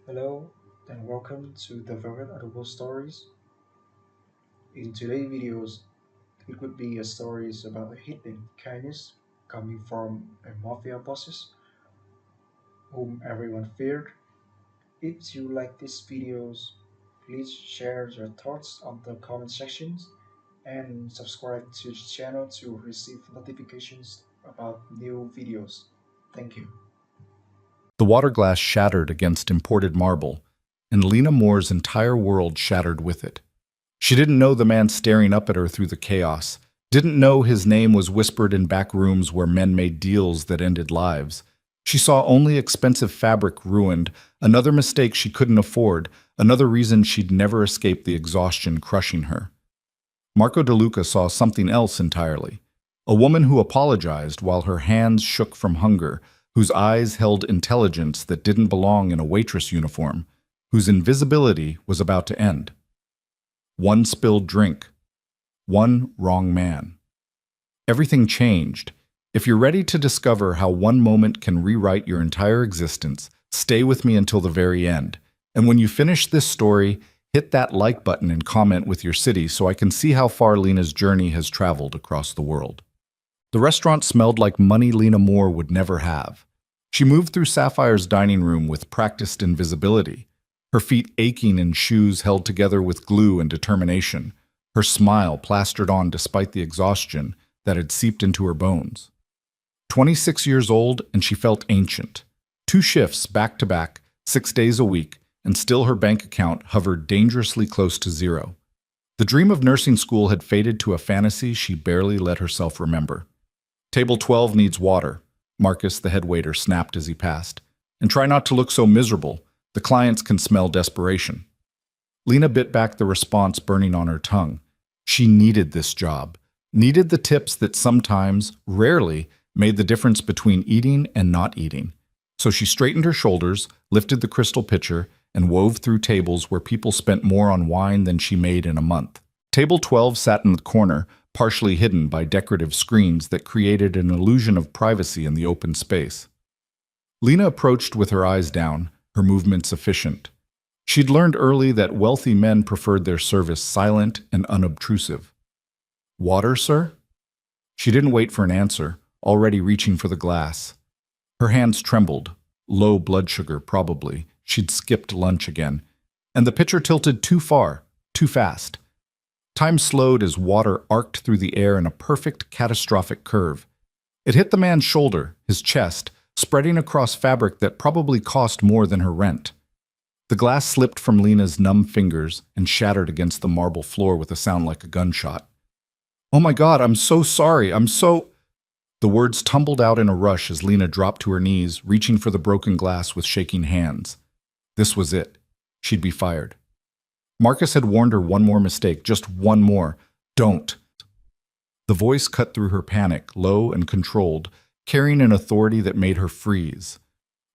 Hello and welcome to the very audible stories. In today's videos, it would be a stories about a hidden kindness coming from a mafia bosses whom everyone feared. If you like these videos, please share your thoughts on the comment sections and subscribe to the channel to receive notifications about new videos. Thank you. The water glass shattered against imported marble, and Lena Moore's entire world shattered with it. She didn't know the man staring up at her through the chaos, didn't know his name was whispered in back rooms where men made deals that ended lives. She saw only expensive fabric ruined, another mistake she couldn't afford, another reason she'd never escape the exhaustion crushing her. Marco DeLuca saw something else entirely. A woman who apologized while her hands shook from hunger, whose eyes held intelligence that didn't belong in a waitress uniform, whose invisibility was about to end. One spilled drink. One wrong man. Everything changed. If you're ready to discover how one moment can rewrite your entire existence, stay with me until the very end. And when you finish this story, hit that like button and comment with your city so I can see how far Lena's journey has traveled across the world. The restaurant smelled like money Lena Moore would never have. She moved through Sapphire's dining room with practiced invisibility, her feet aching in shoes held together with glue and determination, her smile plastered on despite the exhaustion that had seeped into her bones. 26 years old, and she felt ancient. 2 shifts back to back, 6 days a week, and still her bank account hovered dangerously close to zero. The dream of nursing school had faded to a fantasy she barely let herself remember. Table 12 needs water, Marcus, the head waiter, snapped as he passed. And try not to look so miserable. The clients can smell desperation. Lena bit back the response burning on her tongue. She needed this job, needed the tips that sometimes, rarely, made the difference between eating and not eating. So she straightened her shoulders, lifted the crystal pitcher, and wove through tables where people spent more on wine than she made in a month. Table 12 sat in the corner, partially hidden by decorative screens that created an illusion of privacy in the open space. Lena approached with her eyes down, her movements efficient. She'd learned early that wealthy men preferred their service silent and unobtrusive. "Water, sir?" She didn't wait for an answer, already reaching for the glass. Her hands trembled. Low blood sugar, probably. She'd skipped lunch again. And the pitcher tilted too far, too fast. Time slowed as water arced through the air in a perfect, catastrophic curve. It hit the man's shoulder, his chest, spreading across fabric that probably cost more than her rent. The glass slipped from Lena's numb fingers and shattered against the marble floor with a sound like a gunshot. "Oh my God, I'm so sorry, I'm so—" The words tumbled out in a rush as Lena dropped to her knees, reaching for the broken glass with shaking hands. This was it. She'd be fired. Marcus had warned her one more mistake, just one more. Don't. The voice cut through her panic, low and controlled, carrying an authority that made her freeze.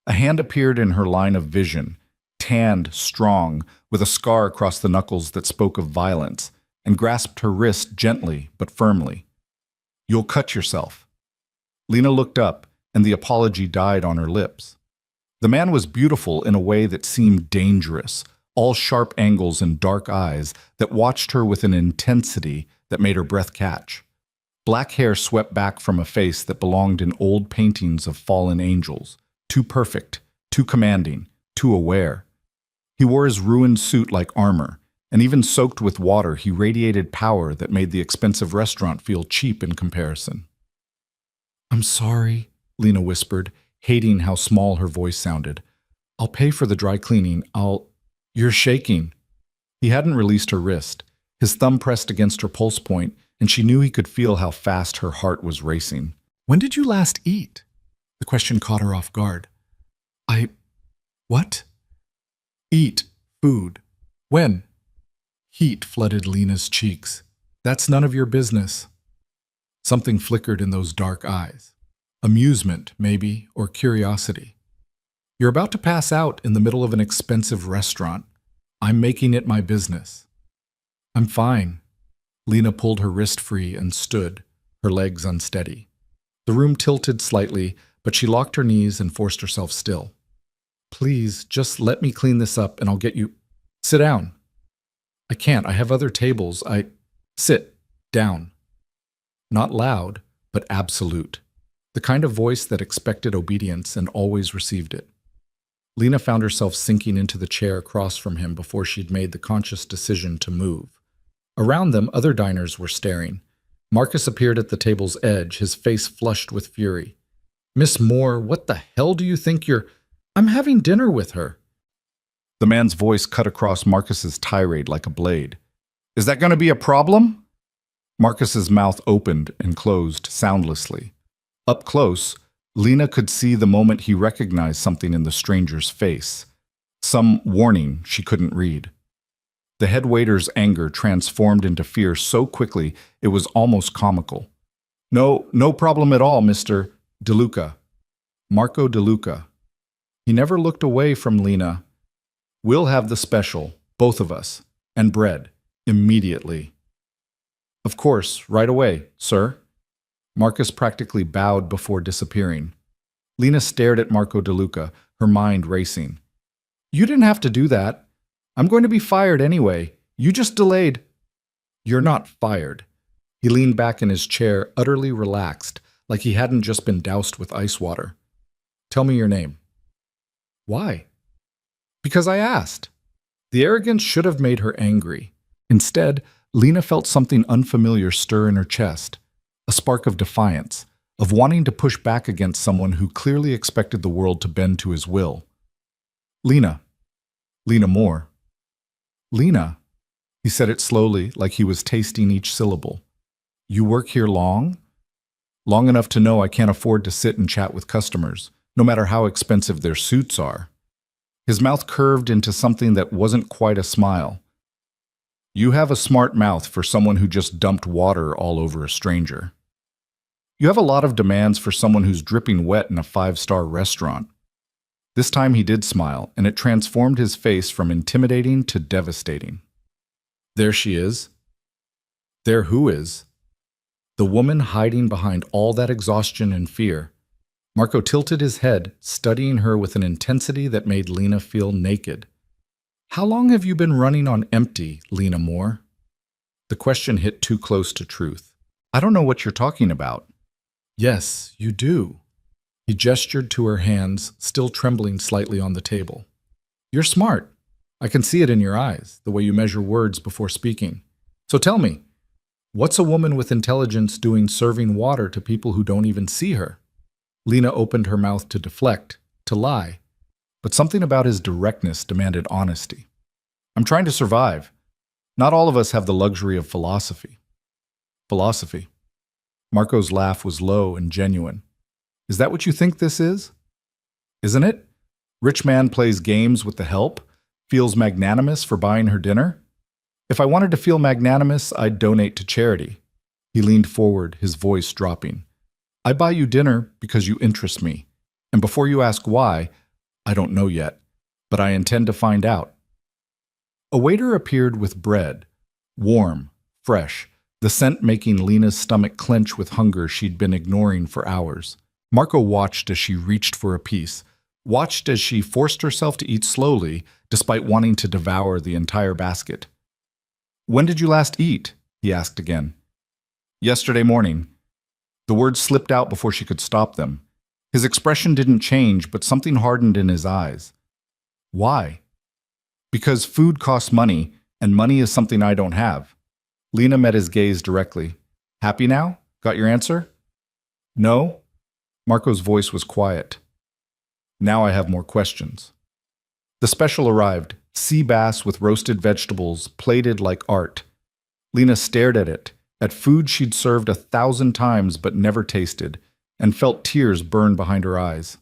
A hand appeared in her line of vision, tanned, strong, with a scar across the knuckles that spoke of violence, and grasped her wrist gently but firmly. "You'll cut yourself." Lena looked up, and the apology died on her lips. The man was beautiful in a way that seemed dangerous, all sharp angles and dark eyes that watched her with an intensity that made her breath catch. Black hair swept back from a face that belonged in old paintings of fallen angels, too perfect, too commanding, too aware. He wore his ruined suit like armor, and even soaked with water, he radiated power that made the expensive restaurant feel cheap in comparison. "I'm sorry," Lena whispered, hating how small her voice sounded. "I'll pay for the dry cleaning. You're shaking." He hadn't released her wrist. His thumb pressed against her pulse point, and she knew he could feel how fast her heart was racing. "When did you last eat?" The question caught her off guard. What?" "Eat. Food. When?" Heat flooded Lena's cheeks. "That's none of your business." Something flickered in those dark eyes. Amusement, maybe, or curiosity. "You're about to pass out in the middle of an expensive restaurant. I'm making it my business." "I'm fine." Lena pulled her wrist free and stood, her legs unsteady. The room tilted slightly, but she locked her knees and forced herself still. Please, just let me clean this up and I'll get you. Sit down. I can't. I have other tables. Sit down. Not loud, but absolute. The kind of voice that expected obedience and always received it. Lena found herself sinking into the chair across from him before she'd made the conscious decision to move. Around them, other diners were staring. Marcus appeared at the table's edge, his face flushed with fury. Miss Moore, what the hell do you think you're— I'm having dinner with her. The man's voice cut across Marcus's tirade like a blade. Is that going to be a problem? Marcus's mouth opened and closed soundlessly. Up close, Lena could see the moment he recognized something in the stranger's face. Some warning she couldn't read. The head waiter's anger transformed into fear so quickly it was almost comical. No problem at all, Mr. DeLuca. Marco DeLuca. He never looked away from Lena. We'll have the special, both of us, and bread, immediately. Of course, right away, sir. Marcus practically bowed before disappearing. Lena stared at Marco DeLuca, her mind racing. You didn't have to do that. I'm going to be fired anyway. You just delayed. You're not fired. He leaned back in his chair, utterly relaxed, like he hadn't just been doused with ice water. Tell me your name. Why? Because I asked. The arrogance should have made her angry. Instead, Lena felt something unfamiliar stir in her chest, a spark of defiance, of wanting to push back against someone who clearly expected the world to bend to his will. Lena Moore. Lena, he said it slowly, like he was tasting each syllable. You work here long? Long enough to know I can't afford to sit and chat with customers, no matter how expensive their suits are. His mouth curved into something that wasn't quite a smile. You have a smart mouth for someone who just dumped water all over a stranger. You have a lot of demands for someone who's dripping wet in a 5-star restaurant. This time he did smile, and it transformed his face from intimidating to devastating. There she is. There who is? The woman hiding behind all that exhaustion and fear. Marco tilted his head, studying her with an intensity that made Lena feel naked. How long have you been running on empty, Lena Moore? The question hit too close to truth. I don't know what you're talking about. Yes, you do. He gestured to her hands, still trembling slightly on the table. You're smart. I can see it in your eyes, the way you measure words before speaking. So tell me, what's a woman with intelligence doing serving water to people who don't even see her? Lena opened her mouth to deflect, to lie, but something about his directness demanded honesty. I'm trying to survive. Not all of us have the luxury of philosophy. Philosophy. Marco's laugh was low and genuine. Is that what you think this is? Isn't it? Rich man plays games with the help, feels magnanimous for buying her dinner? If I wanted to feel magnanimous, I'd donate to charity. He leaned forward, his voice dropping. I buy you dinner because you interest me. And before you ask why, I don't know yet, but I intend to find out. A waiter appeared with bread, warm, fresh, the scent making Lena's stomach clench with hunger she'd been ignoring for hours. Marco watched as she reached for a piece, watched as she forced herself to eat slowly despite wanting to devour the entire basket. When did you last eat? He asked again. Yesterday morning. The words slipped out before she could stop them. His expression didn't change, but something hardened in his eyes. Why? Because food costs money, and money is something I don't have. Lena met his gaze directly. Happy now? Got your answer? No? Marco's voice was quiet. Now I have more questions. The special arrived, sea bass with roasted vegetables, plated like art. Lena stared at it, at food she'd served 1,000 times but never tasted, and felt tears burn behind her eyes.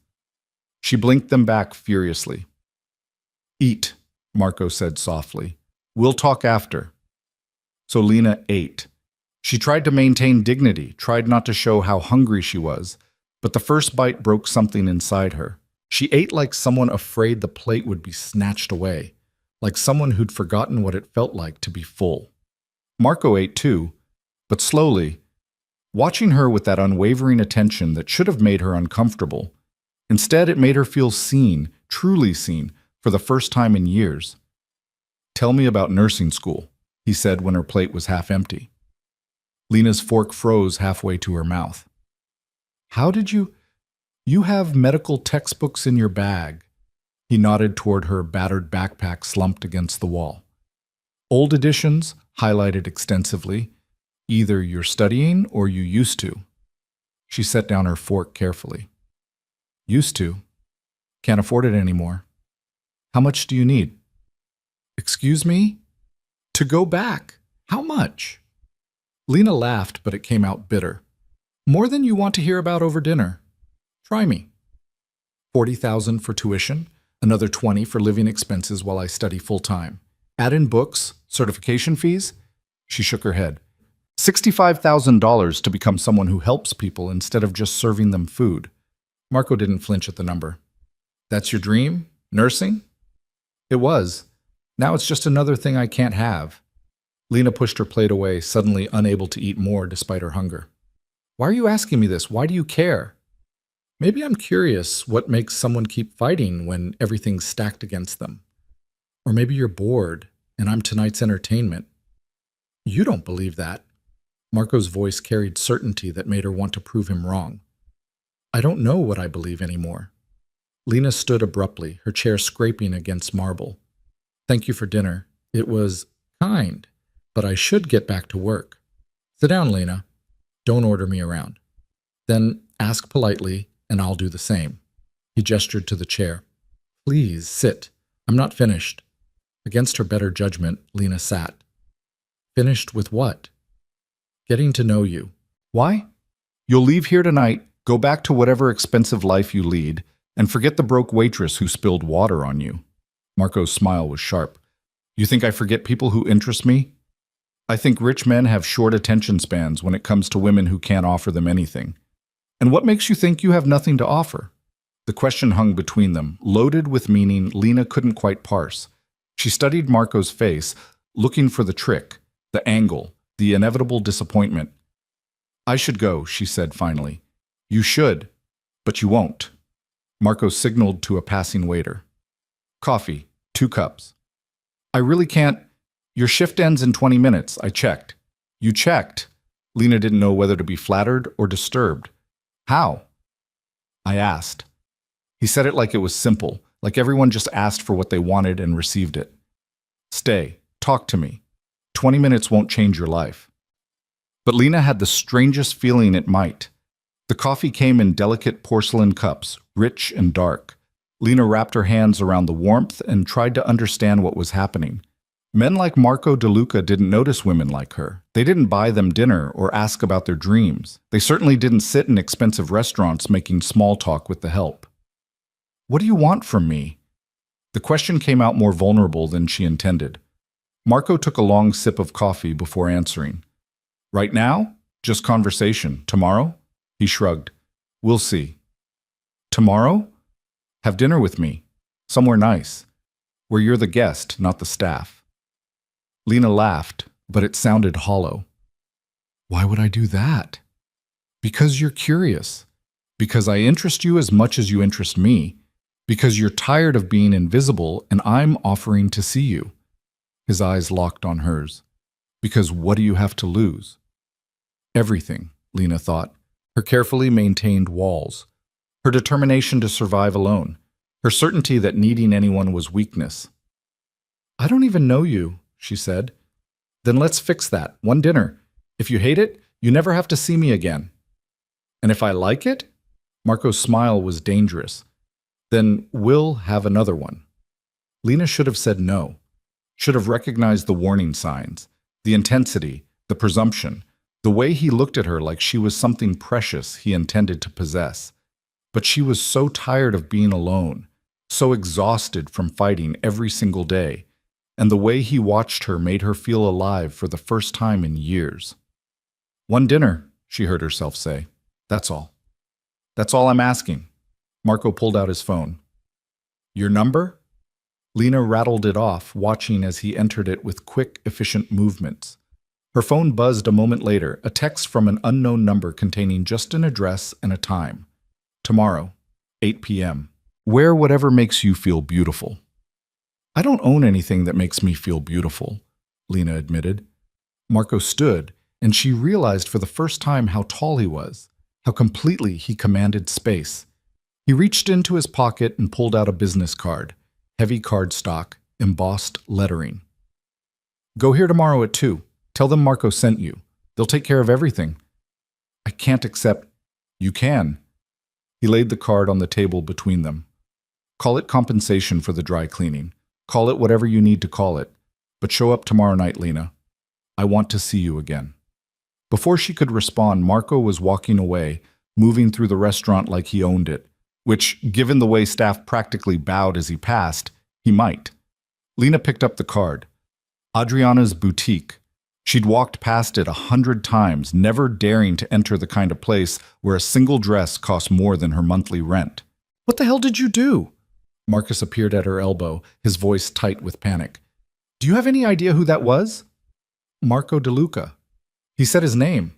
She blinked them back furiously. Eat, Marco said softly. We'll talk after. So Lena ate. She tried to maintain dignity, tried not to show how hungry she was, but the first bite broke something inside her. She ate like someone afraid the plate would be snatched away, like someone who'd forgotten what it felt like to be full. Marco ate too, but slowly. Watching her with that unwavering attention that should have made her uncomfortable, Instead, it made her feel seen, truly seen, for the first time in years. "Tell me about nursing school," he said when her plate was half empty. Lena's fork froze halfway to her mouth. "How did you? You have medical textbooks in your bag." He nodded toward her battered backpack slumped against the wall. "Old editions, highlighted extensively. Either you're studying or you used to." She set down her fork carefully. "Used to. Can't afford it anymore. How much do you need?" "Excuse me? To go back. How much?" Lena laughed, but it came out bitter. "More than you want to hear about over dinner. Try me. 40,000 for tuition, another 20 for living expenses while I study full-time. Add in books, certification fees." She shook her head. $65,000 to become someone who helps people instead of just serving them food. Marco didn't flinch at the number. "That's your dream? Nursing?" "It was. Now it's just another thing I can't have." Lena pushed her plate away, suddenly unable to eat more despite her hunger. "Why are you asking me this? Why do you care?" "Maybe I'm curious what makes someone keep fighting when everything's stacked against them. Or maybe you're bored, and I'm tonight's entertainment." "You don't believe that." Marco's voice carried certainty that made her want to prove him wrong. "I don't know what I believe anymore." Lena stood abruptly, her chair scraping against marble. "Thank you for dinner. It was kind, but I should get back to work." "Sit down, Lena. Don't order me around." "Then ask politely, and I'll do the same." He gestured to the chair. "Please, sit. I'm not finished." Against her better judgment, Lena sat. "Finished with what?" "Getting to know you." "Why?" "You'll leave here tonight, go back to whatever expensive life you lead, and forget the broke waitress who spilled water on you." Marco's smile was sharp. "You think I forget people who interest me? I think rich men have short attention spans when it comes to women who can't offer them anything. And what makes you think you have nothing to offer?" The question hung between them, loaded with meaning Lena couldn't quite parse. She studied Marco's face, looking for the trick, the angle, the inevitable disappointment. "I should go," she said finally. "You should, but you won't." Marco signaled to a passing waiter. "Coffee, 2 cups." "I really can't. Your shift ends in 20 minutes. I checked." "You checked?" Lena didn't know whether to be flattered or disturbed. "How?" "I asked." He said it like it was simple, like everyone just asked for what they wanted and received it. "Stay. Talk to me. 20 minutes won't change your life." But Lena had the strangest feeling it might. The coffee came in delicate porcelain cups, rich and dark. Lena wrapped her hands around the warmth and tried to understand what was happening. Men like Marco DeLuca didn't notice women like her. They didn't buy them dinner or ask about their dreams. They certainly didn't sit in expensive restaurants making small talk with the help. "What do you want from me?" The question came out more vulnerable than she intended. Marco took a long sip of coffee before answering. "Right now? Just conversation. Tomorrow?" He shrugged. "We'll see." "Tomorrow? Have dinner with me. Somewhere nice. Where you're the guest, not the staff." Lena laughed, but it sounded hollow. "Why would I do that?" "Because you're curious. Because I interest you as much as you interest me. Because you're tired of being invisible and I'm offering to see you." His eyes locked on hers. "Because what do you have to lose?" Everything, Lena thought. Her carefully maintained walls. Her determination to survive alone. Her certainty that needing anyone was weakness. "I don't even know you," she said. "Then let's fix that. One dinner. If you hate it, you never have to see me again." "And if I like it?" Marco's smile was dangerous. "Then we'll have another one." Lena should have said no. Should have recognized the warning signs, the intensity, the presumption, the way he looked at her like she was something precious he intended to possess. But she was so tired of being alone, so exhausted from fighting every single day, and the way he watched her made her feel alive for the first time in years. "One dinner," she heard herself say. "That's all. That's all I'm asking." Marco pulled out his phone. "Your number?" Lena rattled it off, watching as he entered it with quick, efficient movements. Her phone buzzed a moment later, a text from an unknown number containing just an address and a time. "Tomorrow. 8 p.m. Wear whatever makes you feel beautiful. I don't own anything that makes me feel beautiful, Lena admitted. Marco stood, and she realized for the first time how tall he was, how completely he commanded space. He reached into his pocket and pulled out a business card, heavy cardstock, embossed lettering. Go here tomorrow at 2. Tell them Marco sent you. They'll take care of everything. I can't accept. You can. He laid the card on the table between them. Call it compensation for the dry cleaning. Call it whatever you need to call it. But show up tomorrow night, Lena. I want to see you again. Before she could respond, Marco was walking away, moving through the restaurant like he owned it, which, given the way staff practically bowed as he passed, he might. Lena picked up the card. Adriana's boutique. She'd walked past it 100 times, never daring to enter the kind of place where a single dress cost more than her monthly rent. What the hell did you do? Marcus appeared at her elbow, his voice tight with panic. Do you have any idea who that was? Marco DeLuca. He said his name.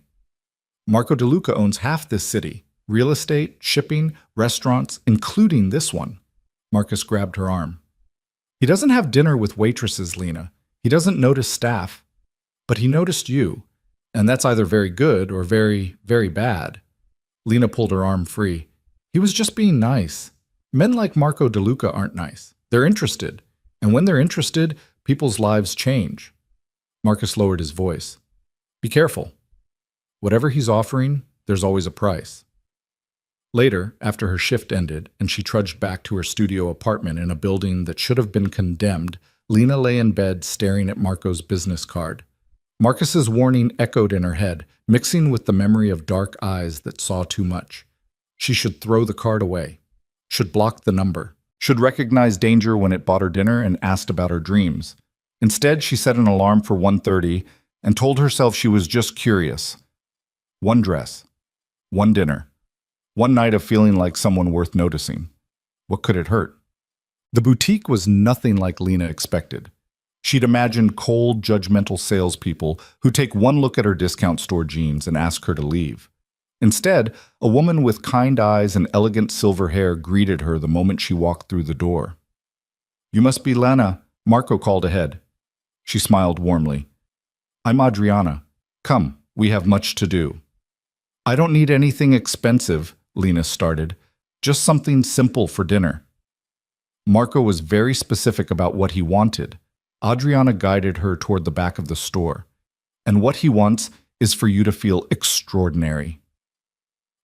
Marco DeLuca owns half this city. Real estate, shipping, restaurants, including this one. Marcus grabbed her arm. He doesn't have dinner with waitresses, Lena. He doesn't notice staff. But he noticed you. And that's either very good or very, very bad. Lena pulled her arm free. He was just being nice. Men like Marco DeLuca aren't nice. They're interested. And when they're interested, people's lives change. Marcus lowered his voice. Be careful. Whatever he's offering, there's always a price. Later, after her shift ended and she trudged back to her studio apartment in a building that should have been condemned, Lena lay in bed staring at Marco's business card. Marcus's warning echoed in her head, mixing with the memory of dark eyes that saw too much. She should throw the card away. Should block the number. Should recognize danger when it bought her dinner and asked about her dreams. Instead, she set an alarm for 1:30 and told herself she was just curious. One dress. One dinner. One night of feeling like someone worth noticing. What could it hurt? The boutique was nothing like Lena expected. She'd imagined cold, judgmental salespeople who take one look at her discount store jeans and ask her to leave. Instead, a woman with kind eyes and elegant silver hair greeted her the moment she walked through the door. You must be Lena, Marco called ahead. She smiled warmly. I'm Adriana. Come, we have much to do. I don't need anything expensive, Lena started. Just something simple for dinner. Marco was very specific about what he wanted. Adriana guided her toward the back of the store. And what he wants is for you to feel extraordinary.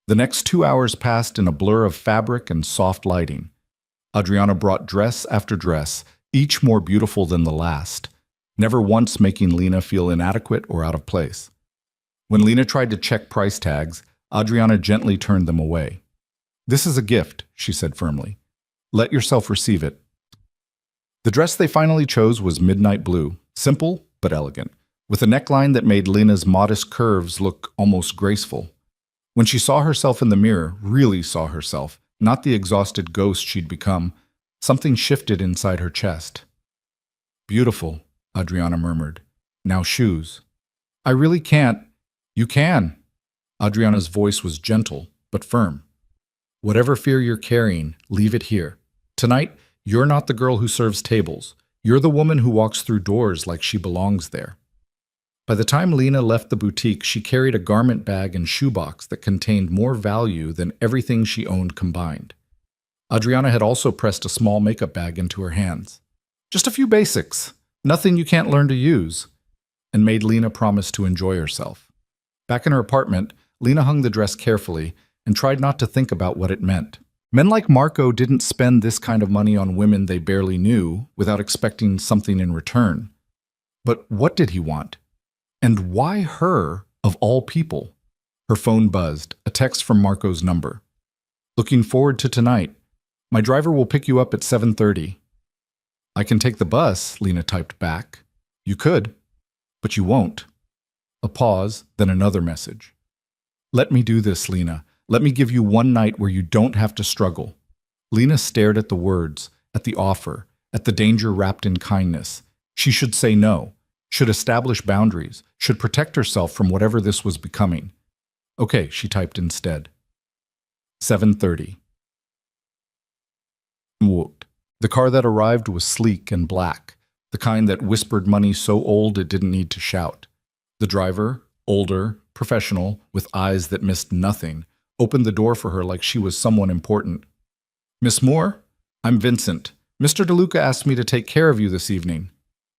The next 2 hours passed in a blur of fabric and soft lighting. Adriana brought dress after dress, each more beautiful than the last, never once making Lena feel inadequate or out of place. When Lena tried to check price tags, Adriana gently turned them away. This is a gift, she said firmly. Let yourself receive it. The dress they finally chose was midnight blue, simple but elegant, with a neckline that made Lena's modest curves look almost graceful. When she saw herself in the mirror, really saw herself, not the exhausted ghost she'd become, something shifted inside her chest. Beautiful, Adriana murmured. Now shoes. I really can't. You can. Adriana's voice was gentle, but firm. Whatever fear you're carrying, leave it here. Tonight, you're not the girl who serves tables. You're the woman who walks through doors like she belongs there. By the time Lena left the boutique, she carried a garment bag and shoebox that contained more value than everything she owned combined. Adriana had also pressed a small makeup bag into her hands. Just a few basics, nothing you can't learn to use, and made Lena promise to enjoy herself. Back in her apartment, Lena hung the dress carefully and tried not to think about what it meant. Men like Marco didn't spend this kind of money on women they barely knew without expecting something in return. But what did he want? And why her, of all people? Her phone buzzed, a text from Marco's number. Looking forward to tonight. My driver will pick you up at 7:30. I can take the bus, Lena typed back. You could, but you won't. A pause, then another message. Let me do this, Lena. Let me give you one night where you don't have to struggle. Lena stared at the words, at the offer, at the danger wrapped in kindness. She should say no, should establish boundaries, should protect herself from whatever this was becoming. Okay, she typed instead. 7:30. Whooped. The car that arrived was sleek and black, the kind that whispered money so old it didn't need to shout. The driver, older, professional, with eyes that missed nothing, opened the door for her like she was someone important. "Miss Moore? I'm Vincent. Mr. DeLuca asked me to take care of you this evening."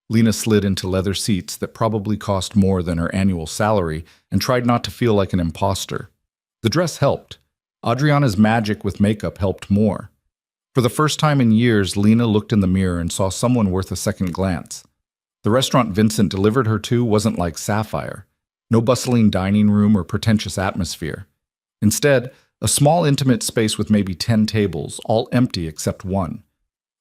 Lena slid into leather seats that probably cost more than her annual salary and tried not to feel like an imposter. The dress helped. Adriana's magic with makeup helped more. For the first time in years, Lena looked in the mirror and saw someone worth a second glance. The restaurant Vincent delivered her to wasn't like Sapphire. No bustling dining room or pretentious atmosphere. Instead, a small intimate space with maybe 10 tables, all empty except one.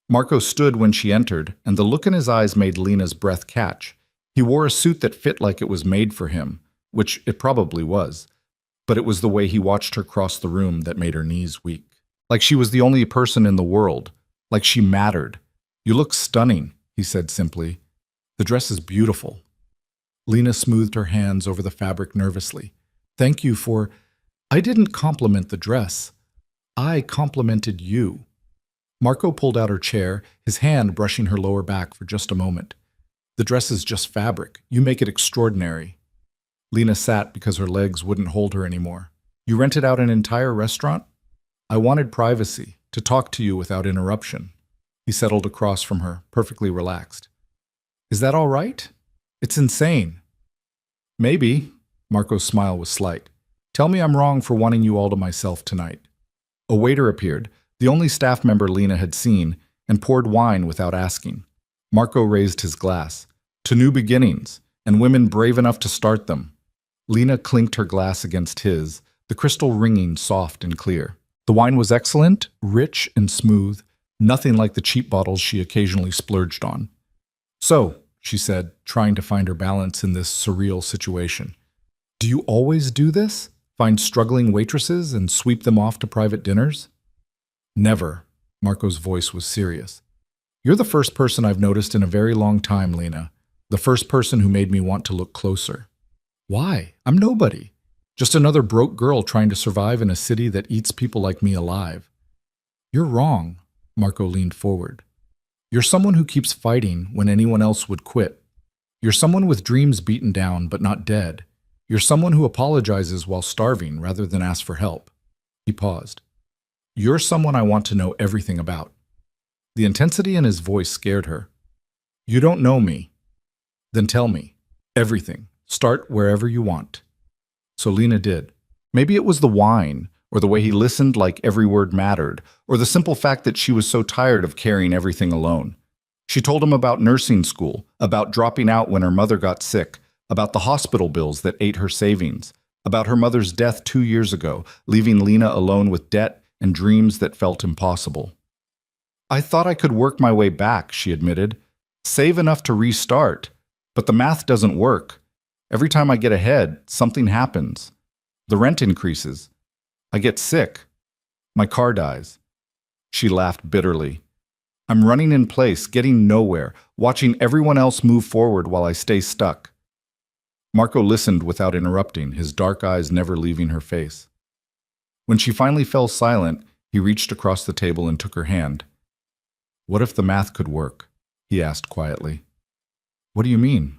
Marco stood when she entered, and the look in his eyes made Lena's breath catch. He wore a suit that fit like it was made for him, which it probably was, but it was the way he watched her cross the room that made her knees weak. Like she was the only person in the world, like she mattered. "You look stunning," he said simply. "The dress is beautiful." Lena smoothed her hands over the fabric nervously. "Thank you for—" "I didn't compliment the dress. I complimented you." Marco pulled out her chair, his hand brushing her lower back for just a moment. "The dress is just fabric. You make it extraordinary." Lena sat because her legs wouldn't hold her anymore. "You rented out an entire restaurant?" "I wanted privacy, to talk to you without interruption." He settled across from her, perfectly relaxed. "Is that all right? It's insane." "Maybe." Marco's smile was slight. "Tell me I'm wrong for wanting you all to myself tonight." A waiter appeared, the only staff member Lena had seen, and poured wine without asking. Marco raised his glass. "To new beginnings, and women brave enough to start them." Lena clinked her glass against his, the crystal ringing soft and clear. The wine was excellent, rich and smooth, nothing like the cheap bottles she occasionally splurged on. "So," she said, trying to find her balance in this surreal situation, "do you always do this? Find struggling waitresses and sweep them off to private dinners?" "Never." Marco's voice was serious. "You're the first person I've noticed in a very long time, Lena. The first person who made me want to look closer." "Why? I'm nobody. Just another broke girl trying to survive in a city that eats people like me alive." "You're wrong." Marco leaned forward. "You're someone who keeps fighting when anyone else would quit. You're someone with dreams beaten down but not dead. You're someone who apologizes while starving rather than ask for help." He paused. "You're someone I want to know everything about." The intensity in his voice scared her. "You don't know me. Then tell me. Everything. Start wherever you want." So Lena did. Maybe it was the wine, or the way he listened like every word mattered, or the simple fact that she was so tired of carrying everything alone. She told him about nursing school, about dropping out when her mother got sick, about the hospital bills that ate her savings, about her mother's death 2 years ago, leaving Lena alone with debt and dreams that felt impossible. "I thought I could work my way back," she admitted. "Save enough to restart. But the math doesn't work. Every time I get ahead, something happens. The rent increases. I get sick. My car dies." She laughed bitterly. "I'm running in place, getting nowhere, watching everyone else move forward while I stay stuck." Marco listened without interrupting, his dark eyes never leaving her face. When she finally fell silent, he reached across the table and took her hand. "What if the math could work?" he asked quietly. "What do you mean?"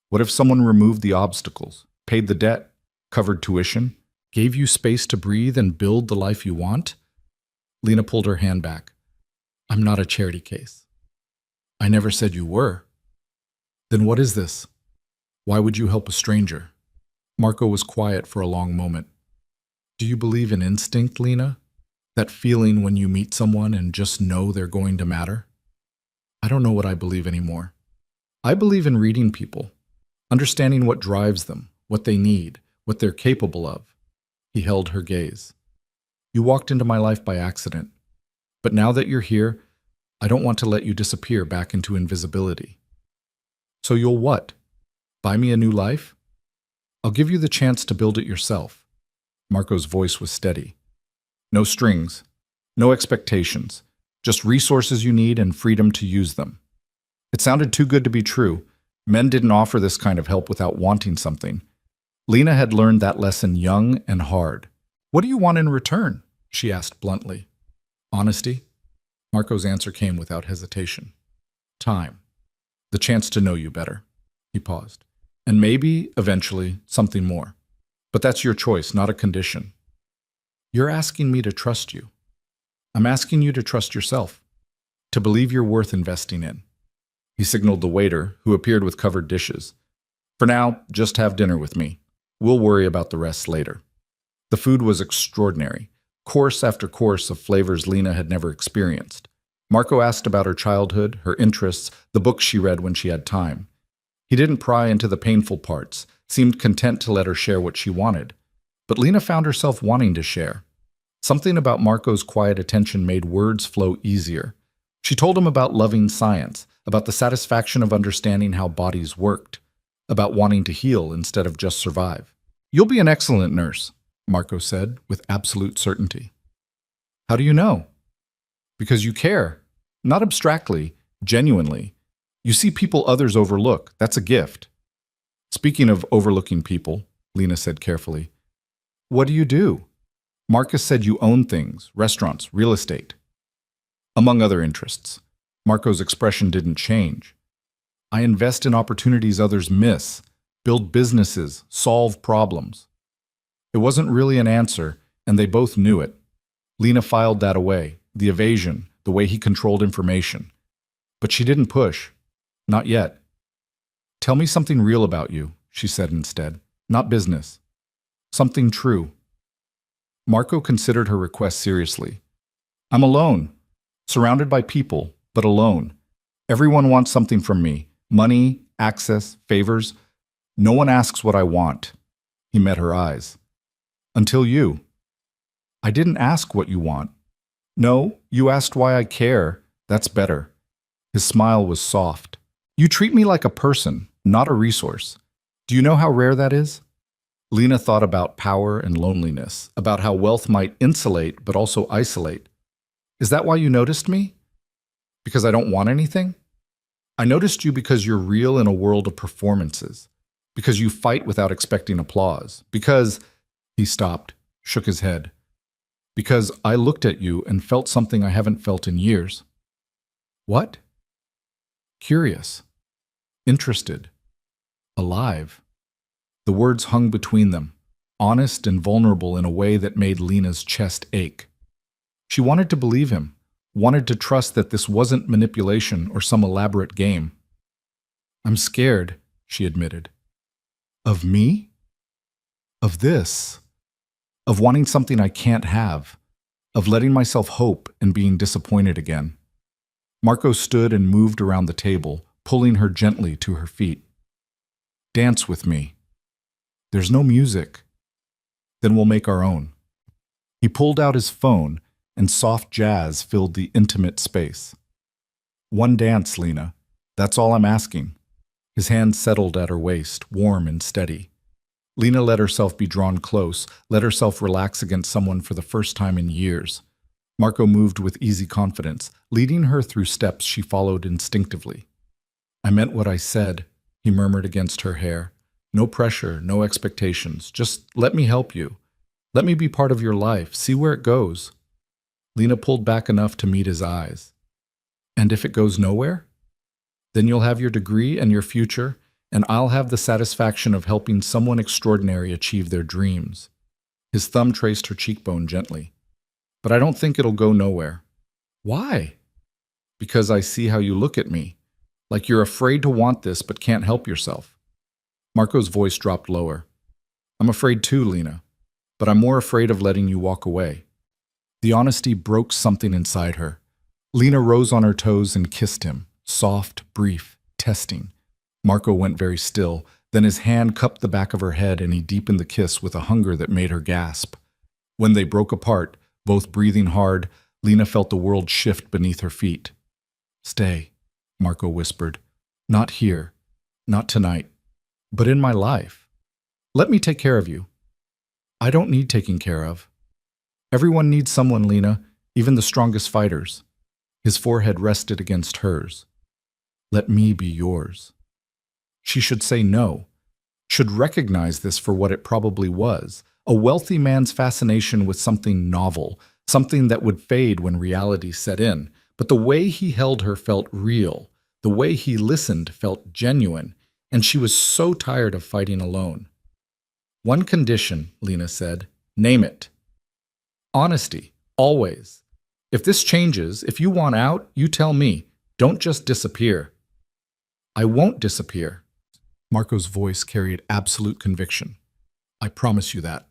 "What if someone removed the obstacles, paid the debt, covered tuition, gave you space to breathe and build the life you want?" Lena pulled her hand back. "I'm not a charity case." "I never said you were." "Then what is this? Why would you help a stranger?" Marco was quiet for a long moment. "Do you believe in instinct, Lena? That feeling when you meet someone and just know they're going to matter?" "I don't know what I believe anymore. I believe in reading people, understanding what drives them, what they need, what they're capable of." He held her gaze. "You walked into my life by accident. But now that you're here, I don't want to let you disappear back into invisibility." "So you'll what? Buy me a new life?" "I'll give you the chance to build it yourself." Marco's voice was steady. "No strings, no expectations, just resources you need and freedom to use them." It sounded too good to be true. Men didn't offer this kind of help without wanting something. Lena had learned that lesson young and hard. "What do you want in return?" she asked bluntly. "Honesty." Marco's answer came without hesitation. Time. The chance to know you better. He paused. And maybe, eventually, something more. But that's your choice, not a condition. You're asking me to trust you. I'm asking you to trust yourself, to believe you're worth investing in. He signaled the waiter, who appeared with covered dishes. For now, just have dinner with me. We'll worry about the rest later. The food was extraordinary, course after course of flavors Lena had never experienced. Marco asked about her childhood, her interests, the books she read when she had time. He didn't pry into the painful parts, seemed content to let her share what she wanted. But Lena found herself wanting to share. Something about Marco's quiet attention made words flow easier. She told him about loving science, about the satisfaction of understanding how bodies worked, about wanting to heal instead of just survive. You'll be an excellent nurse, Marco said with absolute certainty. How do you know? Because you care. Not abstractly, genuinely. You see people others overlook. That's a gift. Speaking of overlooking people, Lena said carefully, what do you do? Marcus said you own things, restaurants, real estate. Among other interests. Marco's expression didn't change. I invest in opportunities others miss, build businesses, solve problems. It wasn't really an answer, and they both knew it. Lena filed that away, the evasion, the way he controlled information. But she didn't push. Not yet. Tell me something real about you, she said instead. Not business. Something true. Marco considered her request seriously. I'm alone, surrounded by people, but alone. Everyone wants something from me. Money, access, favors. No one asks what I want. He met her eyes. Until you. I didn't ask what you want. No, you asked why I care. That's better. His smile was soft. You treat me like a person, not a resource. Do you know how rare that is? Lena thought about power and loneliness, about how wealth might insulate but also isolate. Is that why you noticed me? Because I don't want anything? I noticed you because you're real in a world of performances. Because you fight without expecting applause. Because... He stopped, shook his head. Because I looked at you and felt something I haven't felt in years. What? Curious. Interested. Alive. The words hung between them, honest and vulnerable in a way that made Lena's chest ache. She wanted to believe him, wanted to trust that this wasn't manipulation or some elaborate game. I'm scared, she admitted. Of me? Of this? Of wanting something I can't have, of letting myself hope and being disappointed again. Marco stood and moved around the table, pulling her gently to her feet. Dance with me. There's no music. Then we'll make our own. He pulled out his phone, and soft jazz filled the intimate space. One dance, Lena. That's all I'm asking. His hand settled at her waist, warm and steady. Lena let herself be drawn close, let herself relax against someone for the first time in years. Marco moved with easy confidence, leading her through steps she followed instinctively. I meant what I said, he murmured against her hair. No pressure, no expectations. Just let me help you. Let me be part of your life. See where it goes. Lena pulled back enough to meet his eyes. And if it goes nowhere? Then you'll have your degree and your future, and I'll have the satisfaction of helping someone extraordinary achieve their dreams. His thumb traced her cheekbone gently. But I don't think it'll go nowhere. Why? Because I see how you look at me, like you're afraid to want this but can't help yourself. Marco's voice dropped lower. I'm afraid too, Lena, but I'm more afraid of letting you walk away. The honesty broke something inside her. Lena rose on her toes and kissed him, soft, brief, testing. Marco went very still, then his hand cupped the back of her head and he deepened the kiss with a hunger that made her gasp. When they broke apart, both breathing hard, Lena felt the world shift beneath her feet. Stay, Marco whispered. Not here, not tonight, but in my life. Let me take care of you. I don't need taking care of. Everyone needs someone, Lena, even the strongest fighters. His forehead rested against hers. Let me be yours. She should say no, should recognize this for what it probably was, a wealthy man's fascination with something novel, something that would fade when reality set in, but the way he held her felt real. The way he listened felt genuine, and she was so tired of fighting alone. One condition, Lena said. Name it. Honesty, always. If this changes, if you want out, you tell me. Don't just disappear. I won't disappear. Marco's voice carried absolute conviction. I promise you that.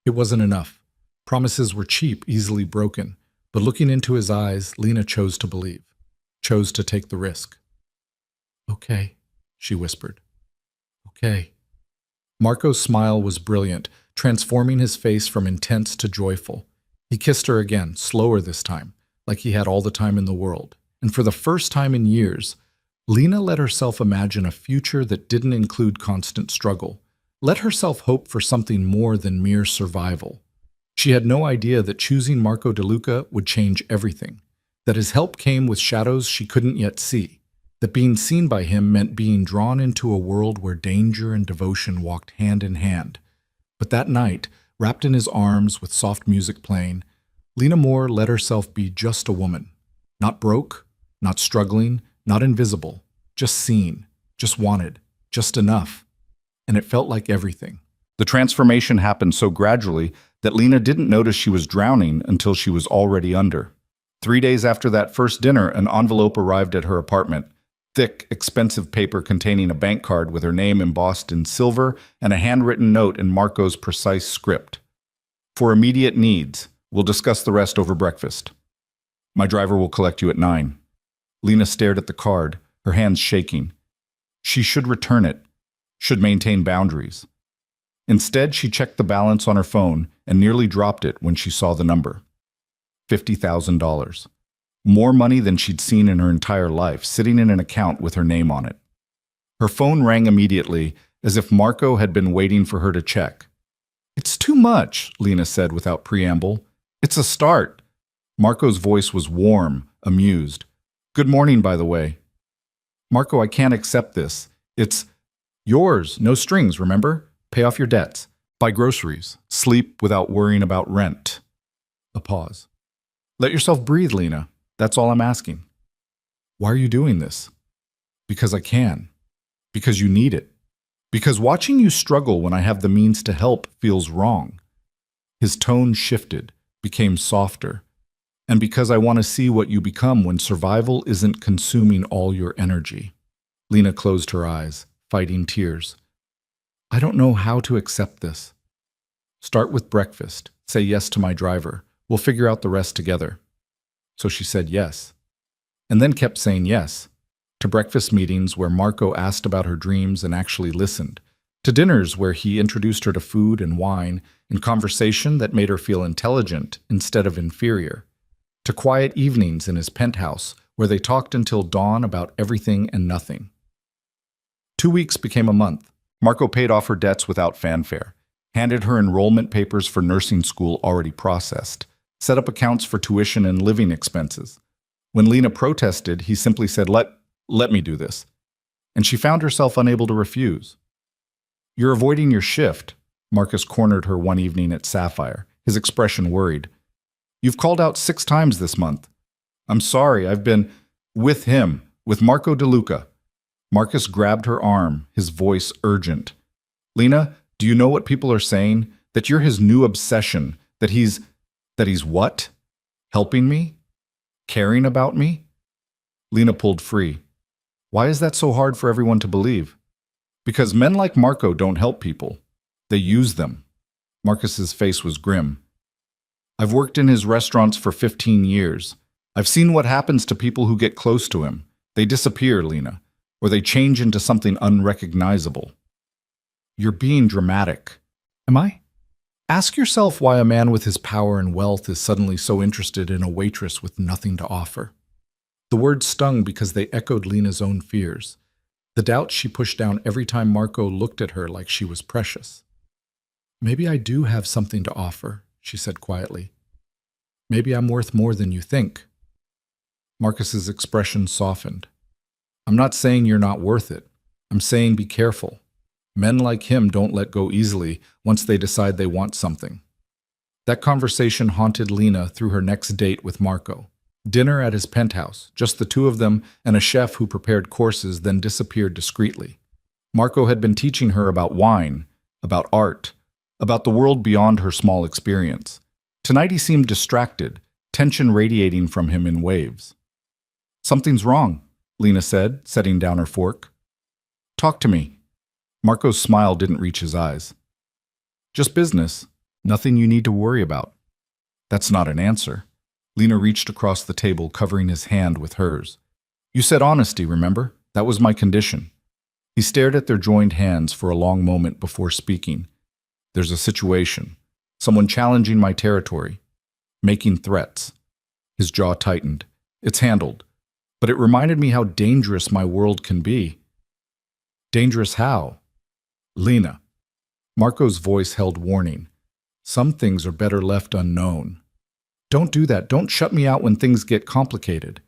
It wasn't enough. Promises were cheap, easily broken. But looking into his eyes, Lena chose to believe, chose to take the risk. Okay, she whispered. Okay. Marco's smile was brilliant, transforming his face from intense to joyful. He kissed her again, slower this time, like he had all the time in the world. And for the first time in years, Lena let herself imagine a future that didn't include constant struggle. Let herself hope for something more than mere survival. She had no idea that choosing Marco DeLuca would change everything, that his help came with shadows she couldn't yet see, that being seen by him meant being drawn into a world where danger and devotion walked hand in hand. But that night, wrapped in his arms with soft music playing, Lena Moore let herself be just a woman. Not broke, not struggling, not invisible, just seen, just wanted, just enough. And it felt like everything. The transformation happened so gradually that Lena didn't notice she was drowning until she was already under. 3 days after that first dinner, an envelope arrived at her apartment. Thick, expensive paper containing a bank card with her name embossed in silver and a handwritten note in Marco's precise script. For immediate needs, we'll discuss the rest over breakfast. My driver will collect you at 9. Lena stared at the card, her hands shaking. She should return it, should maintain boundaries. Instead, she checked the balance on her phone and nearly dropped it when she saw the number. $50,000. More money than she'd seen in her entire life, sitting in an account with her name on it. Her phone rang immediately, as if Marco had been waiting for her to check. It's too much, Lena said without preamble. It's a start. Marco's voice was warm, amused. Good morning, by the way. Marco, I can't accept this. It's yours, no strings, remember? Pay off your debts. Buy groceries. Sleep without worrying about rent. A pause. Let yourself breathe, Lena. That's all I'm asking. Why are you doing this? Because I can. Because you need it. Because watching you struggle when I have the means to help feels wrong. His tone shifted, became softer. And because I want to see what you become when survival isn't consuming all your energy. Lena closed her eyes, fighting tears. I don't know how to accept this. Start with breakfast. Say yes to my driver. We'll figure out the rest together. So she said yes. And then kept saying yes. To breakfast meetings where Marco asked about her dreams and actually listened. To dinners where he introduced her to food and wine in conversation that made her feel intelligent instead of inferior. To quiet evenings in his penthouse where they talked until dawn about everything and nothing. 2 weeks became a month. Marco paid off her debts without fanfare, handed her enrollment papers for nursing school already processed, set up accounts for tuition and living expenses. When Lena protested, he simply said, let me do this. And she found herself unable to refuse. You're avoiding your shift, Marcus cornered her one evening at Sapphire, his expression worried. You've called out 6 times this month. I'm sorry, I've been with him, with Marco DeLuca. Marcus grabbed her arm, his voice urgent. Lena, do you know what people are saying? That you're his new obsession, that he's what? Helping me? Caring about me? Lena pulled free. Why is that so hard for everyone to believe? Because men like Marco don't help people. They use them. Marcus's face was grim. I've worked in his restaurants for 15 years. I've seen what happens to people who get close to him. They disappear, Lena. Or they change into something unrecognizable. You're being dramatic. Am I? Ask yourself why a man with his power and wealth is suddenly so interested in a waitress with nothing to offer. The words stung because they echoed Lena's own fears, the doubts she pushed down every time Marco looked at her like she was precious. Maybe I do have something to offer, she said quietly. Maybe I'm worth more than you think. Marcus's expression softened. I'm not saying you're not worth it. I'm saying be careful. Men like him don't let go easily once they decide they want something. That conversation haunted Lena through her next date with Marco. Dinner at his penthouse, just the two of them and a chef who prepared courses, then disappeared discreetly. Marco had been teaching her about wine, about art, about the world beyond her small experience. Tonight he seemed distracted, tension radiating from him in waves. "Something's wrong," Lena said, setting down her fork. "Talk to me." Marco's smile didn't reach his eyes. "Just business. Nothing you need to worry about." "That's not an answer." Lena reached across the table, covering his hand with hers. "You said honesty, remember? That was my condition." He stared at their joined hands for a long moment before speaking. "There's a situation. Someone challenging my territory. Making threats." His jaw tightened. "It's handled. But it reminded me how dangerous my world can be." "Dangerous how?" "Lena." Marco's voice held warning. "Some things are better left unknown." "Don't do that. Don't shut me out when things get complicated."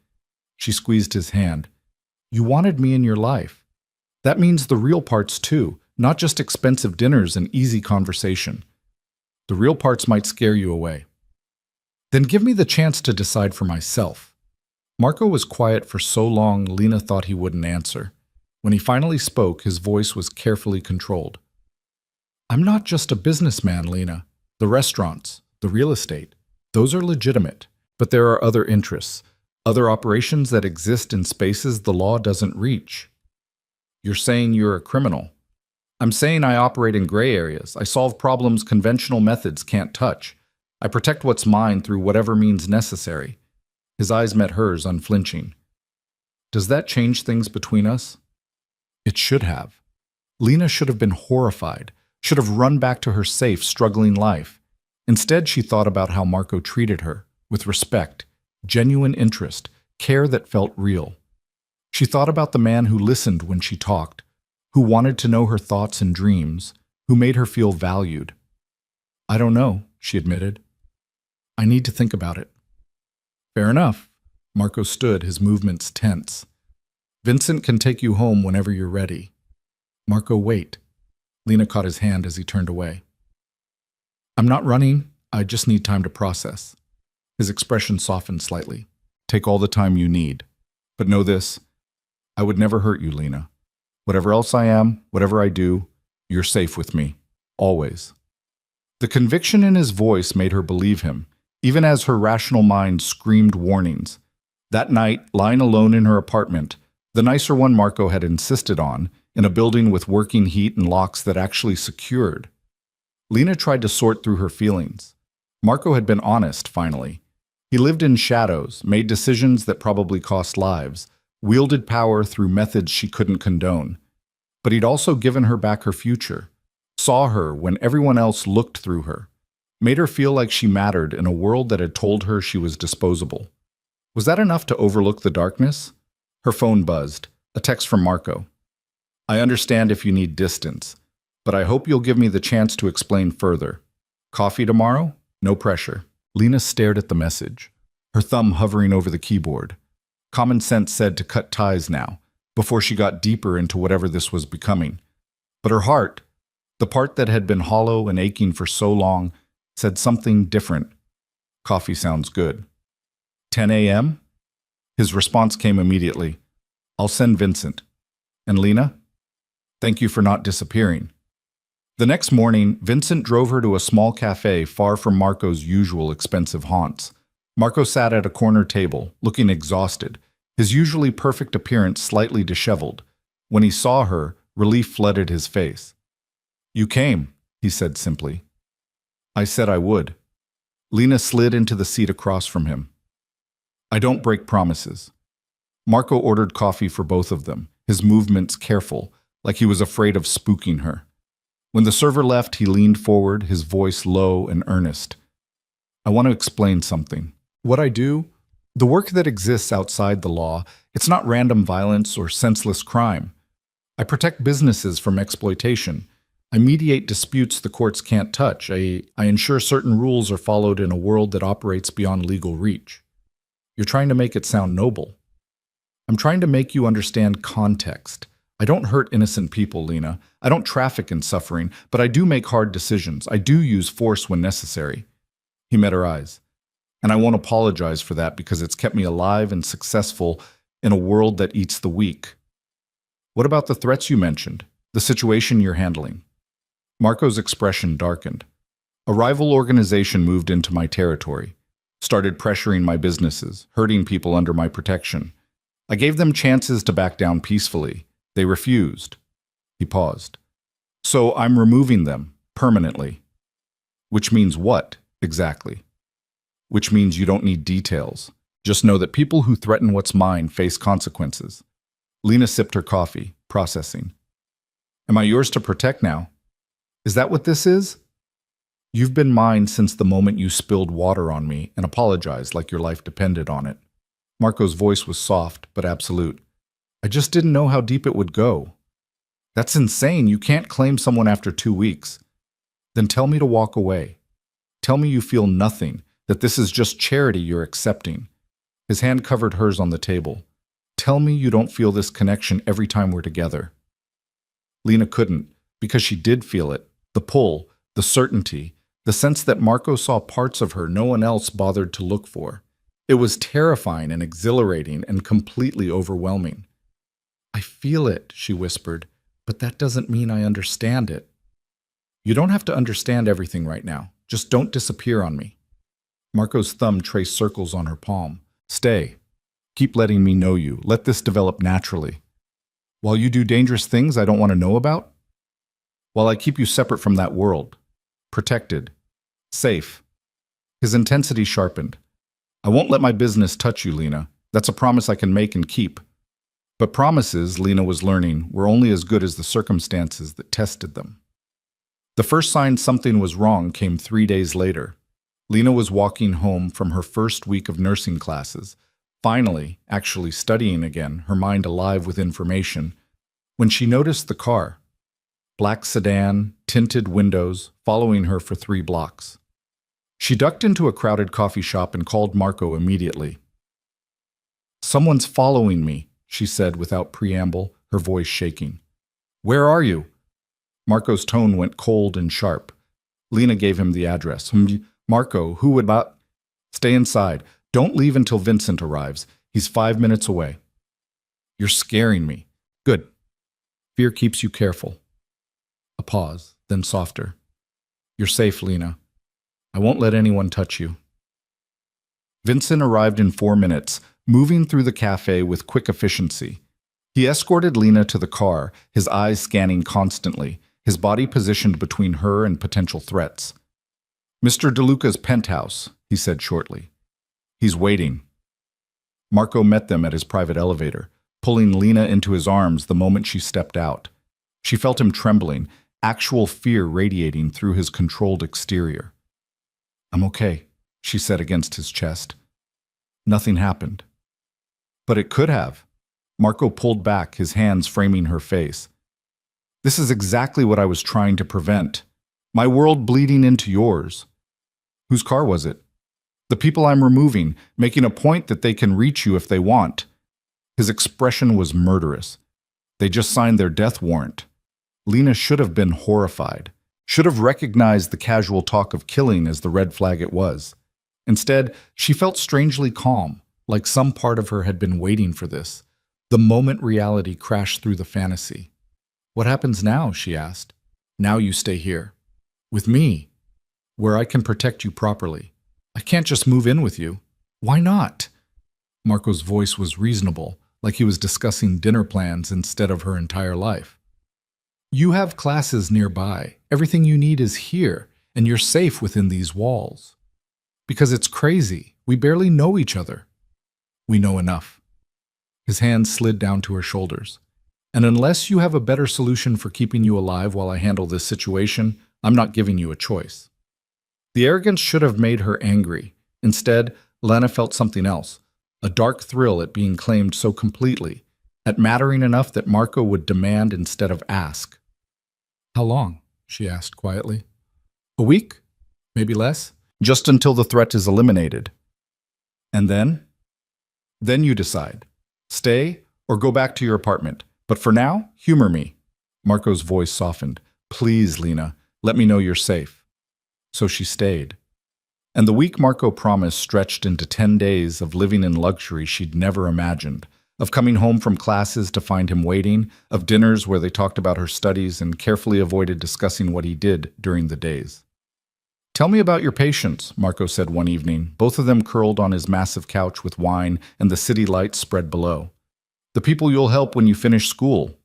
She squeezed his hand. "You wanted me in your life. That means the real parts too, not just expensive dinners and easy conversation. The real parts might scare you away." "Then give me the chance to decide for myself." Marco was quiet for so long Lena thought he wouldn't answer. When he finally spoke, his voice was carefully controlled. "I'm not just a businessman, Lena. The restaurants, the real estate, those are legitimate. But there are other interests, other operations that exist in spaces the law doesn't reach." "You're saying you're a criminal." "I'm saying I operate in gray areas. I solve problems conventional methods can't touch. I protect what's mine through whatever means necessary." His eyes met hers, unflinching. "Does that change things between us?" It should have. Lena should have been horrified, should have run back to her safe, struggling life. Instead, she thought about how Marco treated her, with respect, genuine interest, care that felt real. She thought about the man who listened when she talked, who wanted to know her thoughts and dreams, who made her feel valued. "I don't know," she admitted. "I need to think about it." "Fair enough." Marco stood, his movements tense. "Vincent can take you home whenever you're ready." "Marco, wait." Lena caught his hand as he turned away. "I'm not running. I just need time to process." His expression softened slightly. "Take all the time you need. But know this, I would never hurt you, Lena. Whatever else I am, whatever I do, you're safe with me. Always." The conviction in his voice made her believe him, even as her rational mind screamed warnings. That night, lying alone in her apartment, the nicer one Marco had insisted on, in a building with working heat and locks that actually secured, Lena tried to sort through her feelings. Marco had been honest, finally. He lived in shadows, made decisions that probably cost lives, wielded power through methods she couldn't condone. But he'd also given her back her future, saw her when everyone else looked through her, made her feel like she mattered in a world that had told her she was disposable. Was that enough to overlook the darkness? Her phone buzzed, a text from Marco. "I understand if you need distance, but I hope you'll give me the chance to explain further. Coffee tomorrow? No pressure." Lena stared at the message, her thumb hovering over the keyboard. Common sense said to cut ties now, before she got deeper into whatever this was becoming. But her heart, the part that had been hollow and aching for so long, said something different. "Coffee sounds good." 10 a.m.? His response came immediately. "I'll send Vincent." "And Lena? Thank you for not disappearing." The next morning, Vincent drove her to a small cafe far from Marco's usual expensive haunts. Marco sat at a corner table, looking exhausted, his usually perfect appearance slightly disheveled. When he saw her, relief flooded his face. "You came," he said simply. "I said I would." Lena slid into the seat across from him. "I don't break promises." Marco ordered coffee for both of them, his movements careful, like he was afraid of spooking her. When the server left, he leaned forward, his voice low and earnest. "I want to explain something. What I do, the work that exists outside the law, it's not random violence or senseless crime. I protect businesses from exploitation. I mediate disputes the courts can't touch. I ensure certain rules are followed in a world that operates beyond legal reach." "You're trying to make it sound noble." "I'm trying to make you understand context. I don't hurt innocent people, Lena. I don't traffic in suffering, but I do make hard decisions. I do use force when necessary." He met her eyes. And I won't apologize for that because it's kept me alive and successful in a world that eats the weak. What about the threats you mentioned? The situation you're handling? Marco's expression darkened. A rival organization moved into my territory, started pressuring my businesses, hurting people under my protection. I gave them chances to back down peacefully. They refused. He paused. So I'm removing them permanently. Which means what, exactly? Which means you don't need details. Just know that people who threaten what's mine face consequences. Lena sipped her coffee, processing. Am I yours to protect now? Is that what this is? You've been mine since the moment you spilled water on me and apologized like your life depended on it. Marco's voice was soft but absolute. I just didn't know how deep it would go. That's insane. You can't claim someone after 2 weeks. Then tell me to walk away. Tell me you feel nothing, that this is just charity you're accepting. His hand covered hers on the table. Tell me you don't feel this connection every time we're together. Lena couldn't, because she did feel it. The pull, the certainty, the sense that Marco saw parts of her no one else bothered to look for. It was terrifying and exhilarating and completely overwhelming. I feel it, she whispered, but that doesn't mean I understand it. You don't have to understand everything right now. Just don't disappear on me. Marco's thumb traced circles on her palm. Stay. Keep letting me know you. Let this develop naturally. While you do dangerous things I don't want to know about? While I keep you separate from that world. Protected. Safe. His intensity sharpened. I won't let my business touch you, Lena. That's a promise I can make and keep. But promises, Lena was learning, were only as good as the circumstances that tested them. The first sign something was wrong came 3 days later. Lena was walking home from her first week of nursing classes, finally, actually studying again, her mind alive with information, when she noticed the car. Black sedan, tinted windows, following her for 3 blocks. She ducked into a crowded coffee shop and called Marco immediately. Someone's following me, she said without preamble, her voice shaking. Where are you? Marco's tone went cold and sharp. Lena gave him the address. Marco, who would not? Stay inside. Don't leave until Vincent arrives. He's 5 minutes away. You're scaring me. Good. Fear keeps you careful. A pause, then softer. You're safe, Lena. I won't let anyone touch you. Vincent arrived in 4 minutes, moving through the cafe with quick efficiency. He escorted Lena to the car, his eyes scanning constantly, his body positioned between her and potential threats. Mr. DeLuca's penthouse, he said shortly. He's waiting. Marco met them at his private elevator, pulling Lena into his arms the moment she stepped out. She felt him trembling, actual fear radiating through his controlled exterior. I'm okay, she said against his chest. Nothing happened. But it could have. Marco pulled back, his hands framing her face. This is exactly what I was trying to prevent. My world bleeding into yours. Whose car was it? The people I'm removing, making a point that they can reach you if they want. His expression was murderous. They just signed their death warrant. Lena should have been horrified, should have recognized the casual talk of killing as the red flag it was. Instead, she felt strangely calm, like some part of her had been waiting for this, the moment reality crashed through the fantasy. What happens now, she asked. Now you stay here. With me, where I can protect you properly. I can't just move in with you. Why not? Marco's voice was reasonable, like he was discussing dinner plans instead of her entire life. You have classes nearby. Everything you need is here, and you're safe within these walls. Because it's crazy. We barely know each other. We know enough. His hands slid down to her shoulders. And unless you have a better solution for keeping you alive while I handle this situation, I'm not giving you a choice. The arrogance should have made her angry. Instead, Lena felt something else, a dark thrill at being claimed so completely, at mattering enough that Marco would demand instead of ask. How long? She asked quietly. A week? Maybe less? Just until the threat is eliminated. And then? Then you decide. Stay or go back to your apartment. But for now, humor me. Marco's voice softened. Please, Lena, let me know you're safe. So she stayed. And the week Marco promised stretched into 10 days of living in luxury she'd never imagined, of coming home from classes to find him waiting, of dinners where they talked about her studies and carefully avoided discussing what he did during the days. "Tell me about your patients," Marco said one evening, both of them curled on his massive couch with wine and the city lights spread below. "The people you'll help when you finish school."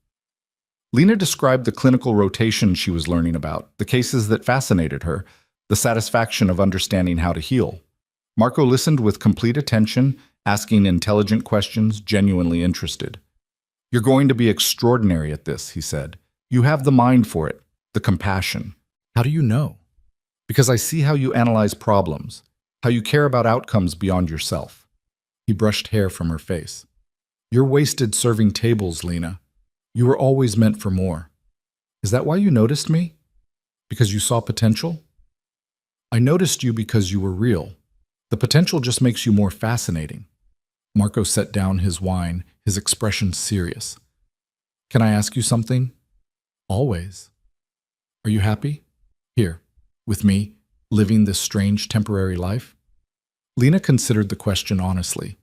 Lena described the clinical rotation she was learning about, the cases that fascinated her, the satisfaction of understanding how to heal. Marco listened with complete attention, asking intelligent questions, genuinely interested. "You're going to be extraordinary at this," he said. "You have the mind for it, the compassion." "How do you know?" "Because I see how you analyze problems, how you care about outcomes beyond yourself." He brushed hair from her face. "You're wasted serving tables, Lena. You were always meant for more. Is that why you noticed me? Because you saw potential?" "I noticed you because you were real. The potential just makes you more fascinating." Marco set down his wine, his expression serious. "Can I ask you something?" "Always." "Are you happy? Here, with me, living this strange temporary life?" Lena considered the question honestly.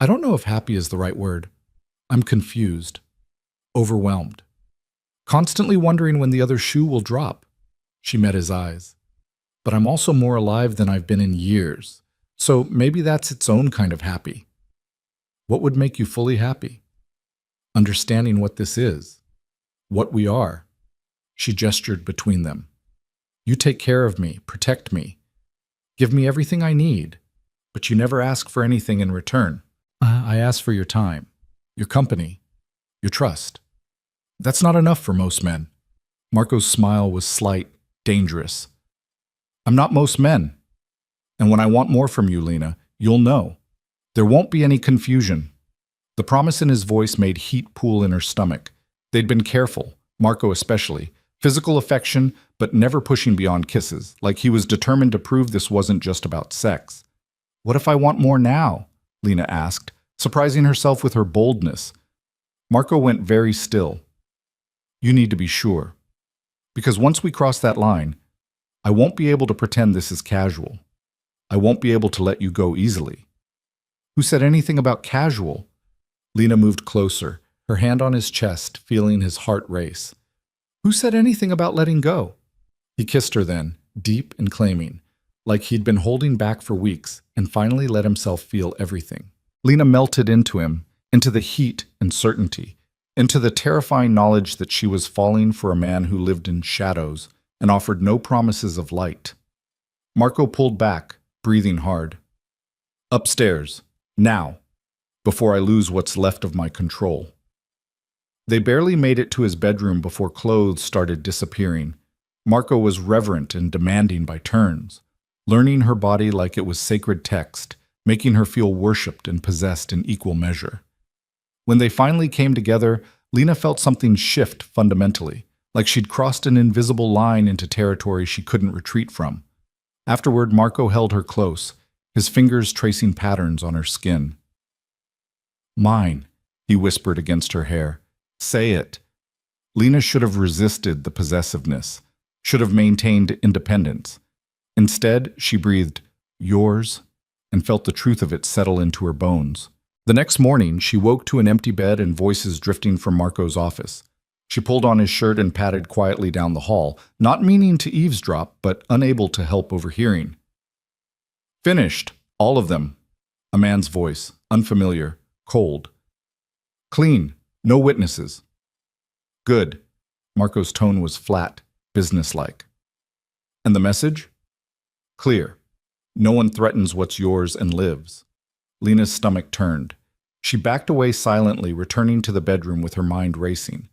"I don't know if happy is the right word. I'm confused, overwhelmed, constantly wondering when the other shoe will drop." She met his eyes. "But I'm also more alive than I've been in years. So maybe that's its own kind of happy." "What would make you fully happy?" "Understanding what this is, what we are." She gestured between them. "You take care of me, protect me, give me everything I need, but you never ask for anything in return." "I ask for your time, your company, your trust." "That's not enough for most men." Marco's smile was slight, dangerous. "I'm not most men. And when I want more from you, Lena, you'll know. There won't be any confusion." The promise in his voice made heat pool in her stomach. They'd been careful, Marco especially, physical affection, but never pushing beyond kisses, like he was determined to prove this wasn't just about sex. "What if I want more now?" Lena asked, surprising herself with her boldness. Marco went very still. "You need to be sure. Because once we cross that line, I won't be able to pretend this is casual. I won't be able to let you go easily." "Who said anything about casual?" Lena moved closer, her hand on his chest, feeling his heart race. "Who said anything about letting go?" He kissed her then, deep and claiming, like he'd been holding back for weeks, and finally let himself feel everything. Lena melted into him, into the heat and certainty, into the terrifying knowledge that she was falling for a man who lived in shadows and offered no promises of light. Marco pulled back, breathing hard. "Upstairs, now, before I lose what's left of my control." They barely made it to his bedroom before clothes started disappearing. Marco was reverent and demanding by turns, learning her body like it was sacred text, making her feel worshipped and possessed in equal measure. When they finally came together, Lena felt something shift fundamentally, like she'd crossed an invisible line into territory she couldn't retreat from. Afterward, Marco held her close, his fingers tracing patterns on her skin. "Mine," he whispered against her hair. "Say it." Lena should have resisted the possessiveness, should have maintained independence. Instead, she breathed, "Yours," and felt the truth of it settle into her bones. The next morning, she woke to an empty bed and voices drifting from Marco's office. She pulled on his shirt and padded quietly down the hall, not meaning to eavesdrop, but unable to help overhearing. "Finished, all of them." A man's voice, unfamiliar, cold. "Clean, no witnesses." "Good." Marco's tone was flat, businesslike. "And the message?" "Clear. No one threatens what's yours and lives." Lena's stomach turned. She backed away silently, returning to the bedroom with her mind racing.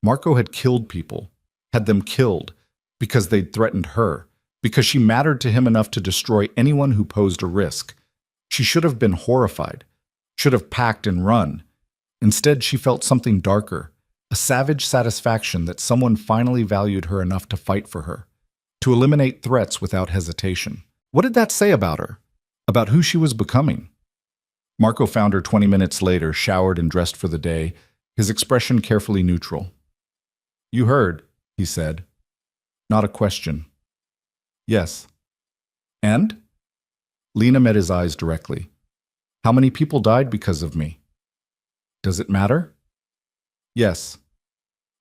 Marco had killed people, had them killed, because they'd threatened her, because she mattered to him enough to destroy anyone who posed a risk. She should have been horrified, should have packed and run. Instead, she felt something darker, a savage satisfaction that someone finally valued her enough to fight for her, to eliminate threats without hesitation. What did that say about her? About who she was becoming? Marco found her 20 minutes later, showered and dressed for the day, his expression carefully neutral. "You heard," he said. Not a question. "Yes." "And?" Lena met his eyes directly. How many people died because of me? Does it matter? Yes.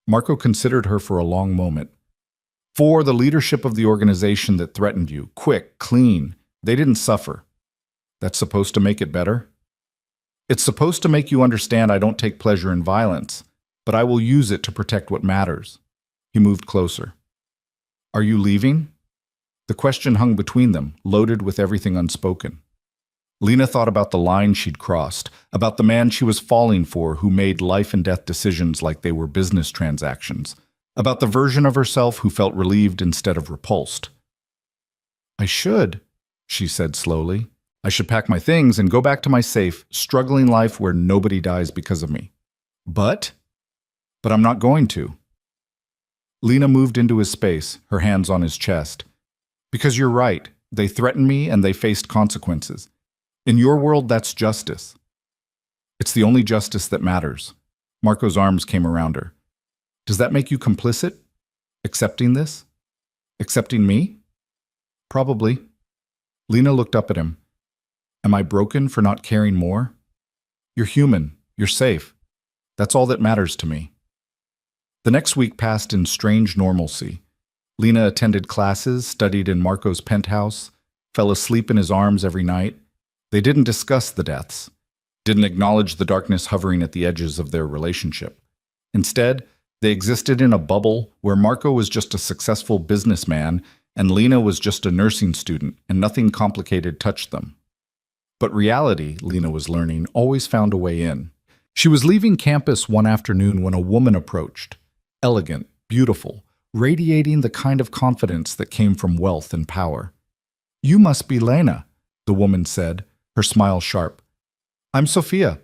Marco considered her for a long moment. For the leadership of the organization that threatened you, quick, clean, they didn't suffer. That's supposed to make it better? It's supposed to make you understand I don't take pleasure in violence, but I will use it to protect what matters. He moved closer. Are you leaving? The question hung between them, loaded with everything unspoken. Lena thought about the line she'd crossed, about the man she was falling for who made life-and-death decisions like they were business transactions, about the version of herself who felt relieved instead of repulsed. I should, she said slowly. I should pack my things and go back to my safe, struggling life where nobody dies because of me. But I'm not going to. Lena moved into his space, her hands on his chest. Because you're right, they threatened me and they faced consequences. In your world, that's justice. It's the only justice that matters. Marco's arms came around her. Does that make you complicit? Accepting this? Accepting me? Probably. Lena looked up at him. Am I broken for not caring more? You're human. You're safe. That's all that matters to me. The next week passed in strange normalcy. Lena attended classes, studied in Marco's penthouse, fell asleep in his arms every night. They didn't discuss the deaths, didn't acknowledge the darkness hovering at the edges of their relationship. Instead, they existed in a bubble where Marco was just a successful businessman and Lena was just a nursing student, and nothing complicated touched them. But reality, Lena was learning, always found a way in. She was leaving campus one afternoon when a woman approached, elegant, beautiful, radiating the kind of confidence that came from wealth and power. You must be Lena, the woman said, her smile sharp. I'm Sophia,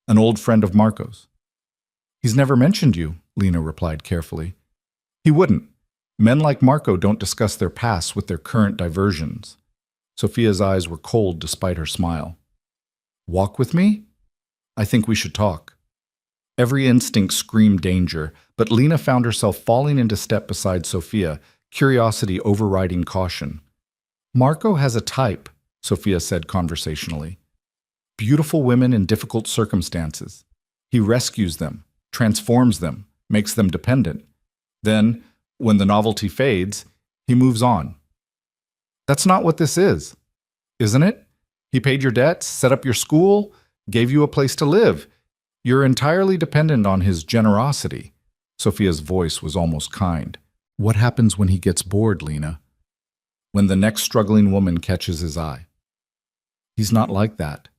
an old friend of Marco's. He's never mentioned you, Lena replied carefully. He wouldn't. Men like Marco don't discuss their past with their current diversions. Sophia's eyes were cold despite her smile. Walk with me? I think we should talk. Every instinct screamed danger, but Lena found herself falling into step beside Sophia, curiosity overriding caution. Marco has a type, Sophia said conversationally. Beautiful women in difficult circumstances. He rescues them, transforms them, makes them dependent. Then, when the novelty fades, he moves on. That's not what this is, isn't it? He paid your debts, set up your school, gave you a place to live. You're entirely dependent on his generosity. Sophia's voice was almost kind. What happens when he gets bored, Lena? When the next struggling woman catches his eye. He's not like that.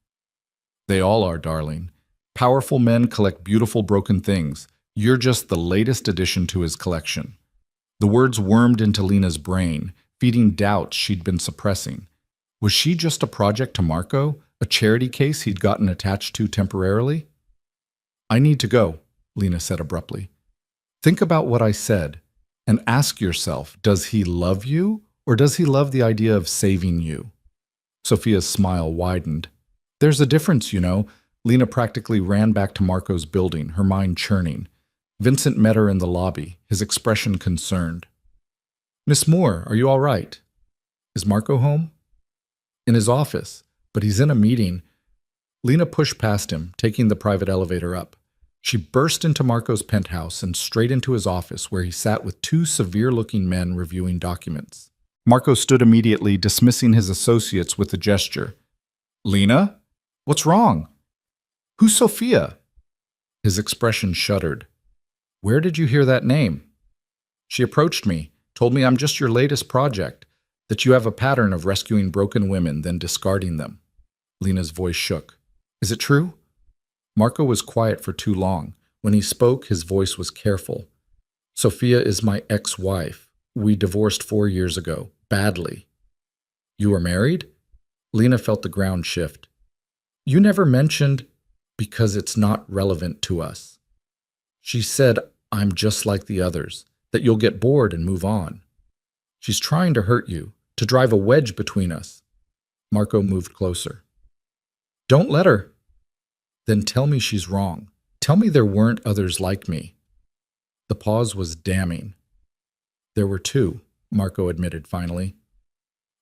They all are, darling. Powerful men collect beautiful broken things. You're just the latest addition to his collection. The words wormed into Lena's brain, feeding doubts she'd been suppressing. Was she just a project to Marco, a charity case he'd gotten attached to temporarily? I need to go, Lena said abruptly. Think about what I said, and ask yourself, does he love you, or does he love the idea of saving you? Sophia's smile widened. There's a difference, you know. Lena practically ran back to Marco's building, her mind churning. Vincent met her in the lobby, his expression concerned. Miss Moore, are you all right? Is Marco home? In his office, but he's in a meeting. Lena pushed past him, taking the private elevator up. She burst into Marco's penthouse and straight into his office, where he sat with two severe-looking men reviewing documents. Marco stood immediately, dismissing his associates with a gesture. Lena? What's wrong? Who's Sophia? His expression shuddered. Where did you hear that name? She approached me, told me I'm just your latest project, that you have a pattern of rescuing broken women, then discarding them. Lena's voice shook. Is it true? Marco was quiet for too long. When he spoke, his voice was careful. Sophia is my ex-wife. We divorced 4 years ago, badly. You were married? Lena felt the ground shift. You never mentioned, because it's not relevant to us. She said, I'm just like the others, that you'll get bored and move on. She's trying to hurt you, to drive a wedge between us. Marco moved closer. Don't let her. Then tell me she's wrong. Tell me there weren't others like me. The pause was damning. There were two, Marco admitted finally.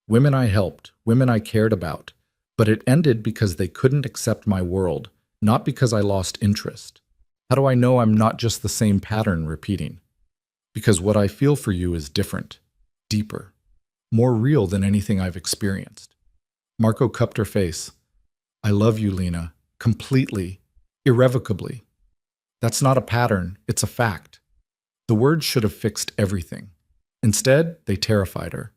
women I helped, women I cared about. But it ended because they couldn't accept my world, not because I lost interest. How do I know I'm not just the same pattern repeating? Because what I feel for you is different, deeper, more real than anything I've experienced. Marco cupped her face. I love you, Lena, completely, irrevocably. That's not a pattern, it's a fact. The words should have fixed everything. Instead, they terrified her.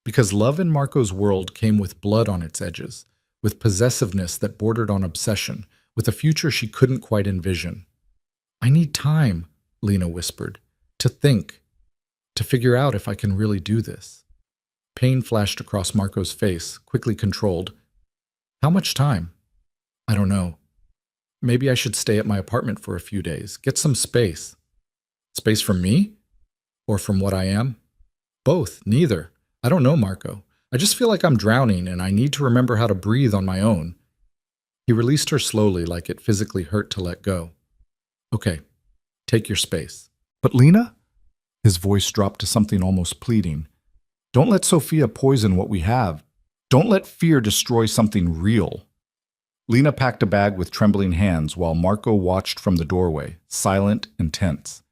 Because love in Marco's world came with blood on its edges, with possessiveness that bordered on obsession, with a future she couldn't quite envision. I need time, Lena whispered, to think, to figure out if I can really do this. Pain flashed across Marco's face, quickly controlled. How much time? I don't know. Maybe I should stay at my apartment for a few days, get some space. Space from me? Or from what I am? Both, neither. I don't know, Marco. I just feel like I'm drowning and I need to remember how to breathe on my own. He released her slowly, like it physically hurt to let go. Okay, take your space. But Lena? His voice dropped to something almost pleading. Don't let Sophia poison what we have. Don't let fear destroy something real. Lena packed a bag with trembling hands while Marco watched from the doorway, silent and tense.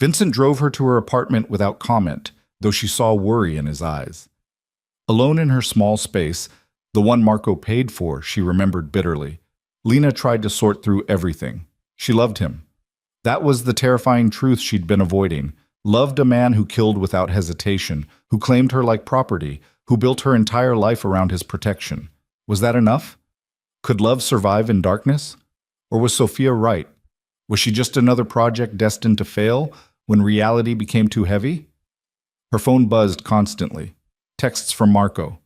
Vincent drove her to her apartment without comment, though she saw worry in his eyes. Alone in her small space, the one Marco paid for, she remembered bitterly, Lena tried to sort through everything. She loved him. That was the terrifying truth she'd been avoiding. Loved a man who killed without hesitation, who claimed her like property, who built her entire life around his protection. Was that enough? Could love survive in darkness? Or was Sophia right? Was she just another project destined to fail when reality became too heavy? Her phone buzzed constantly. Texts from Marco.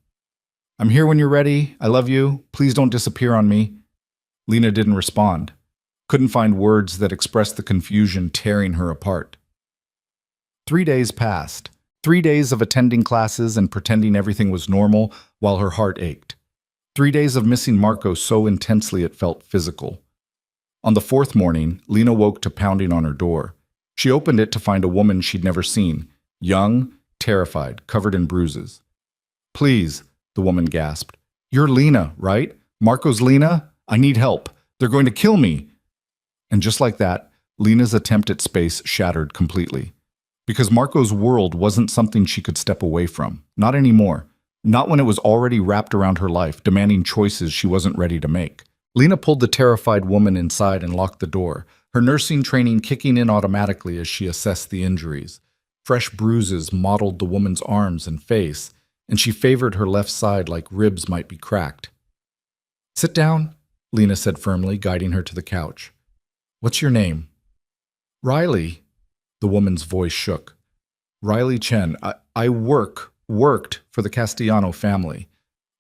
I'm here when you're ready. I love you. Please don't disappear on me. Lena didn't respond. Couldn't find words that expressed the confusion tearing her apart. 3 days passed. 3 days of attending classes and pretending everything was normal while her heart ached. 3 days of missing Marco so intensely it felt physical. On the fourth morning, Lena woke to pounding on her door. She opened it to find a woman she'd never seen, young, terrified, covered in bruises. Please, the woman gasped. You're Lena, right? Marco's Lena? I need help. They're going to kill me. And just like that, Lena's attempt at space shattered completely. Because Marco's world wasn't something she could step away from. Not anymore. Not when it was already wrapped around her life, demanding choices she wasn't ready to make. Lena pulled the terrified woman inside and locked the door, her nursing training kicking in automatically as she assessed the injuries. Fresh bruises mottled the woman's arms and face, and she favored her left side like ribs might be cracked. Sit down, Lena said firmly, guiding her to the couch. What's your name? Riley. The woman's voice shook. Riley Chen. I worked for the Castellano family,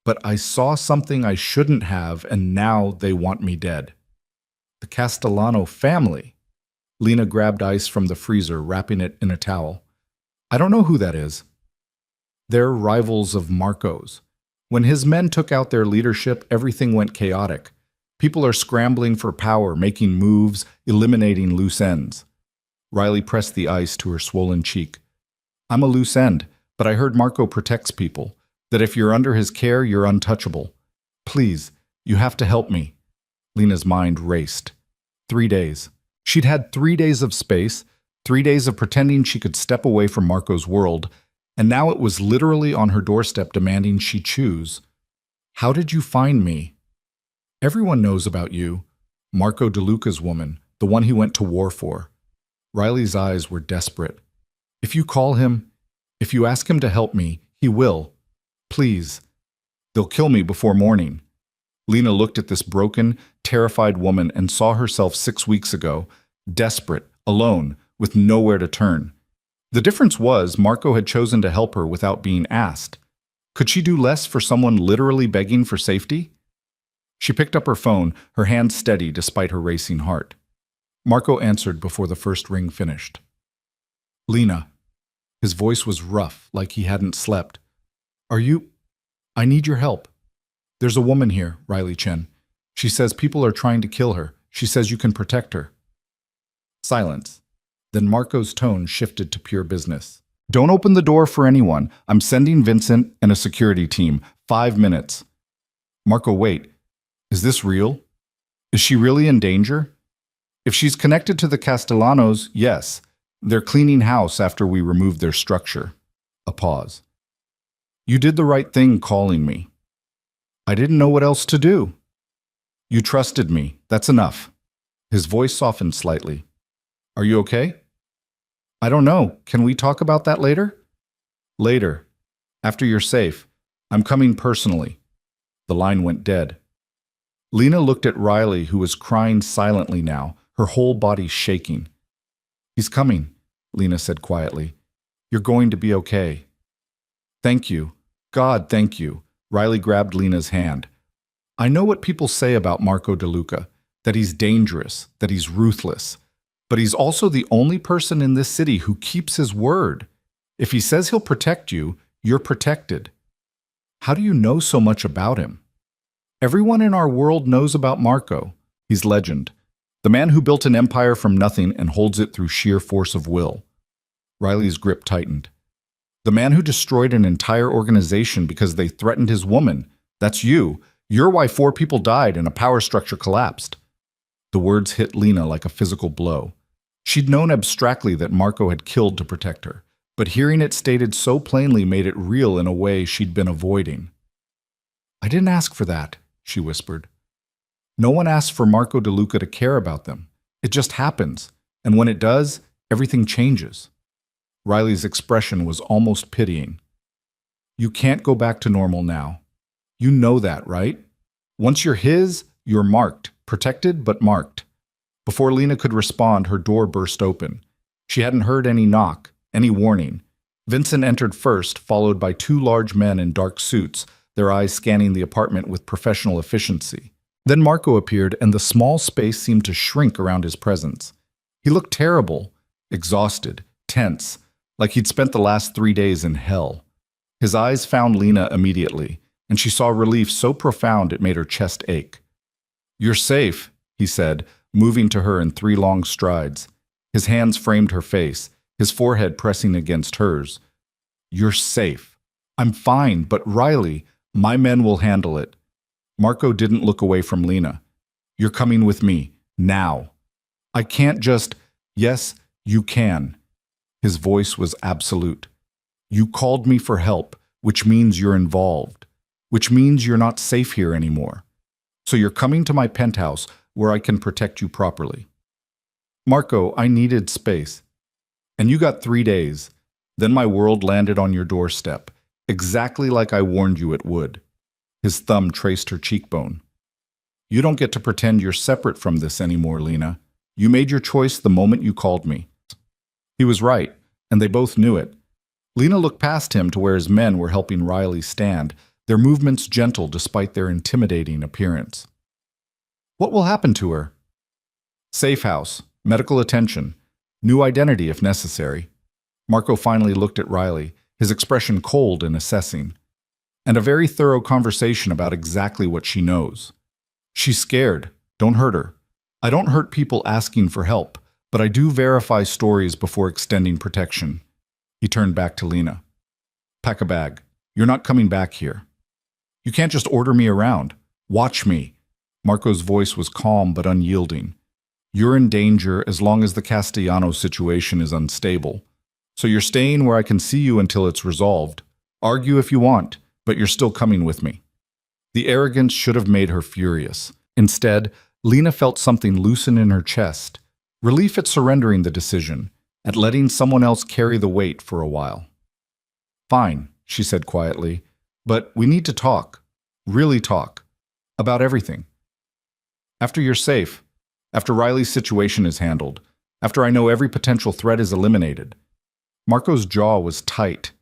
but I saw something I shouldn't have, and now they want me dead. The Castellano family? Lena grabbed ice from the freezer, wrapping it in a towel. I don't know who that is. They're rivals of Marco's. When his men took out their leadership, everything went chaotic. People are scrambling for power, making moves, eliminating loose ends. Riley pressed the ice to her swollen cheek. I'm a loose end, but I heard Marco protects people, that if you're under his care, you're untouchable. Please, you have to help me. Lena's mind raced. 3 days. She'd had 3 days of space, 3 days of pretending she could step away from Marco's world, and now it was literally on her doorstep demanding she choose. How did you find me? Everyone knows about you. Marco DeLuca's woman, the one he went to war for. Riley's eyes were desperate. If you call him, if you ask him to help me, he will. Please. They'll kill me before morning. Lena looked at this broken, terrified woman and saw herself 6 weeks ago, desperate, alone, with nowhere to turn. The difference was Marco had chosen to help her without being asked. Could she do less for someone literally begging for safety? She picked up her phone, her hand steady despite her racing heart. Marco answered before the first ring finished. Lena. His voice was rough, like he hadn't slept. Are you... I need your help. There's a woman here, Riley Chen. She says people are trying to kill her. She says you can protect her. Silence. Then Marco's tone shifted to pure business. Don't open the door for anyone. I'm sending Vincent and a security team. 5 minutes. Marco, wait. Is this real? Is she really in danger? If she's connected to the Castellanos, yes. They're cleaning house after we removed their structure. A pause. You did the right thing calling me. I didn't know what else to do. You trusted me. That's enough. His voice softened slightly. Are you okay? I don't know. Can we talk about that later? Later. After you're safe. I'm coming personally. The line went dead. Lena looked at Riley, who was crying silently now, her whole body shaking. He's coming, Lena said quietly. You're going to be okay. Thank you. God, thank you. Riley grabbed Lena's hand. I know what people say about Marco DeLuca, that he's dangerous, that he's ruthless. But he's also the only person in this city who keeps his word. If he says he'll protect you, you're protected. How do you know so much about him? Everyone in our world knows about Marco. He's legend. The man who built an empire from nothing and holds it through sheer force of will. Riley's grip tightened. The man who destroyed an entire organization because they threatened his woman. That's you. You're why 4 people died and a power structure collapsed. The words hit Lena like a physical blow. She'd known abstractly that Marco had killed to protect her, but hearing it stated so plainly made it real in a way she'd been avoiding. I didn't ask for that, she whispered. No one asks for Marco DeLuca to care about them. It just happens, and when it does, everything changes. Riley's expression was almost pitying. You can't go back to normal now. You know that, right? Once you're his, you're marked, protected but marked. Before Lena could respond, her door burst open. She hadn't heard any knock, any warning. Vincent entered first, followed by 2 large men in dark suits, their eyes scanning the apartment with professional efficiency. Then Marco appeared, and the small space seemed to shrink around his presence. He looked terrible, exhausted, tense, like he'd spent the last 3 days in hell. His eyes found Lena immediately, and she saw relief so profound it made her chest ache. You're safe, he said, moving to her in 3 long strides. His hands framed her face, his forehead pressing against hers. You're safe. I'm fine, but Riley, my men will handle it. Marco didn't look away from Lena. You're coming with me, now. I can't just, yes, you can. His voice was absolute. You called me for help, which means you're involved, which means you're not safe here anymore. So you're coming to my penthouse where I can protect you properly. Marco, I needed space. And you got 3 days. Then my world landed on your doorstep, exactly like I warned you it would. His thumb traced her cheekbone. You don't get to pretend you're separate from this anymore, Lena. You made your choice the moment you called me. He was right, and they both knew it. Lena looked past him to where his men were helping Riley stand, their movements gentle despite their intimidating appearance. What will happen to her? Safe house, medical attention, new identity if necessary. Marco finally looked at Riley, his expression cold and assessing. And a very thorough conversation about exactly what she knows. She's scared. Don't hurt her. I don't hurt people asking for help, but I do verify stories before extending protection. He turned back to Lena. Pack a bag. You're not coming back here. You can't just order me around. Watch me. Marco's voice was calm but unyielding. You're in danger as long as the Castellanos situation is unstable. So you're staying where I can see you until it's resolved. Argue if you want, but you're still coming with me. The arrogance should have made her furious. Instead, Lena felt something loosen in her chest, relief at surrendering the decision, at letting someone else carry the weight for a while. Fine, she said quietly, but we need to talk, really talk, about everything. After you're safe, after Riley's situation is handled, after I know every potential threat is eliminated. Marco's jaw was tight.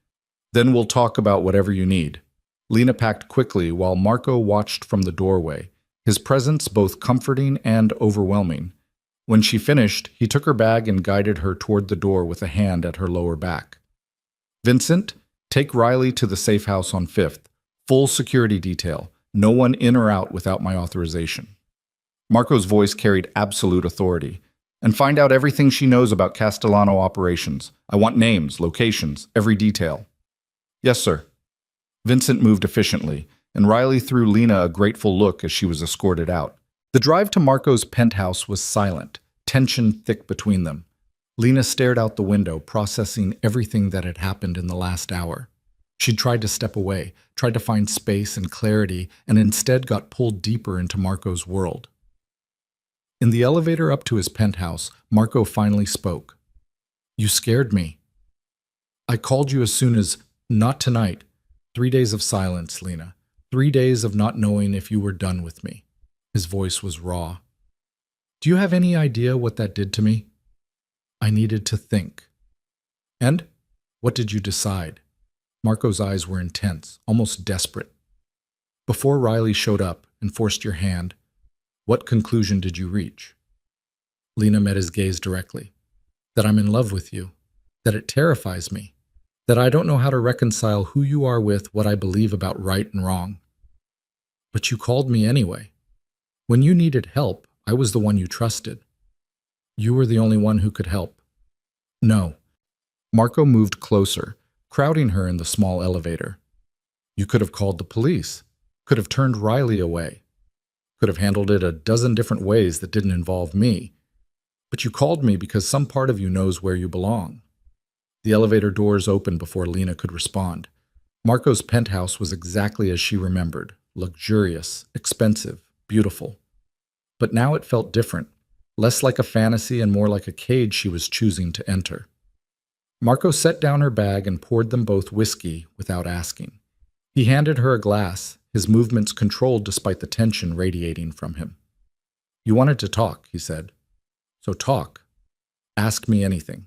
Then we'll talk about whatever you need. Lena packed quickly while Marco watched from the doorway, his presence both comforting and overwhelming. When she finished, he took her bag and guided her toward the door with a hand at her lower back. Vincent, take Riley to the safe house on 5th. Full security detail. No one in or out without my authorization. Marco's voice carried absolute authority. And find out everything she knows about Castellano operations. I want names, locations, every detail. Yes, sir. Vincent moved efficiently, and Riley threw Lena a grateful look as she was escorted out. The drive to Marco's penthouse was silent, tension thick between them. Lena stared out the window, processing everything that had happened in the last hour. She'd tried to step away, tried to find space and clarity, and instead got pulled deeper into Marco's world. In the elevator up to his penthouse, Marco finally spoke. You scared me. I called you as soon as, not tonight. 3 days of silence, Lena. 3 days of not knowing if you were done with me. His voice was raw. Do you have any idea what that did to me? I needed to think. And? What did you decide? Marco's eyes were intense, almost desperate. Before Riley showed up and forced your hand, what conclusion did you reach? Lena met his gaze directly. That I'm in love with you. That it terrifies me. That I don't know how to reconcile who you are with what I believe about right and wrong. But you called me anyway. When you needed help, I was the one you trusted. You were the only one who could help. No. Marco moved closer, crowding her in the small elevator. You could have called the police, could have turned Riley away, could have handled it a dozen different ways that didn't involve me. But you called me because some part of you knows where you belong. The elevator doors opened before Lena could respond. Marco's penthouse was exactly as she remembered, luxurious, expensive, beautiful. But now it felt different, less like a fantasy and more like a cage she was choosing to enter. Marco set down her bag and poured them both whiskey without asking. He handed her a glass, his movements controlled despite the tension radiating from him. You wanted to talk, he said. So talk. Ask me anything.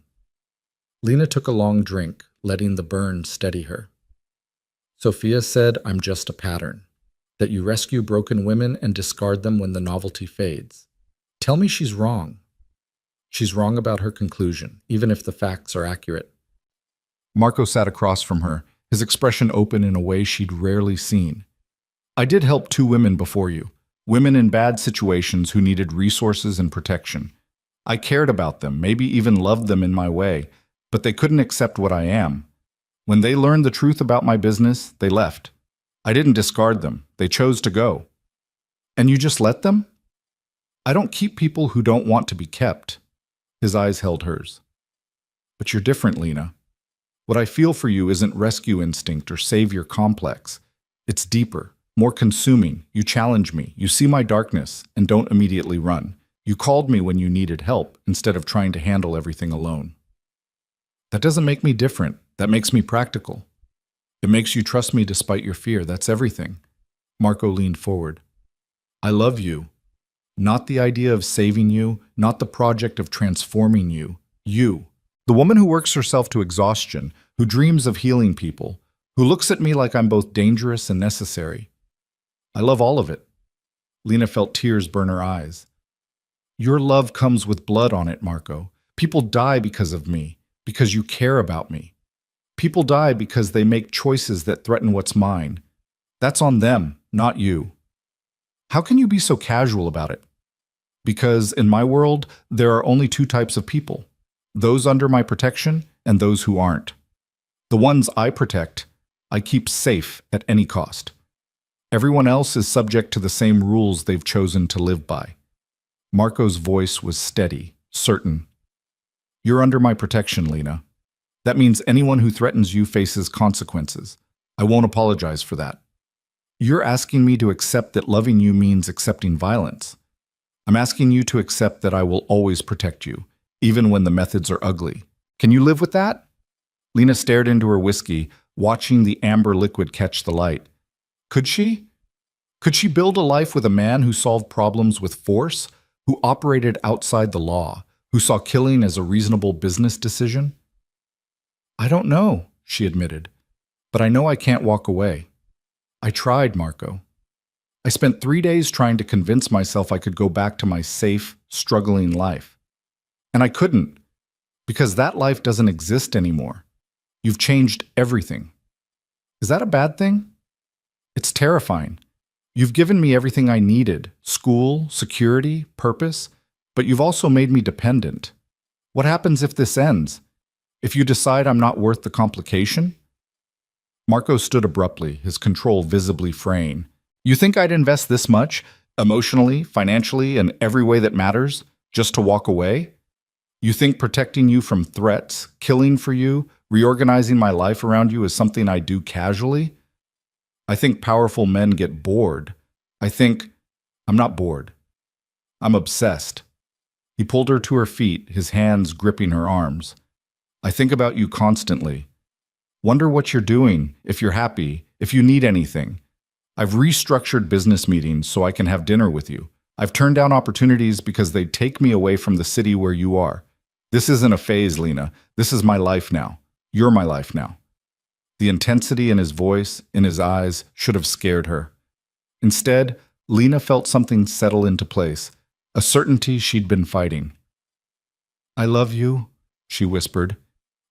Lena took a long drink, letting the burn steady her. Sophia said, I'm just a pattern, that you rescue broken women and discard them when the novelty fades. Tell me she's wrong. She's wrong about her conclusion, even if the facts are accurate. Marco sat across from her, his expression open in a way she'd rarely seen. I did help 2 women before you, women in bad situations who needed resources and protection. I cared about them, maybe even loved them in my way, but they couldn't accept what I am. When they learned the truth about my business, they left. I didn't discard them. They chose to go. And you just let them? I don't keep people who don't want to be kept. His eyes held hers. But you're different, Lena. What I feel for you isn't rescue instinct or savior complex. It's deeper, more consuming. You challenge me. You see my darkness and don't immediately run. You called me when you needed help instead of trying to handle everything alone. That doesn't make me different. That makes me practical. It makes you trust me despite your fear. That's everything. Marco leaned forward. I love you. Not the idea of saving you, not the project of transforming you. You. The woman who works herself to exhaustion, who dreams of healing people, who looks at me like I'm both dangerous and necessary. I love all of it. Lena felt tears burn her eyes. Your love comes with blood on it, Marco. People die because of me, because you care about me. People die because they make choices that threaten what's mine. That's on them, not you. How can you be so casual about it? Because in my world, there are only 2 types of people. Those under my protection and those who aren't. The ones I protect, I keep safe at any cost. Everyone else is subject to the same rules they've chosen to live by. Marco's voice was steady, certain. You're under my protection, Lena. That means anyone who threatens you faces consequences. I won't apologize for that. You're asking me to accept that loving you means accepting violence. I'm asking you to accept that I will always protect you, even when the methods are ugly. Can you live with that? Lena stared into her whiskey, watching the amber liquid catch the light. Could she? Could she build a life with a man who solved problems with force, who operated outside the law, who saw killing as a reasonable business decision? I don't know, she admitted, but I know I can't walk away. I tried, Marco. I spent 3 days trying to convince myself I could go back to my safe, struggling life. And I couldn't, because that life doesn't exist anymore. You've changed everything. Is that a bad thing? It's terrifying. You've given me everything I needed: school, security, purpose. But you've also made me dependent. What happens if this ends? If you decide I'm not worth the complication? Marco stood abruptly, his control visibly fraying. You think I'd invest this much, emotionally, financially, and every way that matters, just to walk away? You think protecting you from threats, killing for you, reorganizing my life around you is something I do casually? I think powerful men get bored. I'm not bored. I'm obsessed. He pulled her to her feet, his hands gripping her arms. I think about you constantly. Wonder what you're doing, if you're happy, if you need anything. I've restructured business meetings so I can have dinner with you. I've turned down opportunities because they'd take me away from the city where you are. This isn't a phase, Lena. This is my life now. You're my life now. The intensity in his voice, in his eyes, should have scared her. Instead, Lena felt something settle into place, a certainty she'd been fighting. I love you, she whispered,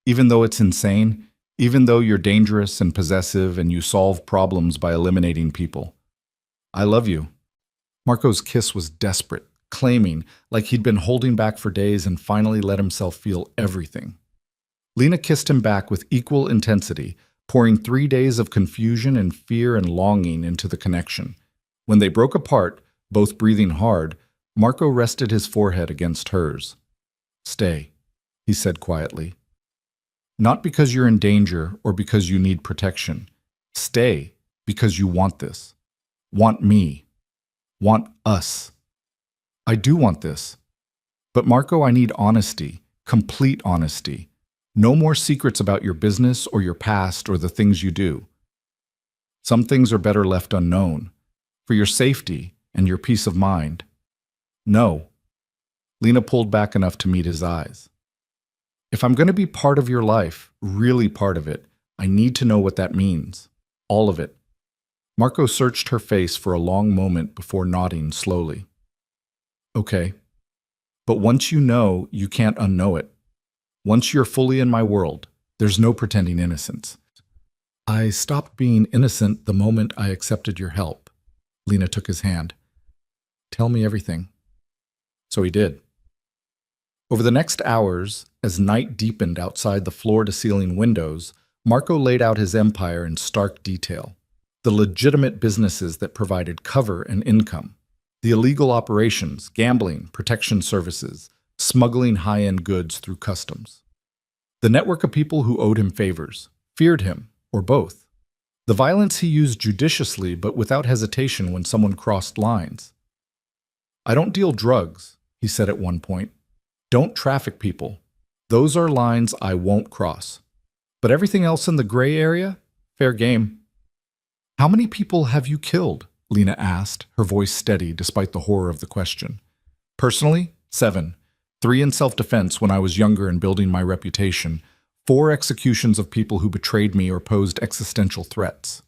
even though it's insane, even though you're dangerous and possessive and you solve problems by eliminating people. I love you. Marco's kiss was desperate, claiming, like he'd been holding back for days and finally let himself feel everything. Lena kissed him back with equal intensity, pouring 3 days of confusion and fear and longing into the connection. When they broke apart, both breathing hard, Marco rested his forehead against hers. Stay, he said quietly. Not because you're in danger or because you need protection. Stay because you want this. Want me. Want us. I do want this. But Marco, I need honesty, complete honesty. No more secrets about your business or your past or the things you do. Some things are better left unknown, for your safety and your peace of mind. No. Lena pulled back enough to meet his eyes. If I'm going to be part of your life, really part of it, I need to know what that means. All of it. Marco searched her face for a long moment before nodding slowly. Okay. But once you know, you can't unknow it. Once you're fully in my world, there's no pretending innocence. I stopped being innocent the moment I accepted your help. Lena took his hand. Tell me everything. So he did. Over the next hours, as night deepened outside the floor-to-ceiling windows, Marco laid out his empire in stark detail. The legitimate businesses that provided cover and income. The illegal operations, gambling, protection services, smuggling high-end goods through customs. The network of people who owed him favors, feared him, or both. The violence he used judiciously but without hesitation when someone crossed lines. I don't deal drugs, he said at one point. Don't traffic people. Those are lines I won't cross. But everything else in the gray area? Fair game. How many people have you killed? Lena asked, her voice steady despite the horror of the question. Personally, 7. 3 in self-defense when I was younger and building my reputation. 4 executions of people who betrayed me or posed existential threats.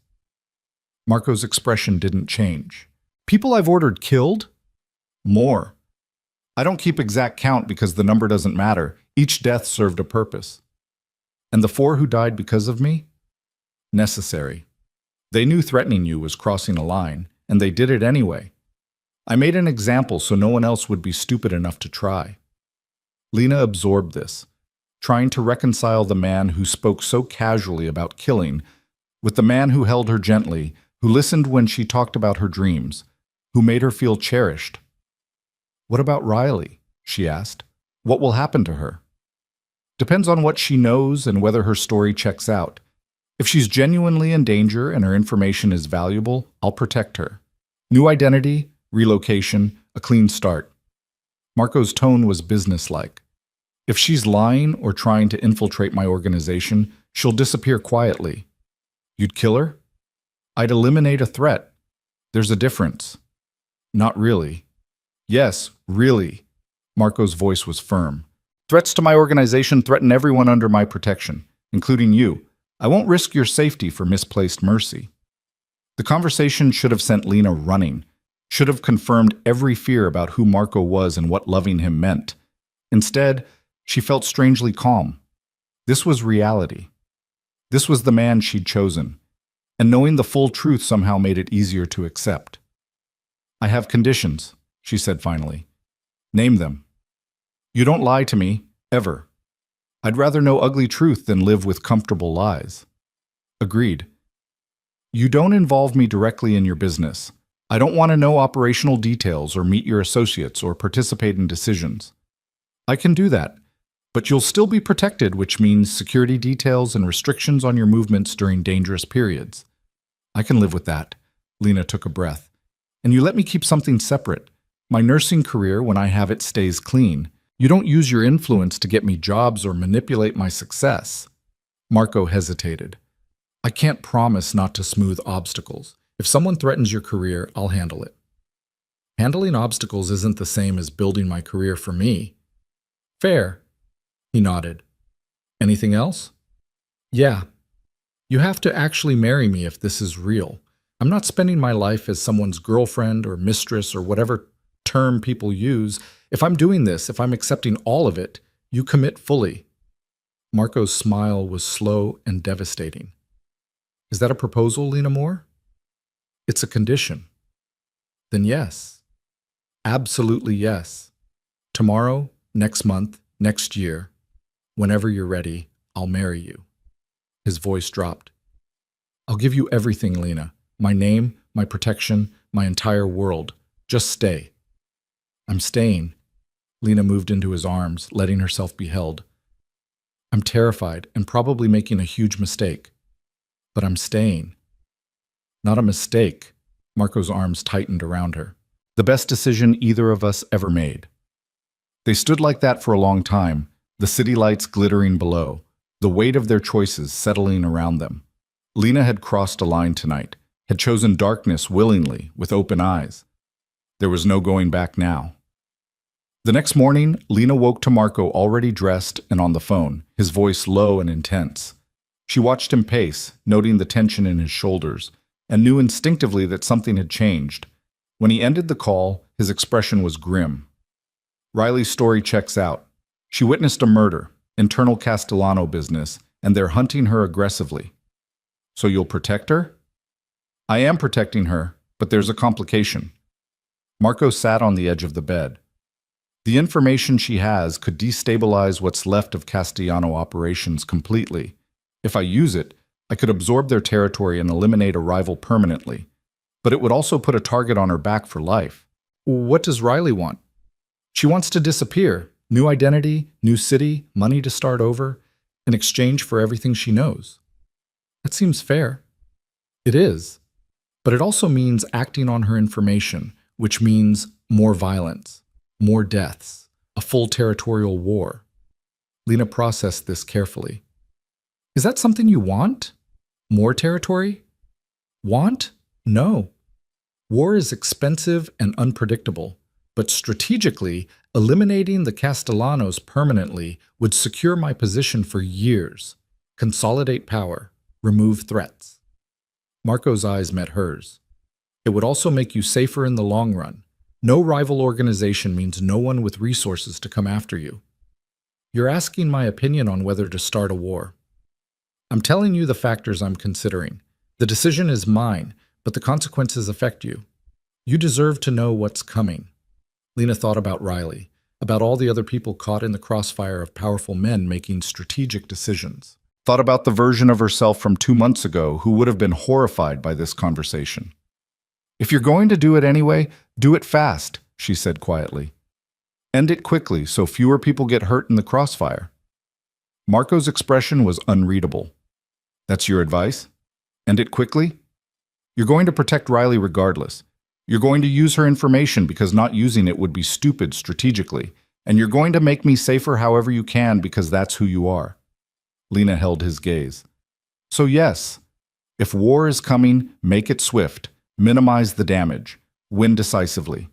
Marco's expression didn't change. People I've ordered killed? More. I don't keep exact count because the number doesn't matter. Each death served a purpose. And the 4 who died because of me? Necessary. They knew threatening you was crossing a line, and they did it anyway. I made an example so no one else would be stupid enough to try. Lena absorbed this, trying to reconcile the man who spoke so casually about killing with the man who held her gently, who listened when she talked about her dreams, who made her feel cherished. What about Riley? She asked. What will happen to her? Depends on what she knows and whether her story checks out. If she's genuinely in danger and her information is valuable, I'll protect her. New identity, relocation, a clean start. Marco's tone was businesslike. If she's lying or trying to infiltrate my organization, she'll disappear quietly. You'd kill her? I'd eliminate a threat. There's a difference. Not really. Yes, really. Marco's voice was firm. Threats to my organization threaten everyone under my protection, including you. I won't risk your safety for misplaced mercy. The conversation should have sent Lena running, should have confirmed every fear about who Marco was and what loving him meant. Instead, she felt strangely calm. This was reality. This was the man she'd chosen, and knowing the full truth somehow made it easier to accept. I have conditions, she said finally. Name them. You don't lie to me, ever. I'd rather know ugly truth than live with comfortable lies. Agreed. You don't involve me directly in your business. I don't want to know operational details or meet your associates or participate in decisions. I can do that, but you'll still be protected, which means security details and restrictions on your movements during dangerous periods. I can live with that. Lena took a breath. And you let me keep something separate. My nursing career, when I have it, stays clean. You don't use your influence to get me jobs or manipulate my success. Marco hesitated. I can't promise not to smooth obstacles. If someone threatens your career, I'll handle it. Handling obstacles isn't the same as building my career for me. Fair. He nodded. Anything else? Yeah. You have to actually marry me if this is real. I'm not spending my life as someone's girlfriend or mistress or whatever term people use. If I'm doing this, if I'm accepting all of it, you commit fully. Marco's smile was slow and devastating. Is that a proposal, Lena Moore? It's a condition. Then yes. Absolutely yes. Tomorrow, next month, next year, whenever you're ready, I'll marry you. His voice dropped. I'll give you everything, Lena. My name, my protection, my entire world. Just stay. I'm staying. Lena moved into his arms, letting herself be held. I'm terrified and probably making a huge mistake. But I'm staying. Not a mistake. Marco's arms tightened around her. The best decision either of us ever made. They stood like that for a long time, the city lights glittering below, the weight of their choices settling around them. Lena had crossed a line tonight, had chosen darkness willingly, with open eyes. There was no going back now. The next morning, Lena woke to Marco already dressed and on the phone, his voice low and intense. She watched him pace, noting the tension in his shoulders, and knew instinctively that something had changed. When he ended the call, his expression was grim. Riley's story checks out. She witnessed a murder, internal Castellano business, and they're hunting her aggressively. So you'll protect her? I am protecting her, but there's a complication. Marco sat on the edge of the bed. The information she has could destabilize what's left of Castellano operations completely. If I use it, I could absorb their territory and eliminate a rival permanently. But it would also put a target on her back for life. What does Riley want? She wants to disappear. New identity, new city, money to start over, in exchange for everything she knows. That seems fair. It is. But it also means acting on her information, which means more violence, more deaths, a full territorial war. Lena processed this carefully. Is that something you want? More territory? Want? No. War is expensive and unpredictable, but strategically, eliminating the Castellanos permanently would secure my position for years, consolidate power, remove threats. Marco's eyes met hers. It would also make you safer in the long run. No rival organization means no one with resources to come after you. You're asking my opinion on whether to start a war. I'm telling you the factors I'm considering. The decision is mine, but the consequences affect you. You deserve to know what's coming. Lena thought about Riley, about all the other people caught in the crossfire of powerful men making strategic decisions. Thought about the version of herself from 2 months ago who would have been horrified by this conversation. If you're going to do it anyway, do it fast, she said quietly. End it quickly so fewer people get hurt in the crossfire. Marco's expression was unreadable. That's your advice? End it quickly? You're going to protect Riley regardless. You're going to use her information because not using it would be stupid strategically, and you're going to make me safer however you can because that's who you are. Lena held his gaze. So yes, if war is coming, make it swift, minimize the damage, win decisively.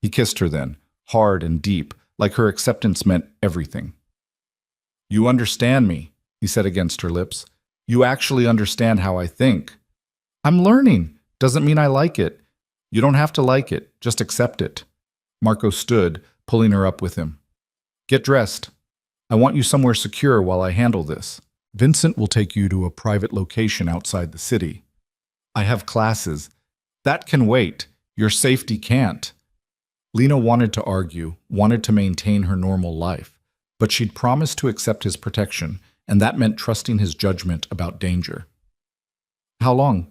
He kissed her then, hard and deep, like her acceptance meant everything. You understand me, he said against her lips. You actually understand how I think. I'm learning. Doesn't mean I like it. You don't have to like it, just accept it. Marco stood, pulling her up with him. Get dressed. I want you somewhere secure while I handle this. Vincent will take you to a private location outside the city. I have classes. That can wait. Your safety can't. Lena wanted to argue, wanted to maintain her normal life, but she'd promised to accept his protection, and that meant trusting his judgment about danger. How long?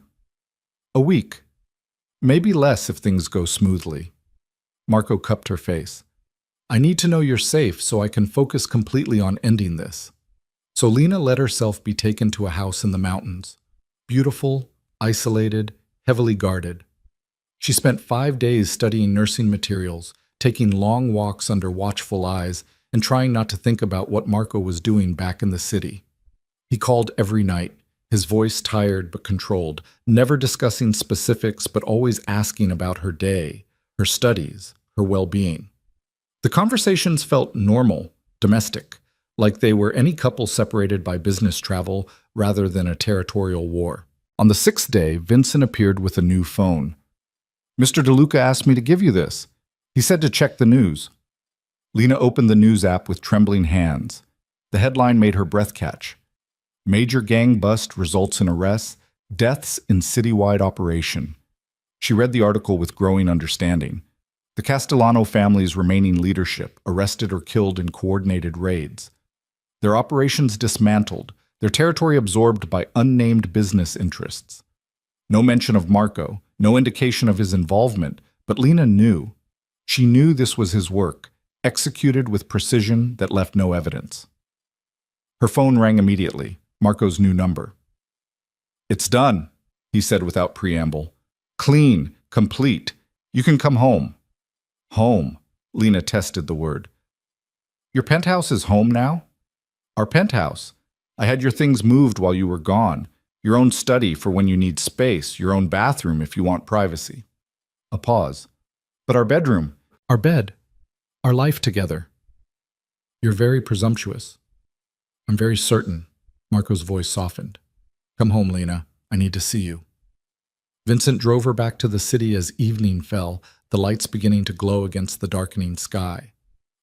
A week. Maybe less if things go smoothly. Marco cupped her face. I need to know you're safe so I can focus completely on ending this. So Lena let herself be taken to a house in the mountains. Beautiful, isolated, heavily guarded. She spent 5 days studying nursing materials, taking long walks under watchful eyes, and trying not to think about what Marco was doing back in the city. He called every night, his voice tired but controlled, never discussing specifics but always asking about her day, her studies, her well-being. The conversations felt normal, domestic, like they were any couple separated by business travel rather than a territorial war. On the 6th day, Vincent appeared with a new phone. Mr. DeLuca asked me to give you this. He said to check the news. Lena opened the news app with trembling hands. The headline made her breath catch. Major gang bust results in arrests, deaths in citywide operation. She read the article with growing understanding. The Castellano family's remaining leadership arrested or killed in coordinated raids. Their operations dismantled, their territory absorbed by unnamed business interests. No mention of Marco, no indication of his involvement, but Lena knew. She knew this was his work, executed with precision that left no evidence. Her phone rang immediately, Marco's new number. It's done, he said without preamble. Clean, complete. You can come home. Home, Lena tested the word. Your penthouse is home now? Our penthouse. I had your things moved while you were gone. Your own study for when you need space, your own bathroom if you want privacy. A pause. But our bedroom. Our bed. Our life together. You're very presumptuous. I'm very certain. Marco's voice softened. Come home, Lena. I need to see you. Vincent drove her back to the city as evening fell, the lights beginning to glow against the darkening sky.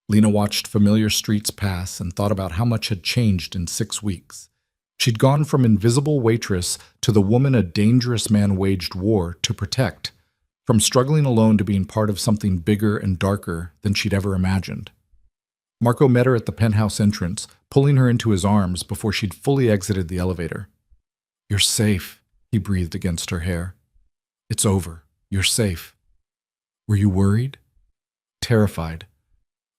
Lena watched familiar streets pass and thought about how much had changed in 6 weeks. She'd gone from invisible waitress to the woman a dangerous man waged war to protect, from struggling alone to being part of something bigger and darker than she'd ever imagined. Marco met her at the penthouse entrance, pulling her into his arms before she'd fully exited the elevator. You're safe, he breathed against her hair. It's over. You're safe. Were you worried? Terrified.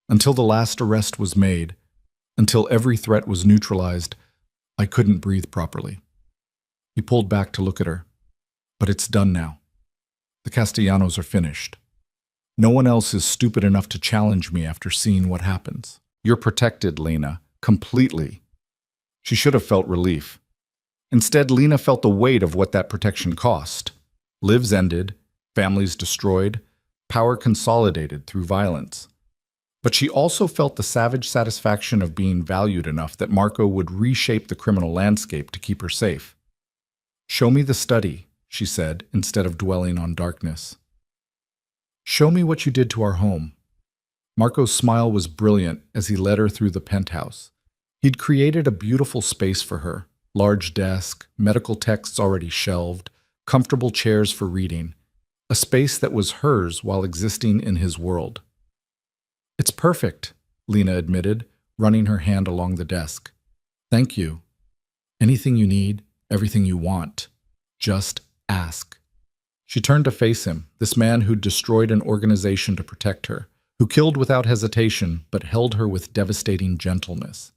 Until the last arrest was made, until every threat was neutralized, I couldn't breathe properly. He pulled back to look at her. But it's done now. The Castellanos are finished. No one else is stupid enough to challenge me after seeing what happens. You're protected, Lena, completely. She should have felt relief. Instead, Lena felt the weight of what that protection cost. Lives ended, families destroyed, power consolidated through violence. But she also felt the savage satisfaction of being valued enough that Marco would reshape the criminal landscape to keep her safe. Show me the study, she said, instead of dwelling on darkness. Show me what you did to our home. Marco's smile was brilliant as he led her through the penthouse. He'd created a beautiful space for her, large desk, medical texts already shelved, comfortable chairs for reading, a space that was hers while existing in his world. It's perfect, Lena admitted, running her hand along the desk. Thank you. Anything you need, everything you want. Just ask. She turned to face him, this man who'd destroyed an organization to protect her, who killed without hesitation but held her with devastating gentleness.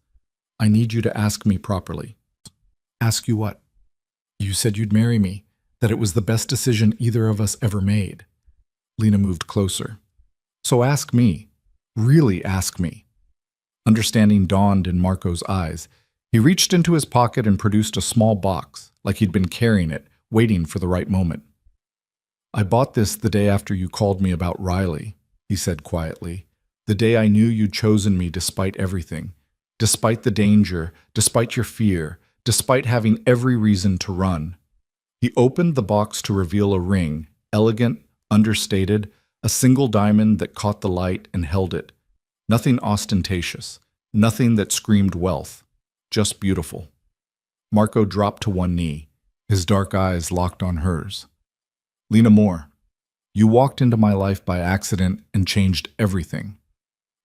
I need you to ask me properly. Ask you what? You said you'd marry me, that it was the best decision either of us ever made. Lena moved closer. So ask me. Really ask me. Understanding dawned in Marco's eyes. He reached into his pocket and produced a small box, like he'd been carrying it, waiting for the right moment. I bought this the day after you called me about Riley, he said quietly. The day I knew you'd chosen me despite everything, despite the danger, despite your fear, despite having every reason to run. He opened the box to reveal a ring, elegant, understated, a single diamond that caught the light and held it. Nothing ostentatious, nothing that screamed wealth, just beautiful. Marco dropped to one knee, his dark eyes locked on hers. Lena Moore, You walked into my life by accident and changed everything.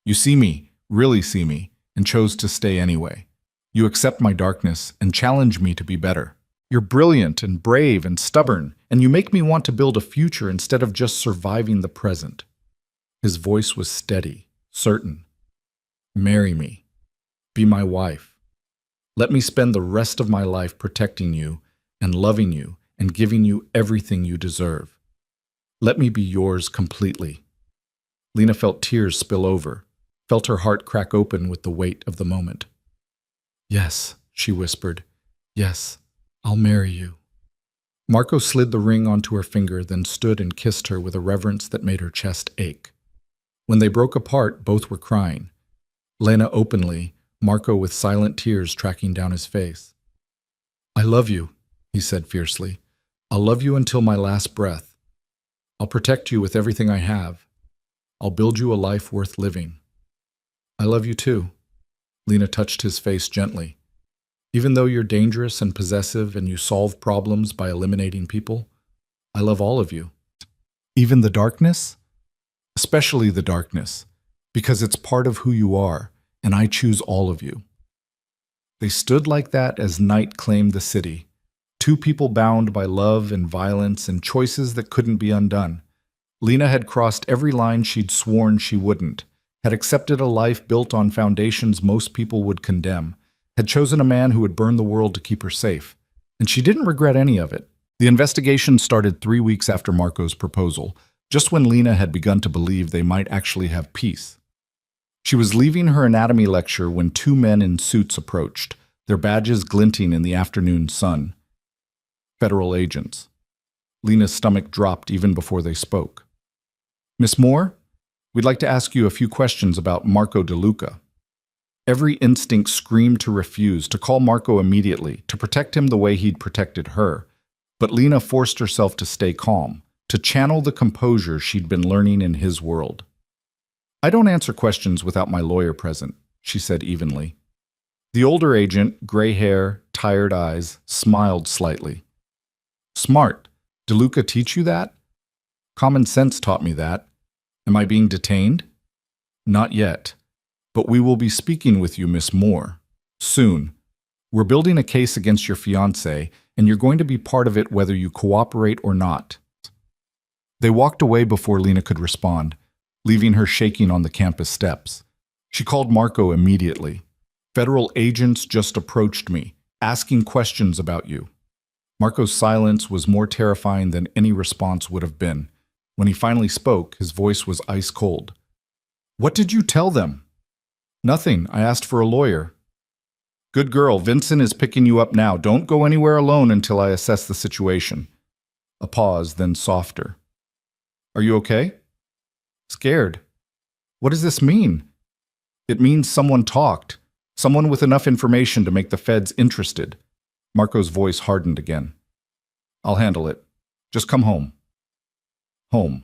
You see me, really see me, and chose to stay anyway. You accept my darkness and challenge me to be better. You're brilliant and brave and stubborn, and you make me want to build a future instead of just surviving the present. His voice was steady, certain. Marry me. Be my wife. Let me spend the rest of my life protecting you and loving you and giving you everything you deserve. Let me be yours completely. Lena felt tears spill over, felt her heart crack open with the weight of the moment. Yes, she whispered. Yes, I'll marry you. Marco slid the ring onto her finger, then stood and kissed her with a reverence that made her chest ache. When they broke apart, both were crying. Lena openly, Marco with silent tears tracking down his face. I love you, he said fiercely. I'll love you until my last breath. I'll protect you with everything I have. I'll build you a life worth living. I love you too. Lena touched his face gently. Even though you're dangerous and possessive and you solve problems by eliminating people, I love all of you. Even the darkness? Especially the darkness, because it's part of who you are, and I choose all of you. They stood like that as night claimed the city, two people bound by love and violence and choices that couldn't be undone. Lena had crossed every line she'd sworn she wouldn't, had accepted a life built on foundations most people would condemn, had chosen a man who would burn the world to keep her safe, and she didn't regret any of it. The investigation started 3 weeks after Marco's proposal, just when Lena had begun to believe they might actually have peace. She was leaving her anatomy lecture when two men in suits approached, their badges glinting in the afternoon sun. Federal agents. Lena's stomach dropped even before they spoke. Miss Moore, we'd like to ask you a few questions about Marco DeLuca. Every instinct screamed to refuse, to call Marco immediately, to protect him the way he'd protected her. But Lena forced herself to stay calm, to channel the composure she'd been learning in his world. I don't answer questions without my lawyer present, she said evenly. The older agent, gray hair, tired eyes, smiled slightly. Smart. DeLuca teach you that? Common sense taught me that. Am I being detained? Not yet. But we will be speaking with you, Miss Moore. Soon. We're building a case against your fiancé, and you're going to be part of it whether you cooperate or not. They walked away before Lena could respond, leaving her shaking on the campus steps. She called Marco immediately. Federal agents just approached me, asking questions about you. Marco's silence was more terrifying than any response would have been. When he finally spoke, his voice was ice cold. What did you tell them? Nothing. I asked for a lawyer. Good girl. Vincent is picking you up now. Don't go anywhere alone until I assess the situation. A pause, then softer. Are you okay? Scared. What does this mean? It means someone talked. Someone with enough information to make the feds interested. Marco's voice hardened again. I'll handle it. Just come home. Home.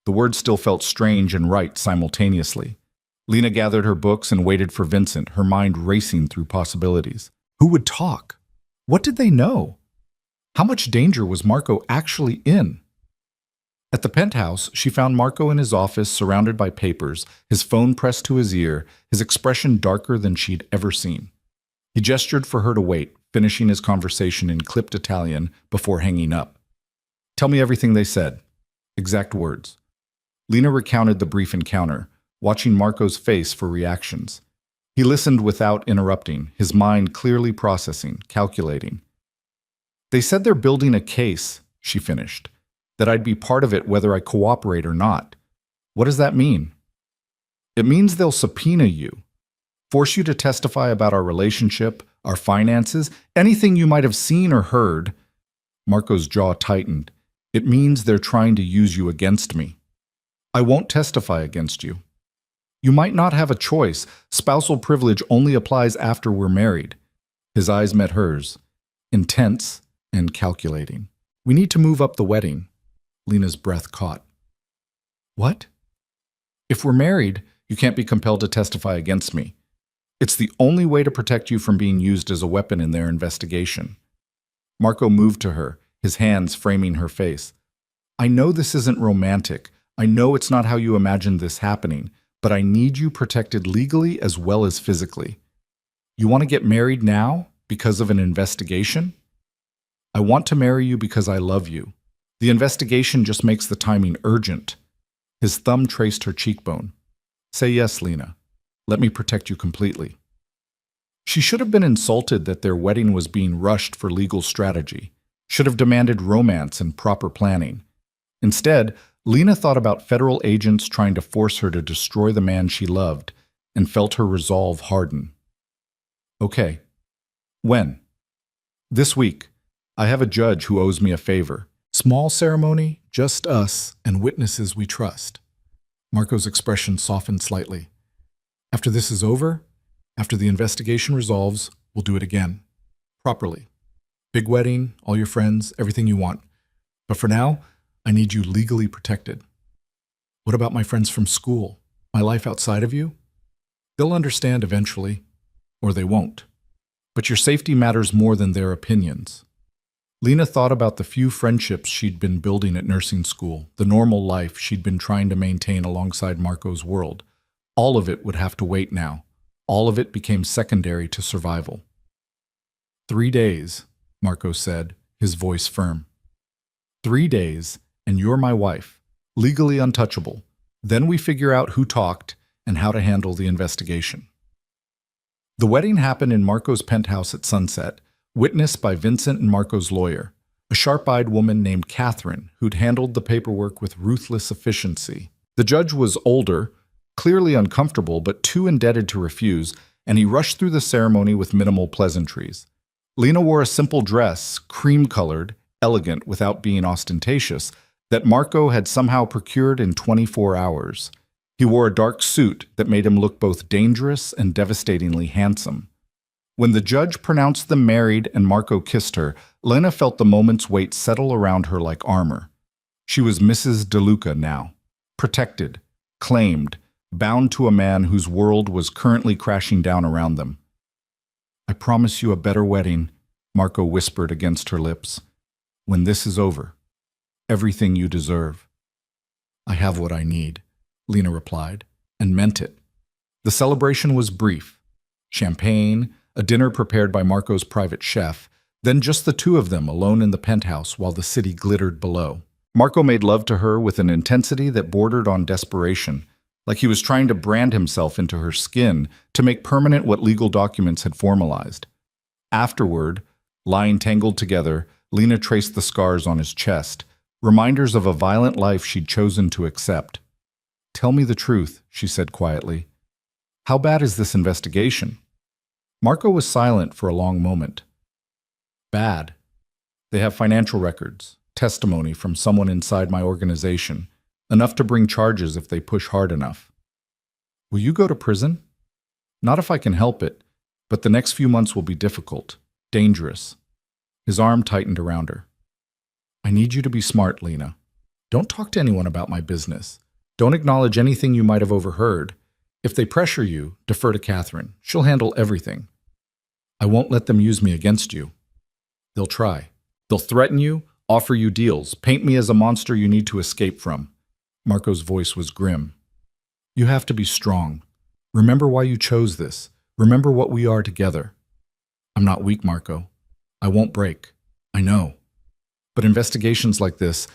The word still felt strange and right simultaneously. Lena gathered her books and waited for Vincent, her mind racing through possibilities. Who would talk? What did they know? How much danger was Marco actually in? At the penthouse, she found Marco in his office surrounded by papers, his phone pressed to his ear, his expression darker than she'd ever seen. He gestured for her to wait, finishing his conversation in clipped Italian before hanging up. Tell me everything they said. Exact words. Lena recounted the brief encounter, watching Marco's face for reactions. He listened without interrupting, his mind clearly processing, calculating. They said they're building a case, she finished, that I'd be part of it whether I cooperate or not. What does that mean? It means they'll subpoena you, force you to testify about our relationship, our finances, anything you might have seen or heard. Marco's jaw tightened. It means they're trying to use you against me. I won't testify against you. You might not have a choice. Spousal privilege only applies after we're married. His eyes met hers, intense and calculating. We need to move up the wedding. Lena's breath caught. What? If we're married, you can't be compelled to testify against me. It's the only way to protect you from being used as a weapon in their investigation. Marco moved to her, his hands framing her face. I know this isn't romantic. I know it's not how you imagined this happening, but I need you protected legally as well as physically. You want to get married now because of an investigation? I want to marry you because I love you. The investigation just makes the timing urgent. His thumb traced her cheekbone. Say yes, Lena. Let me protect you completely. She should have been insulted that their wedding was being rushed for legal strategy, should have demanded romance and proper planning. Instead, Lena thought about federal agents trying to force her to destroy the man she loved and felt her resolve harden. Okay. When? This week. I have a judge who owes me a favor. Small ceremony, just us and witnesses we trust. Marco's expression softened slightly. After this is over, after the investigation resolves, we'll do it again. Properly. Big wedding, all your friends, everything you want. But for now, I need you legally protected. What about my friends from school? My life outside of you? They'll understand eventually, or they won't. But your safety matters more than their opinions. Lena thought about the few friendships she'd been building at nursing school, the normal life she'd been trying to maintain alongside Marco's world. All of it would have to wait now. All of it became secondary to survival. 3 days, Marco said, his voice firm. 3 days, and you're my wife, legally untouchable. Then we figure out who talked and how to handle the investigation. The wedding happened in Marco's penthouse at sunset, witnessed by Vincent and Marco's lawyer, a sharp-eyed woman named Catherine, who'd handled the paperwork with ruthless efficiency. The judge was older, clearly uncomfortable but too indebted to refuse, and he rushed through the ceremony with minimal pleasantries. Lena wore a simple dress, cream-colored, elegant without being ostentatious, that Marco had somehow procured in 24 hours. He wore a dark suit that made him look both dangerous and devastatingly handsome. When the judge pronounced them married and Marco kissed her, Lena felt the moment's weight settle around her like armor. She was Mrs. DeLuca now, protected, claimed, bound to a man whose world was currently crashing down around them. I promise you a better wedding, Marco whispered against her lips. When this is over, everything you deserve. I have what I need, Lena replied, and meant it. The celebration was brief. Champagne, a dinner prepared by Marco's private chef, then just the two of them alone in the penthouse while the city glittered below. Marco made love to her with an intensity that bordered on desperation, like he was trying to brand himself into her skin to make permanent what legal documents had formalized. Afterward, lying tangled together, Lena traced the scars on his chest, reminders of a violent life she'd chosen to accept. Tell me the truth, she said quietly. How bad is this investigation? Marco was silent for a long moment. Bad. They have financial records, testimony from someone inside my organization, enough to bring charges if they push hard enough. Will you go to prison? Not if I can help it, but the next few months will be difficult, dangerous. His arm tightened around her. I need you to be smart, Lena. Don't talk to anyone about my business. Don't acknowledge anything you might have overheard. If they pressure you, defer to Catherine. She'll handle everything. I won't let them use me against you. They'll try. They'll threaten you, offer you deals, paint me as a monster you need to escape from. Marco's voice was grim. You have to be strong. Remember why you chose this. Remember what we are together. I'm not weak, Marco. I won't break. I know. But investigations like this,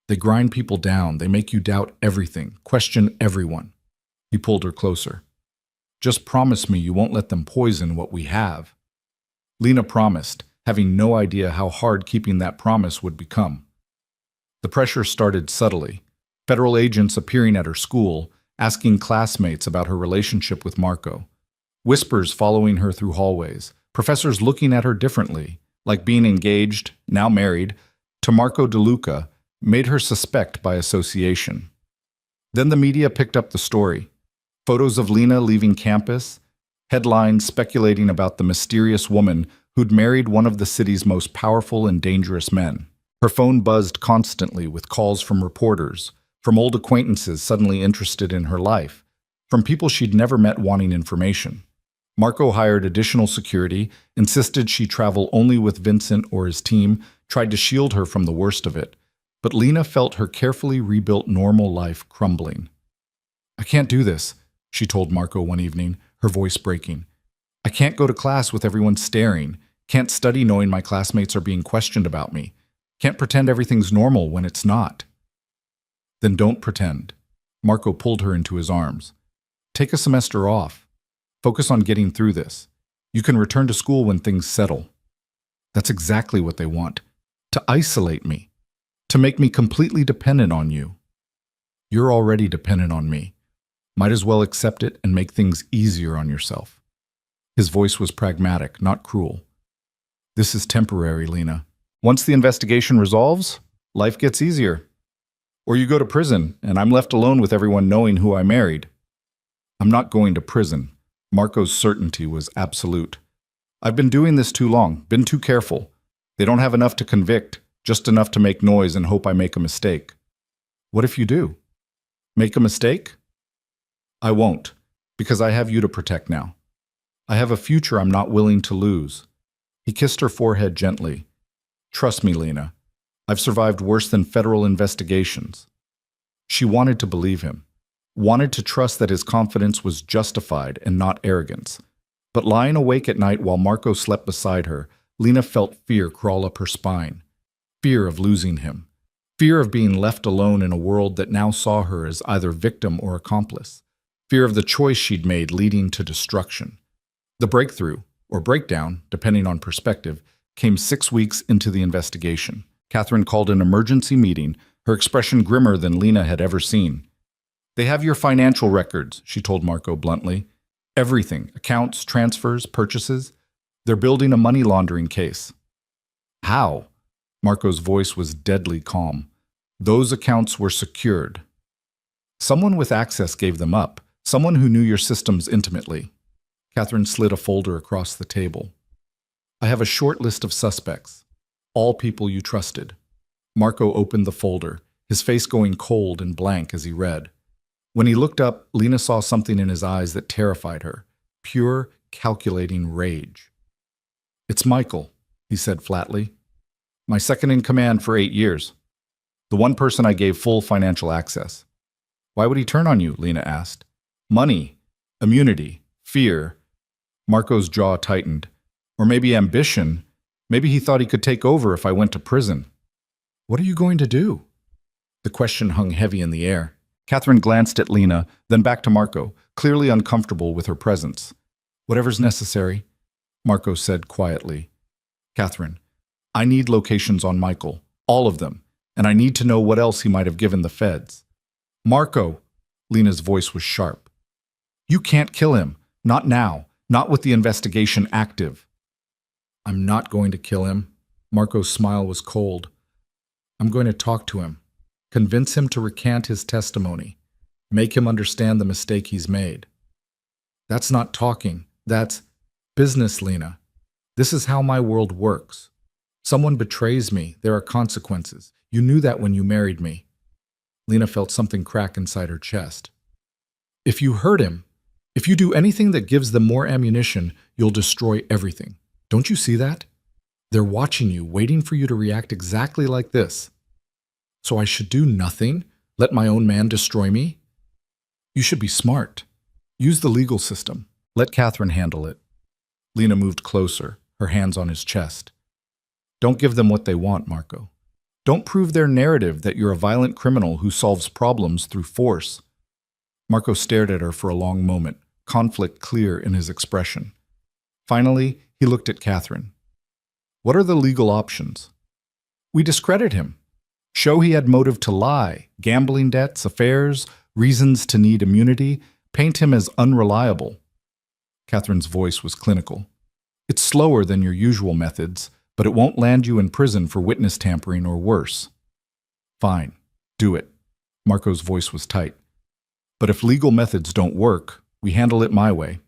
they grind people down. They make you doubt everything, question everyone. He pulled her closer. Just promise me you won't let them poison what we have. Lena promised, having no idea how hard keeping that promise would become. The pressure started subtly. Federal agents appearing at her school, asking classmates about her relationship with Marco. Whispers following her through hallways. Professors looking at her differently, like being engaged, now married, to Marco DeLuca, made her suspect by association. Then the media picked up the story. Photos of Lena leaving campus, headlines speculating about the mysterious woman who'd married one of the city's most powerful and dangerous men. Her phone buzzed constantly with calls from reporters, from old acquaintances suddenly interested in her life, from people she'd never met wanting information. Marco hired additional security, insisted she travel only with Vincent or his team, tried to shield her from the worst of it. But Lena felt her carefully rebuilt normal life crumbling. "I can't do this," she told Marco one evening, her voice breaking. "I can't go to class with everyone staring. Can't study knowing my classmates are being questioned about me. Can't pretend everything's normal when it's not." "Then don't pretend." Marco pulled her into his arms. "Take a semester off. Focus on getting through this. You can return to school when things settle." That's exactly what they want. To isolate me. To make me completely dependent on you. You're already dependent on me. Might as well accept it and make things easier on yourself. His voice was pragmatic, not cruel. "This is temporary, Lena. Once the investigation resolves, life gets easier. Or you go to prison, and I'm left alone with everyone knowing who I married." "I'm not going to prison." Marco's certainty was absolute. "I've been doing this too long, been too careful. They don't have enough to convict, just enough to make noise and hope I make a mistake." "What if you do? Make a mistake?" "I won't, because I have you to protect now. I have a future I'm not willing to lose." He kissed her forehead gently. "Trust me, Lena. I've survived worse than federal investigations." She wanted to believe him, wanted to trust that his confidence was justified and not arrogance. But lying awake at night while Marco slept beside her, Lena felt fear crawl up her spine. Fear of losing him. Fear of being left alone in a world that now saw her as either victim or accomplice. Fear of the choice she'd made leading to destruction. The breakthrough, or breakdown, depending on perspective, came 6 weeks into the investigation. Catherine called an emergency meeting, her expression grimmer than Lena had ever seen. "They have your financial records," she told Marco bluntly. "Everything, accounts, transfers, purchases. They're building a money laundering case." "How?" Marco's voice was deadly calm. "Those accounts were secured. Someone with access gave them up, someone who knew your systems intimately." Catherine slid a folder across the table. "I have a short list of suspects, all people you trusted." Marco opened the folder, his face going cold and blank as he read. When he looked up, Lena saw something in his eyes that terrified her, pure, calculating rage. "It's Michael," he said flatly. "My second in command for 8 years. The one person I gave full financial access." "Why would he turn on you?" Lena asked. "Money, immunity, fear." Marco's jaw tightened. "Or maybe ambition. Maybe he thought he could take over if I went to prison." "What are you going to do?" The question hung heavy in the air. Catherine glanced at Lena, then back to Marco, clearly uncomfortable with her presence. "Whatever's necessary," Marco said quietly. "Catherine, I need locations on Michael, all of them, and I need to know what else he might have given the feds." "Marco!" Lena's voice was sharp. "You can't kill him. Not now. Not with the investigation active." "I'm not going to kill him." Marco's smile was cold. "I'm going to talk to him. Convince him to recant his testimony. Make him understand the mistake he's made." "That's not talking. That's business, Lena. This is how my world works. Someone betrays me, there are consequences. You knew that when you married me." Lena felt something crack inside her chest. "If you hurt him, if you do anything that gives them more ammunition, you'll destroy everything. Don't you see that? They're watching you, waiting for you to react exactly like this. So I should do nothing? Let my own man destroy me? You should be smart. Use the legal system. Let Catherine handle it." Lena moved closer, her hands on his chest. "Don't give them what they want, Marco. Don't prove their narrative that you're a violent criminal who solves problems through force." Marco stared at her for a long moment, conflict clear in his expression. Finally, he looked at Catherine. "What are the legal options?" "We discredit him. Show he had motive to lie, gambling debts, affairs, reasons to need immunity, paint him as unreliable." Catherine's voice was clinical. "It's slower than your usual methods, but it won't land you in prison for witness tampering or worse." "Fine, do it." Marco's voice was tight. "But if legal methods don't work, we handle it my way."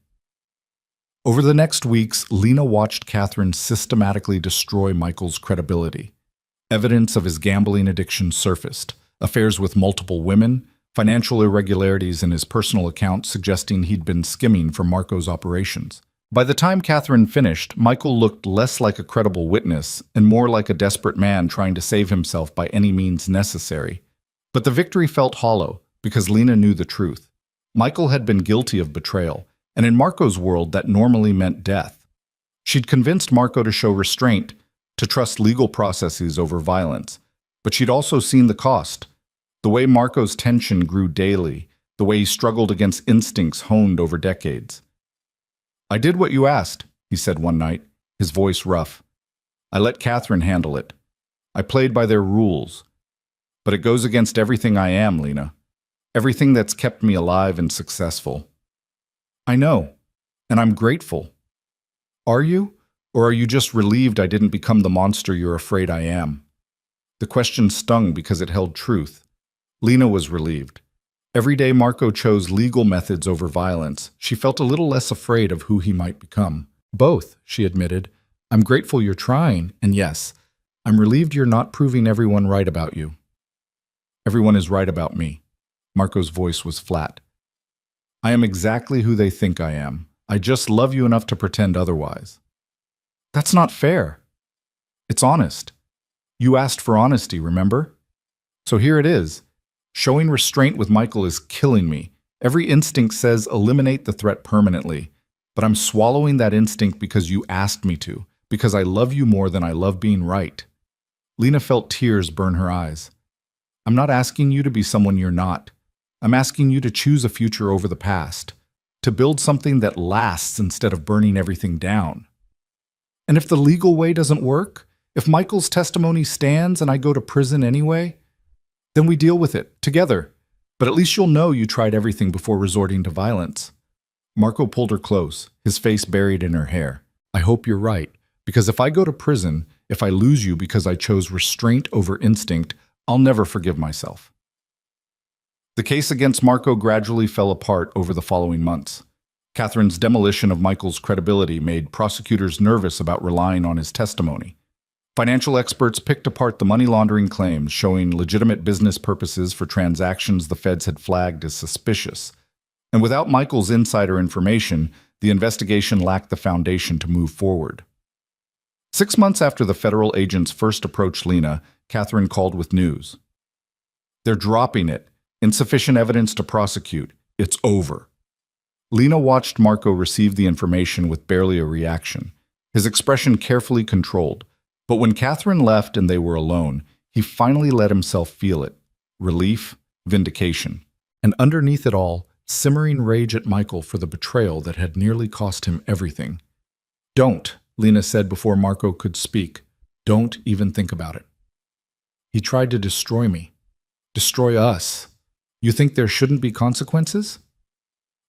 Over the next weeks, Lena watched Catherine systematically destroy Michael's credibility. Evidence of his gambling addiction surfaced, affairs with multiple women, financial irregularities in his personal account suggesting he'd been skimming for Marco's operations. By the time Catherine finished, Michael looked less like a credible witness and more like a desperate man trying to save himself by any means necessary. But the victory felt hollow because Lena knew the truth. Michael had been guilty of betrayal, and in Marco's world that normally meant death. She'd convinced Marco to show restraint, to trust legal processes over violence, but she'd also seen the cost. The way Marco's tension grew daily, the way he struggled against instincts honed over decades. "I did what you asked," he said one night, his voice rough. "I let Catherine handle it. I played by their rules. But it goes against everything I am, Lena. Everything that's kept me alive and successful." "I know, and I'm grateful." "Are you? Or are you just relieved I didn't become the monster you're afraid I am?" The question stung because it held truth. Lena was relieved. Every day Marco chose legal methods over violence, she felt a little less afraid of who he might become. "Both," she admitted. "I'm grateful you're trying, and yes, I'm relieved you're not proving everyone right about you." "Everyone is right about me." Marco's voice was flat. "I am exactly who they think I am. I just love you enough to pretend otherwise." "That's not fair." "It's honest. You asked for honesty, remember? So here it is. Showing restraint with Michael is killing me. Every instinct says eliminate the threat permanently. But I'm swallowing that instinct because you asked me to, because I love you more than I love being right." Lena felt tears burn her eyes. "I'm not asking you to be someone you're not. I'm asking you to choose a future over the past, to build something that lasts instead of burning everything down." "And if the legal way doesn't work? If Michael's testimony stands and I go to prison anyway? Then we deal with it, together. But at least you'll know you tried everything before resorting to violence." Marco pulled her close, his face buried in her hair. "I hope you're right, because if I go to prison, if I lose you because I chose restraint over instinct, I'll never forgive myself." The case against Marco gradually fell apart over the following months. Catherine's demolition of Michael's credibility made prosecutors nervous about relying on his testimony. Financial experts picked apart the money laundering claims, showing legitimate business purposes for transactions the feds had flagged as suspicious. And without Michael's insider information, the investigation lacked the foundation to move forward. 6 months after the federal agents first approached Lena, Catherine called with news. "They're dropping it. Insufficient evidence to prosecute. It's over." Lena watched Marco receive the information with barely a reaction, his expression carefully controlled. But when Catherine left and they were alone, he finally let himself feel it. Relief, vindication. And underneath it all, simmering rage at Michael for the betrayal that had nearly cost him everything. "Don't," Lena said before Marco could speak. "Don't even think about it. He tried to destroy me. Destroy us. You think there shouldn't be consequences?"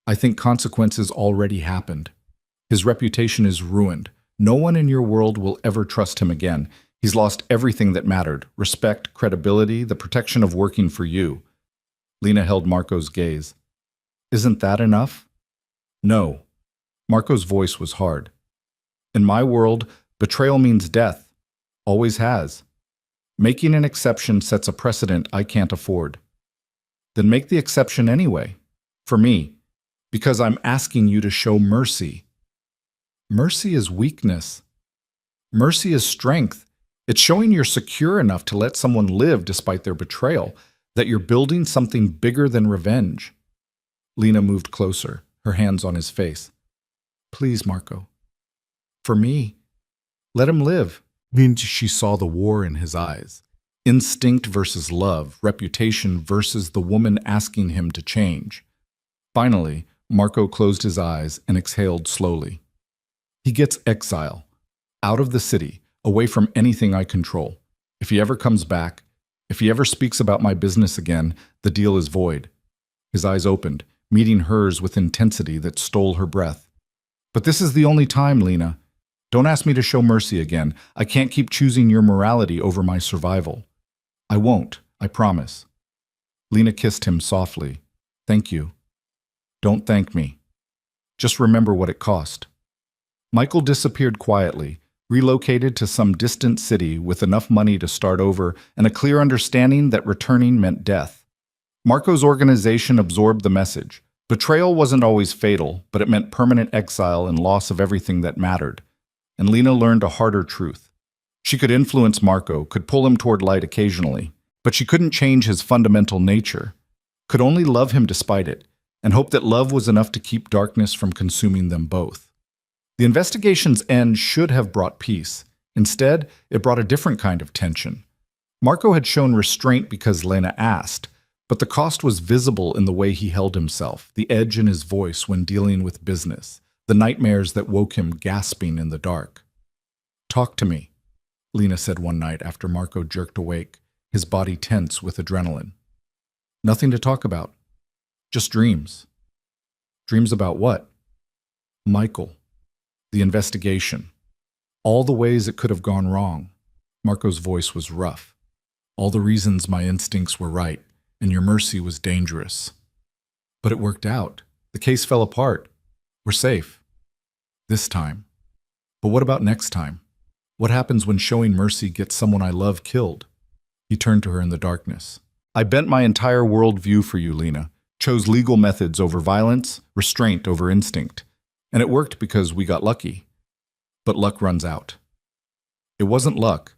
"I think consequences already happened. His reputation is ruined. No one in your world will ever trust him again. He's lost everything that mattered: respect, credibility, the protection of working for you." Lena held Marco's gaze. "Isn't that enough?" "No." Marco's voice was hard. "In my world, betrayal means death. Always has. Making an exception sets a precedent I can't afford." "Then make the exception anyway. For me. Because I'm asking you to show mercy." "Mercy is weakness. Mercy is strength. It's showing you're secure enough to let someone live despite their betrayal, that you're building something bigger than revenge." Lena moved closer, her hands on his face. "Please, Marco. For me. Let him live." She saw the war in his eyes. Instinct versus love, reputation versus the woman asking him to change. Finally, Marco closed his eyes and exhaled slowly. "He gets exile. Out of the city, away from anything I control. If he ever comes back, if he ever speaks about my business again, the deal is void." His eyes opened, meeting hers with intensity that stole her breath. "But this is the only time, Lena. Don't ask me to show mercy again. I can't keep choosing your morality over my survival." "I won't, I promise." Lena kissed him softly. "Thank you." "Don't thank me. Just remember what it cost." Michael disappeared quietly, relocated to some distant city with enough money to start over and a clear understanding that returning meant death. Marco's organization absorbed the message. Betrayal wasn't always fatal, but it meant permanent exile and loss of everything that mattered. And Lena learned a harder truth. She could influence Marco, could pull him toward light occasionally, but she couldn't change his fundamental nature, could only love him despite it, and hope that love was enough to keep darkness from consuming them both. The investigation's end should have brought peace. Instead, it brought a different kind of tension. Marco had shown restraint because Lena asked, but the cost was visible in the way he held himself, the edge in his voice when dealing with business, the nightmares that woke him gasping in the dark. "Talk to me," Lena said one night after Marco jerked awake, his body tense with adrenaline. "Nothing to talk about. Just dreams." "Dreams about what?" "Michael. The investigation. All the ways it could have gone wrong." Marco's voice was rough. "All the reasons my instincts were right, and your mercy was dangerous. But it worked out. The case fell apart. We're safe. This time. But what about next time? What happens when showing mercy gets someone I love killed?" He turned to her in the darkness. "I bent my entire worldview for you, Lena. Chose legal methods over violence, restraint over instinct. And it worked because we got lucky. But luck runs out. It wasn't luck.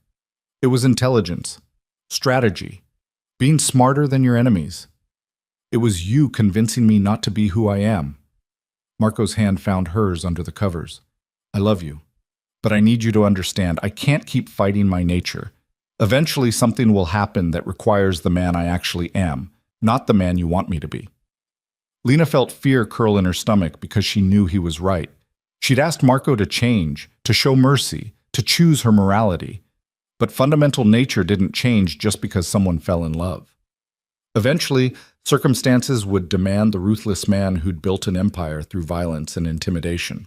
It was intelligence, strategy, being smarter than your enemies. It was you convincing me not to be who I am." Marco's hand found hers under the covers. "I love you. But I need you to understand, I can't keep fighting my nature. Eventually something will happen that requires the man I actually am, not the man you want me to be." Lena felt fear curl in her stomach because she knew he was right. She'd asked Marco to change, to show mercy, to choose her morality. But fundamental nature didn't change just because someone fell in love. Eventually, circumstances would demand the ruthless man who'd built an empire through violence and intimidation.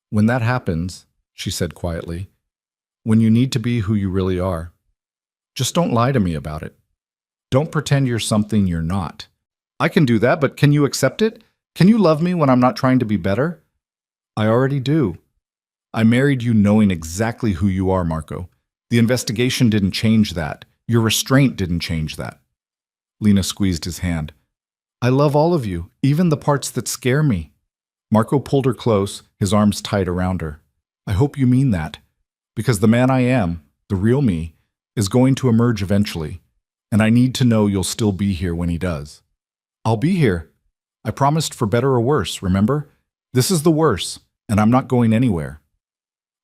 "When that happens," she said quietly, "when you need to be who you really are, just don't lie to me about it. Don't pretend you're something you're not. I can do that, but can you accept it? Can you love me when I'm not trying to be better?" "I already do. I married you knowing exactly who you are, Marco. The investigation didn't change that. Your restraint didn't change that." Lena squeezed his hand. "I love all of you, even the parts that scare me." Marco pulled her close, his arms tight around her. "I hope you mean that, because the man I am, the real me, is going to emerge eventually, and I need to know you'll still be here when he does." "I'll be here. I promised for better or worse, remember? This is the worse, and I'm not going anywhere."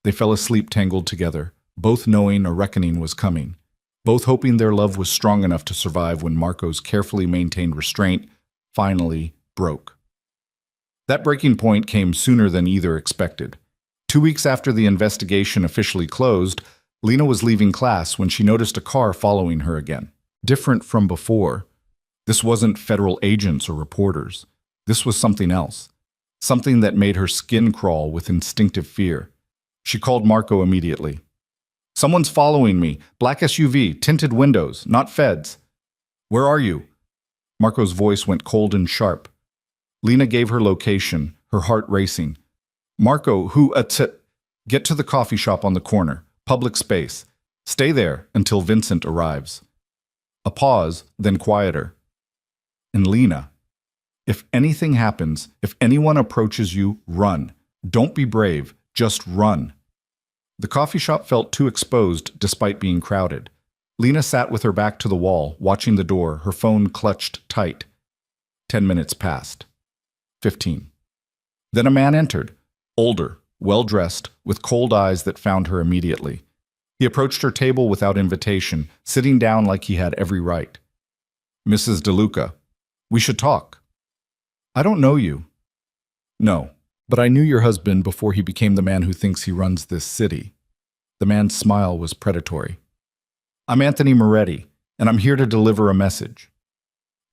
They fell asleep tangled together, both knowing a reckoning was coming, both hoping their love was strong enough to survive when Marco's carefully maintained restraint finally broke. That breaking point came sooner than either expected. 2 weeks after the investigation officially closed, Lena was leaving class when she noticed a car following her again. Different from before. This wasn't federal agents or reporters. This was something else. Something that made her skin crawl with instinctive fear. She called Marco immediately. "Someone's following me. Black SUV, tinted windows, not feds." "Where are you?" Marco's voice went cold and sharp. Lena gave her location, her heart racing. "Marco, get to the coffee shop on the corner. Public space. Stay there until Vincent arrives." A pause, then quieter. "And Lena, if anything happens, if anyone approaches you, run. Don't be brave, just run." The coffee shop felt too exposed despite being crowded. Lena sat with her back to the wall, watching the door, her phone clutched tight. 10 minutes passed. 15. Then a man entered, older, well-dressed, with cold eyes that found her immediately. He approached her table without invitation, sitting down like he had every right. "Mrs. DeLuca, we should talk." "I don't know you." "No, but I knew your husband before he became the man who thinks he runs this city." The man's smile was predatory. "I'm Anthony Moretti, and I'm here to deliver a message."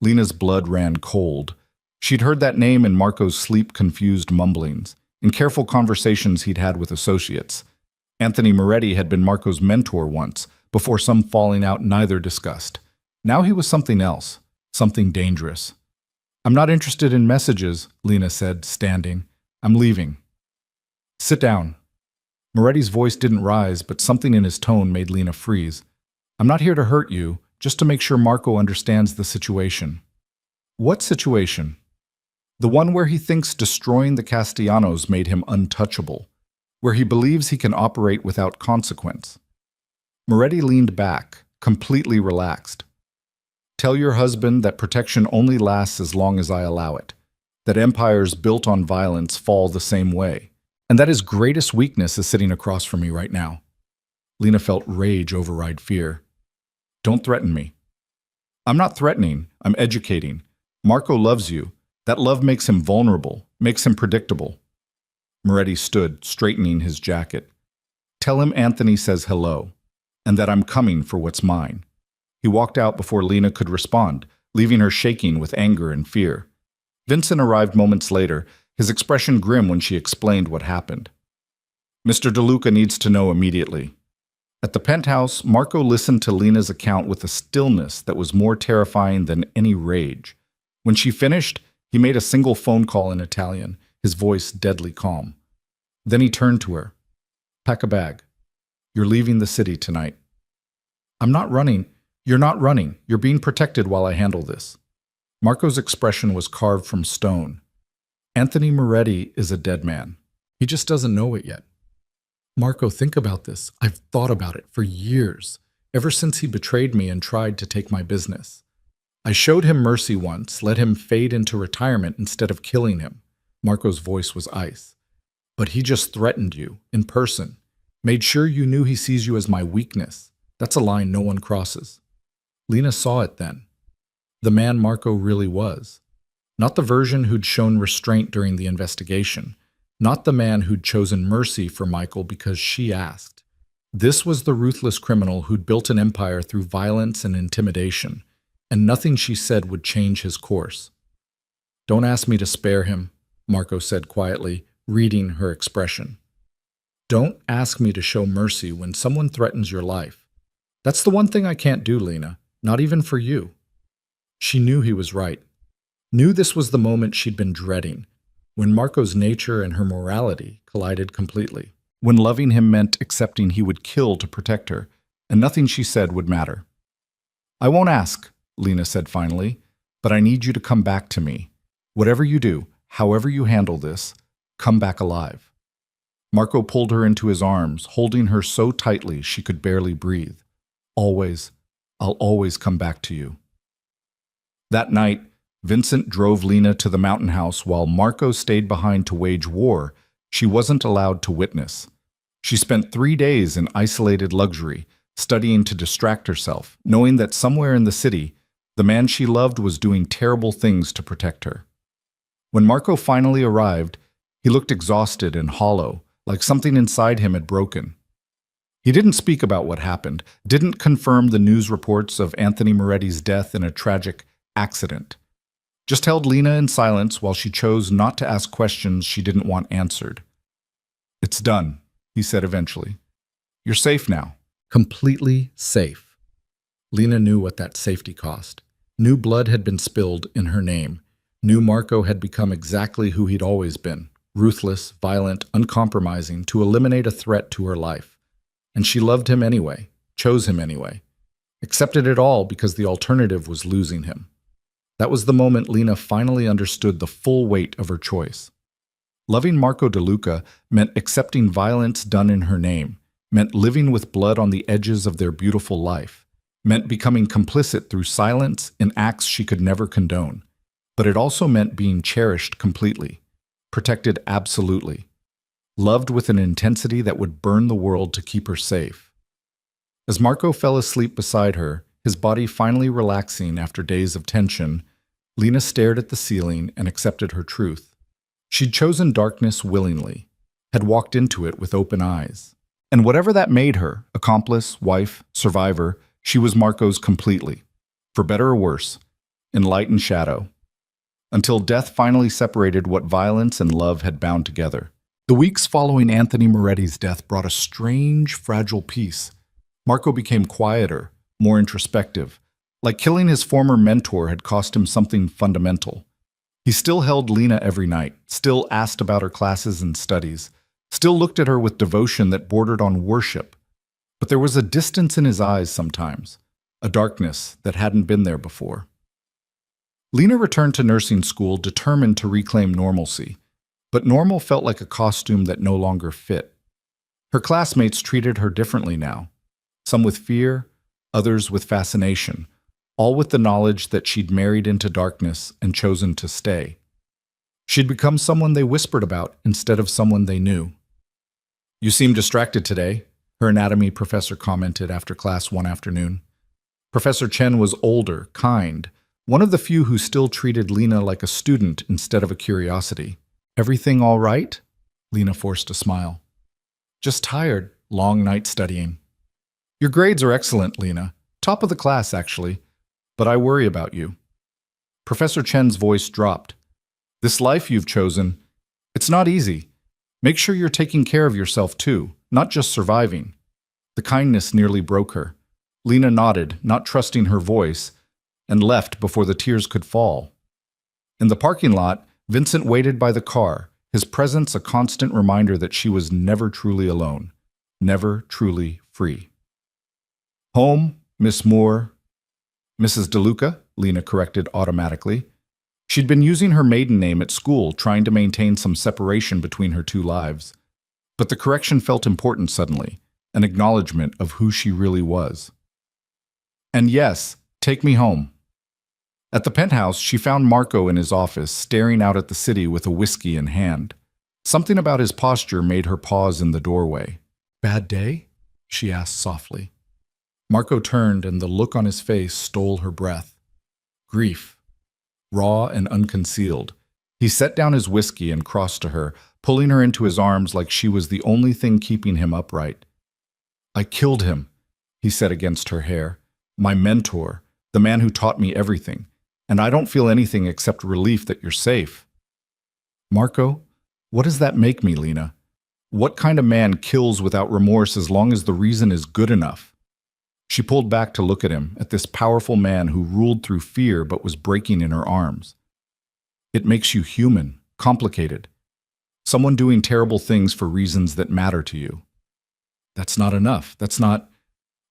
Lena's blood ran cold. She'd heard that name in Marco's sleep-confused mumblings, in careful conversations he'd had with associates. Anthony Moretti had been Marco's mentor once, before some falling out neither discussed. Now he was something else, something dangerous. "I'm not interested in messages," Lena said, standing. "I'm leaving." "Sit down." Moretti's voice didn't rise, but something in his tone made Lena freeze. "I'm not here to hurt you, just to make sure Marco understands the situation." "What situation?" The one where he thinks destroying the Castellanos made him untouchable, where he believes he can operate without consequence. Moretti leaned back, completely relaxed. Tell your husband that protection only lasts as long as I allow it, that empires built on violence fall the same way, and that his greatest weakness is sitting across from me right now. Lena felt rage override fear. Don't threaten me. I'm not threatening, I'm educating. Marco loves you. That love makes him vulnerable, makes him predictable. Moretti stood, straightening his jacket. Tell him Anthony says hello, and that I'm coming for what's mine. He walked out before Lena could respond, leaving her shaking with anger and fear. Vincent arrived moments later, his expression grim when she explained what happened. Mr. DeLuca needs to know immediately. At the penthouse, Marco listened to Lena's account with a stillness that was more terrifying than any rage. When she finished, he made a single phone call in Italian, his voice deadly calm. Then he turned to her. Pack a bag. You're leaving the city tonight. I'm not running. You're not running. You're being protected while I handle this. Marco's expression was carved from stone. Anthony Moretti is a dead man. He just doesn't know it yet. Marco, think about this. I've thought about it for years, ever since he betrayed me and tried to take my business. I showed him mercy once, let him fade into retirement instead of killing him. Marco's voice was ice. But he just threatened you, in person. Made sure you knew he sees you as my weakness. That's a line no one crosses. Lena saw it then. The man Marco really was. Not the version who'd shown restraint during the investigation. Not the man who'd chosen mercy for Michael because she asked. This was the ruthless criminal who'd built an empire through violence and intimidation, and nothing she said would change his course. Don't ask me to spare him, Marco said quietly, reading her expression. Don't ask me to show mercy when someone threatens your life. That's the one thing I can't do, Lena, not even for you. She knew he was right. Knew this was the moment she'd been dreading, when Marco's nature and her morality collided completely. When loving him meant accepting he would kill to protect her, and nothing she said would matter. I won't ask, Lena said finally, but I need you to come back to me. Whatever you do, however you handle this, come back alive. Marco pulled her into his arms, holding her so tightly she could barely breathe. Always, I'll always come back to you. That night, Vincent drove Lena to the mountain house while Marco stayed behind to wage war she wasn't allowed to witness. She spent 3 days in isolated luxury, studying to distract herself, knowing that somewhere in the city, the man she loved was doing terrible things to protect her. When Marco finally arrived, he looked exhausted and hollow, like something inside him had broken. He didn't speak about what happened, didn't confirm the news reports of Anthony Moretti's death in a tragic accident. Just held Lena in silence while she chose not to ask questions she didn't want answered. It's done, he said eventually. You're safe now. Completely safe. Lena knew what that safety cost. New blood had been spilled in her name. Knew Marco had become exactly who he'd always been, ruthless, violent, uncompromising, to eliminate a threat to her life. And she loved him anyway, chose him anyway. Accepted it all because the alternative was losing him. That was the moment Lena finally understood the full weight of her choice. Loving Marco DeLuca meant accepting violence done in her name, meant living with blood on the edges of their beautiful life, meant becoming complicit through silence in acts she could never condone. But it also meant being cherished completely, protected absolutely, loved with an intensity that would burn the world to keep her safe. As Marco fell asleep beside her, his body finally relaxing after days of tension, Lena stared at the ceiling and accepted her truth. She'd chosen darkness willingly, had walked into it with open eyes. And whatever that made her, accomplice, wife, survivor, she was Marco's completely, for better or worse, in light and shadow, until death finally separated what violence and love had bound together. The weeks following Anthony Moretti's death brought a strange, fragile peace. Marco became quieter, more introspective, like killing his former mentor had cost him something fundamental. He still held Lena every night, still asked about her classes and studies, still looked at her with devotion that bordered on worship. But there was a distance in his eyes sometimes, a darkness that hadn't been there before. Lena returned to nursing school determined to reclaim normalcy, but normal felt like a costume that no longer fit. Her classmates treated her differently now, some with fear, others with fascination, all with the knowledge that she'd married into darkness and chosen to stay. She'd become someone they whispered about instead of someone they knew. "You seem distracted today," her anatomy professor commented after class one afternoon. Professor Chen was older, kind, one of the few who still treated Lena like a student instead of a curiosity. "Everything all right?" Lena forced a smile. "Just tired. Long night studying." "Your grades are excellent, Lena. Top of the class, actually. But I worry about you." Professor Chen's voice dropped. "This life you've chosen, it's not easy. Make sure you're taking care of yourself too, not just surviving." The kindness nearly broke her. Lena nodded, not trusting her voice, and left before the tears could fall. In the parking lot, Vincent waited by the car, his presence a constant reminder that she was never truly alone, never truly free. "Home, Miss Moore." "Mrs. DeLuca," Lena corrected automatically. She'd been using her maiden name at school, trying to maintain some separation between her two lives. But the correction felt important suddenly, an acknowledgement of who she really was. "And yes, take me home." At the penthouse, she found Marco in his office, staring out at the city with a whiskey in hand. Something about his posture made her pause in the doorway. "Bad day?" she asked softly. Marco turned, and the look on his face stole her breath. Grief. Raw and unconcealed. He set down his whiskey and crossed to her, pulling her into his arms like she was the only thing keeping him upright. "I killed him," he said against her hair. "My mentor, the man who taught me everything. And I don't feel anything except relief that you're safe." "Marco, what does that make me, Lena? What kind of man kills without remorse as long as the reason is good enough?" She pulled back to look at him, at this powerful man who ruled through fear but was breaking in her arms. "It makes you human, complicated. Someone doing terrible things for reasons that matter to you." "That's not enough. That's not—"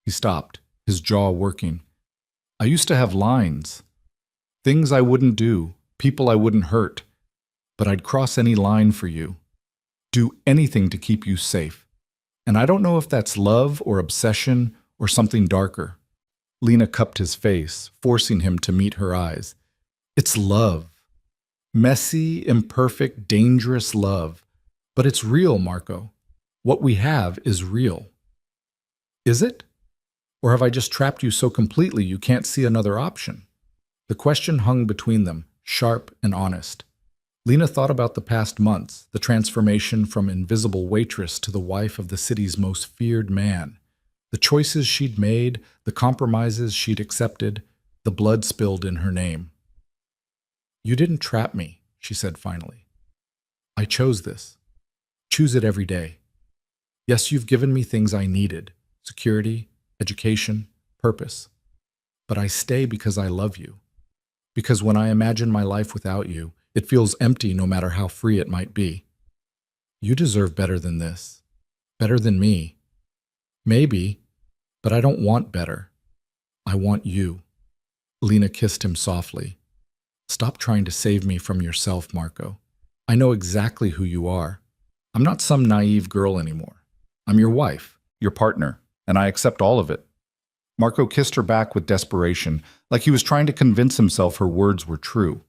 He stopped, his jaw working. "I used to have lines. Things I wouldn't do, people I wouldn't hurt. But I'd cross any line for you. Do anything to keep you safe. And I don't know if that's love or obsession or something darker." Lena cupped his face, forcing him to meet her eyes. "It's love. Messy, imperfect, dangerous love. But it's real, Marco. What we have is real." "Is it? Or have I just trapped you so completely you can't see another option?" The question hung between them, sharp and honest. Lena thought about the past months, the transformation from invisible waitress to the wife of the city's most feared man. The choices she'd made, the compromises she'd accepted, the blood spilled in her name. "You didn't trap me," she said finally. "I chose this. Choose it every day. Yes, you've given me things I needed, security, education, purpose. But I stay because I love you. Because when I imagine my life without you, it feels empty no matter how free it might be. You deserve better than this. Better than me. Maybe, but I don't want better. I want you." Lena kissed him softly. "Stop trying to save me from yourself, Marco. I know exactly who you are. I'm not some naive girl anymore. I'm your wife, your partner, and I accept all of it." Marco kissed her back with desperation, like he was trying to convince himself her words were true.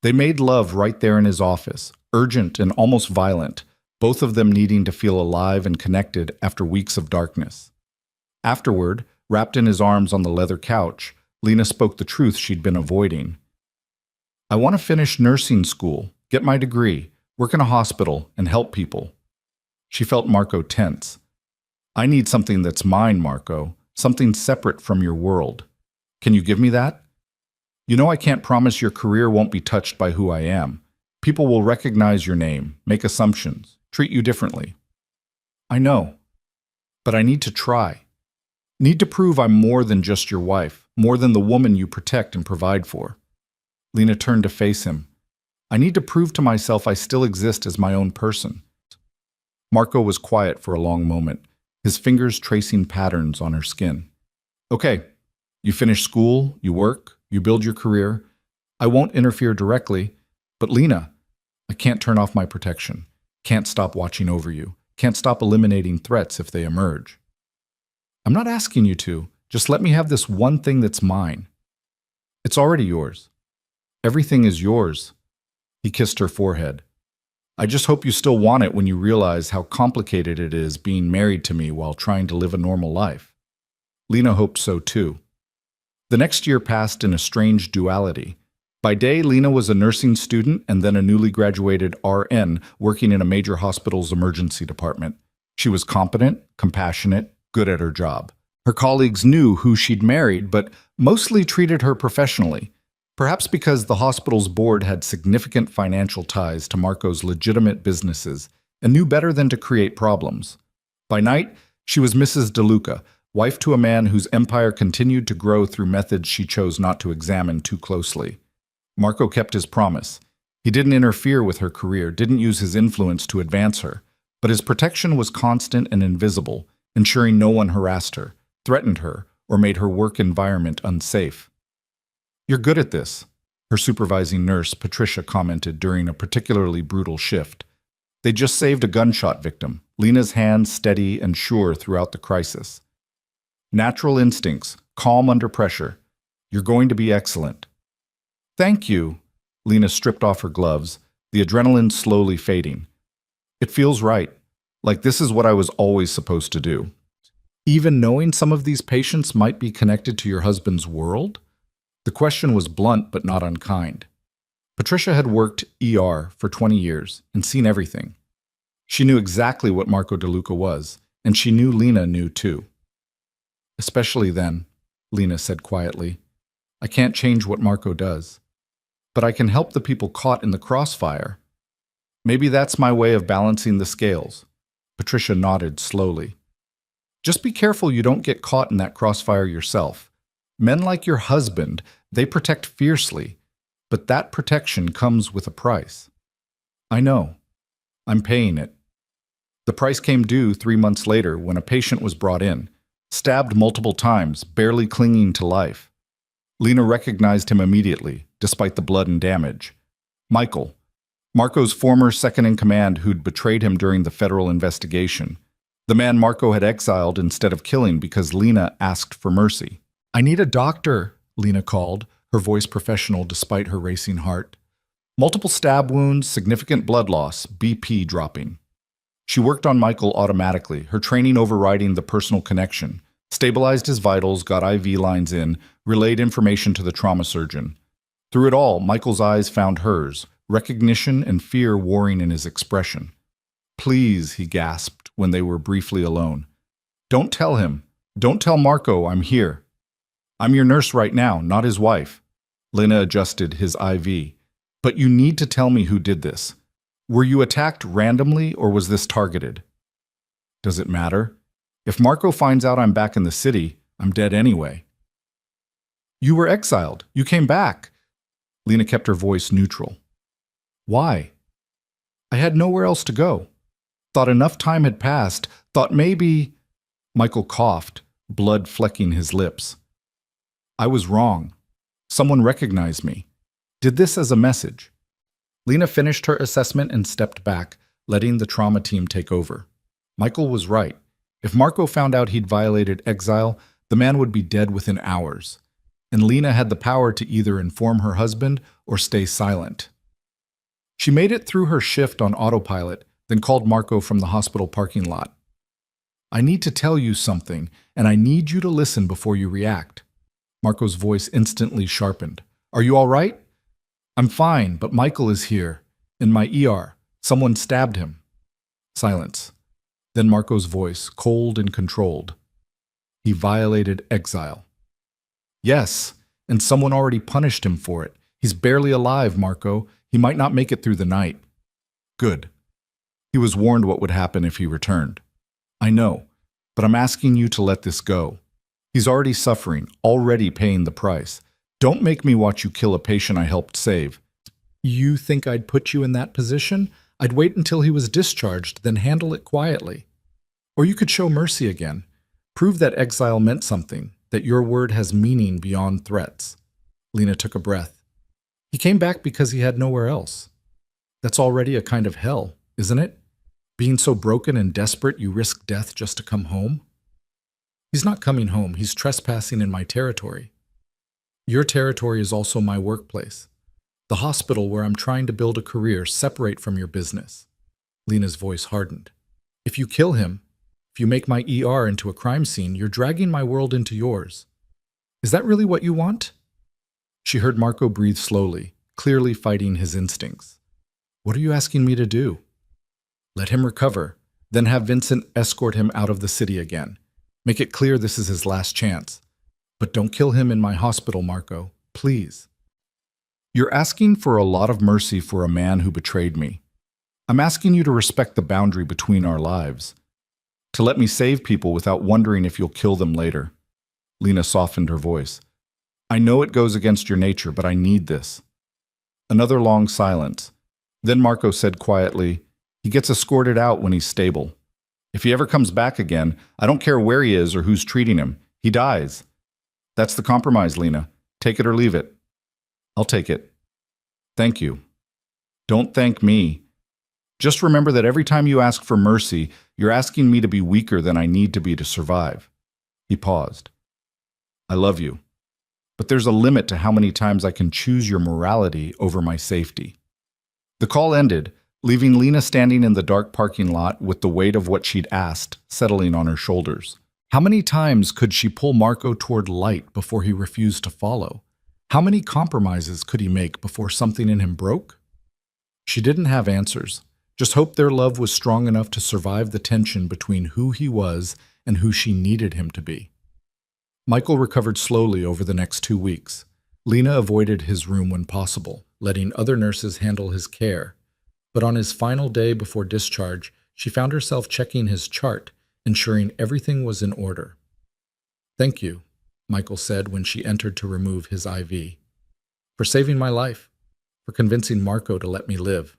They made love right there in his office, urgent and almost violent, both of them needing to feel alive and connected after weeks of darkness. Afterward, wrapped in his arms on the leather couch, Lena spoke the truth she'd been avoiding. "I want to finish nursing school, get my degree, work in a hospital, and help people." She felt Marco tense. "I need something that's mine, Marco, something separate from your world. Can you give me that? You know I can't promise your career won't be touched by who I am. People will recognize your name, make assumptions, treat you differently." "I know, but I need to try. Need to prove I'm more than just your wife, more than the woman you protect and provide for." Lena turned to face him. "I need to prove to myself I still exist as my own person." Marco was quiet for a long moment, his fingers tracing patterns on her skin. "Okay, you finish school, you work, you build your career. I won't interfere directly, but Lena, I can't turn off my protection, can't stop watching over you, can't stop eliminating threats if they emerge. I'm not asking you to, just let me have this one thing that's mine. It's already yours. Everything is yours. He kissed her forehead. I just hope you still want it when you realize how complicated it is being married to me while trying to live a normal life. Lena hoped so too. The next year passed in a strange duality. By day, Lena was a nursing student and then a newly graduated RN working in a major hospital's emergency department. She was competent, compassionate, good at her job. Her colleagues knew who she'd married, but mostly treated her professionally. Perhaps because the hospital's board had significant financial ties to Marco's legitimate businesses and knew better than to create problems. By night, she was Mrs. DeLuca, wife to a man whose empire continued to grow through methods she chose not to examine too closely. Marco kept his promise. He didn't interfere with her career, didn't use his influence to advance her, but his protection was constant and invisible, ensuring no one harassed her, threatened her, or made her work environment unsafe. You're good at this, her supervising nurse, Patricia, commented during a particularly brutal shift. They just saved a gunshot victim, Lena's hands steady and sure throughout the crisis. Natural instincts, calm under pressure. You're going to be excellent. Thank you. Lena stripped off her gloves, the adrenaline slowly fading. It feels right, like this is what I was always supposed to do. Even knowing some of these patients might be connected to your husband's world? The question was blunt but not unkind. Patricia had worked ER for 20 years and seen everything. She knew exactly what Marco DeLuca was, and she knew Lena knew too. Especially then, Lena said quietly, I can't change what Marco does, but I can help the people caught in the crossfire. Maybe that's my way of balancing the scales. Patricia nodded slowly. Just be careful you don't get caught in that crossfire yourself. Men like your husband, they protect fiercely, but that protection comes with a price. I know. I'm paying it. The price came due 3 months later when a patient was brought in, stabbed multiple times, barely clinging to life. Lena recognized him immediately, despite the blood and damage. Michael, Marco's former second-in-command who'd betrayed him during the federal investigation. The man Marco had exiled instead of killing because Lena asked for mercy. I need a doctor, Lena called, her voice professional despite her racing heart. Multiple stab wounds, significant blood loss, BP dropping. She worked on Michael automatically, her training overriding the personal connection, stabilized his vitals, got IV lines in, relayed information to the trauma surgeon. Through it all, Michael's eyes found hers, recognition and fear warring in his expression. Please, he gasped when they were briefly alone. Don't tell him. Don't tell Marco I'm here. I'm your nurse right now, not his wife. Lena adjusted his IV. But you need to tell me who did this. Were you attacked randomly or was this targeted? Does it matter? If Marco finds out I'm back in the city, I'm dead anyway. You were exiled. You came back. Lena kept her voice neutral. Why? I had nowhere else to go. Thought enough time had passed. Thought maybe... Michael coughed, blood flecking his lips. I was wrong. Someone recognized me. Did this as a message. Lena finished her assessment and stepped back, letting the trauma team take over. Michael was right. If Marco found out he'd violated exile, the man would be dead within hours. And Lena had the power to either inform her husband or stay silent. She made it through her shift on autopilot, then called Marco from the hospital parking lot. I need to tell you something, and I need you to listen before you react. Marco's voice instantly sharpened. Are you all right? I'm fine, but Michael is here. In my ER. Someone stabbed him. Silence. Then Marco's voice, cold and controlled. He violated exile. Yes, and someone already punished him for it. He's barely alive, Marco. He might not make it through the night. Good. He was warned what would happen if he returned. I know, but I'm asking you to let this go. He's already suffering, already paying the price. Don't make me watch you kill a patient I helped save. You think I'd put you in that position? I'd wait until he was discharged, then handle it quietly. Or you could show mercy again. Prove that exile meant something, that your word has meaning beyond threats. Lena took a breath. He came back because he had nowhere else. That's already a kind of hell, isn't it? Being so broken and desperate you risk death just to come home? He's not coming home. He's trespassing in my territory. Your territory is also my workplace. The hospital where I'm trying to build a career separate from your business. Lena's voice hardened. If you kill him, if you make my ER into a crime scene, you're dragging my world into yours. Is that really what you want? She heard Marco breathe slowly, clearly fighting his instincts. What are you asking me to do? Let him recover, then have Vincent escort him out of the city again. Make it clear this is his last chance. But don't kill him in my hospital, Marco. Please. You're asking for a lot of mercy for a man who betrayed me. I'm asking you to respect the boundary between our lives. To let me save people without wondering if you'll kill them later. Lena softened her voice. I know it goes against your nature, but I need this. Another long silence. Then Marco said quietly, he gets escorted out when he's stable. If he ever comes back again, I don't care where he is or who's treating him. He dies. That's the compromise, Lena. Take it or leave it. I'll take it. Thank you. Don't thank me. Just remember that every time you ask for mercy, you're asking me to be weaker than I need to be to survive. He paused. I love you. But there's a limit to how many times I can choose your morality over my safety. The call ended, leaving Lena standing in the dark parking lot with the weight of what she'd asked settling on her shoulders. How many times could she pull Marco toward light before he refused to follow? How many compromises could he make before something in him broke? She didn't have answers, just hoped their love was strong enough to survive the tension between who he was and who she needed him to be. Michael recovered slowly over the next 2 weeks. Lena avoided his room when possible, letting other nurses handle his care. But on his final day before discharge, she found herself checking his chart, ensuring everything was in order. Thank you, Michael said when she entered to remove his IV. For saving my life, for convincing Marco to let me live.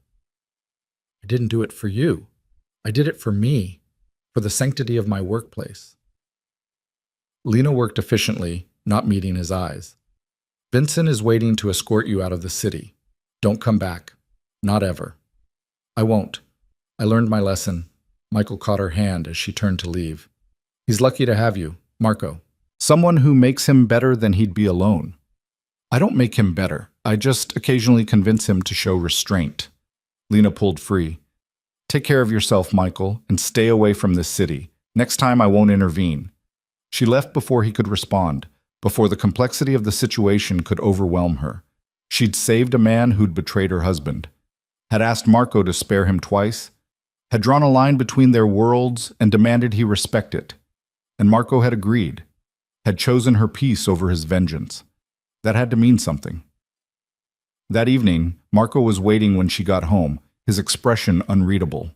I didn't do it for you. I did it for me, for the sanctity of my workplace. Lena worked efficiently, not meeting his eyes. Vincent is waiting to escort you out of the city. Don't come back. Not ever. I won't. I learned my lesson. Michael caught her hand as she turned to leave. He's lucky to have you, Marco. Someone who makes him better than he'd be alone. I don't make him better. I just occasionally convince him to show restraint. Lena pulled free. Take care of yourself, Michael, and stay away from this city. Next time I won't intervene. She left before he could respond, before the complexity of the situation could overwhelm her. She'd saved a man who'd betrayed her husband, had asked Marco to spare him twice, had drawn a line between their worlds and demanded he respect it. And Marco had agreed, had chosen her peace over his vengeance. That had to mean something. That evening, Marco was waiting when she got home, his expression unreadable.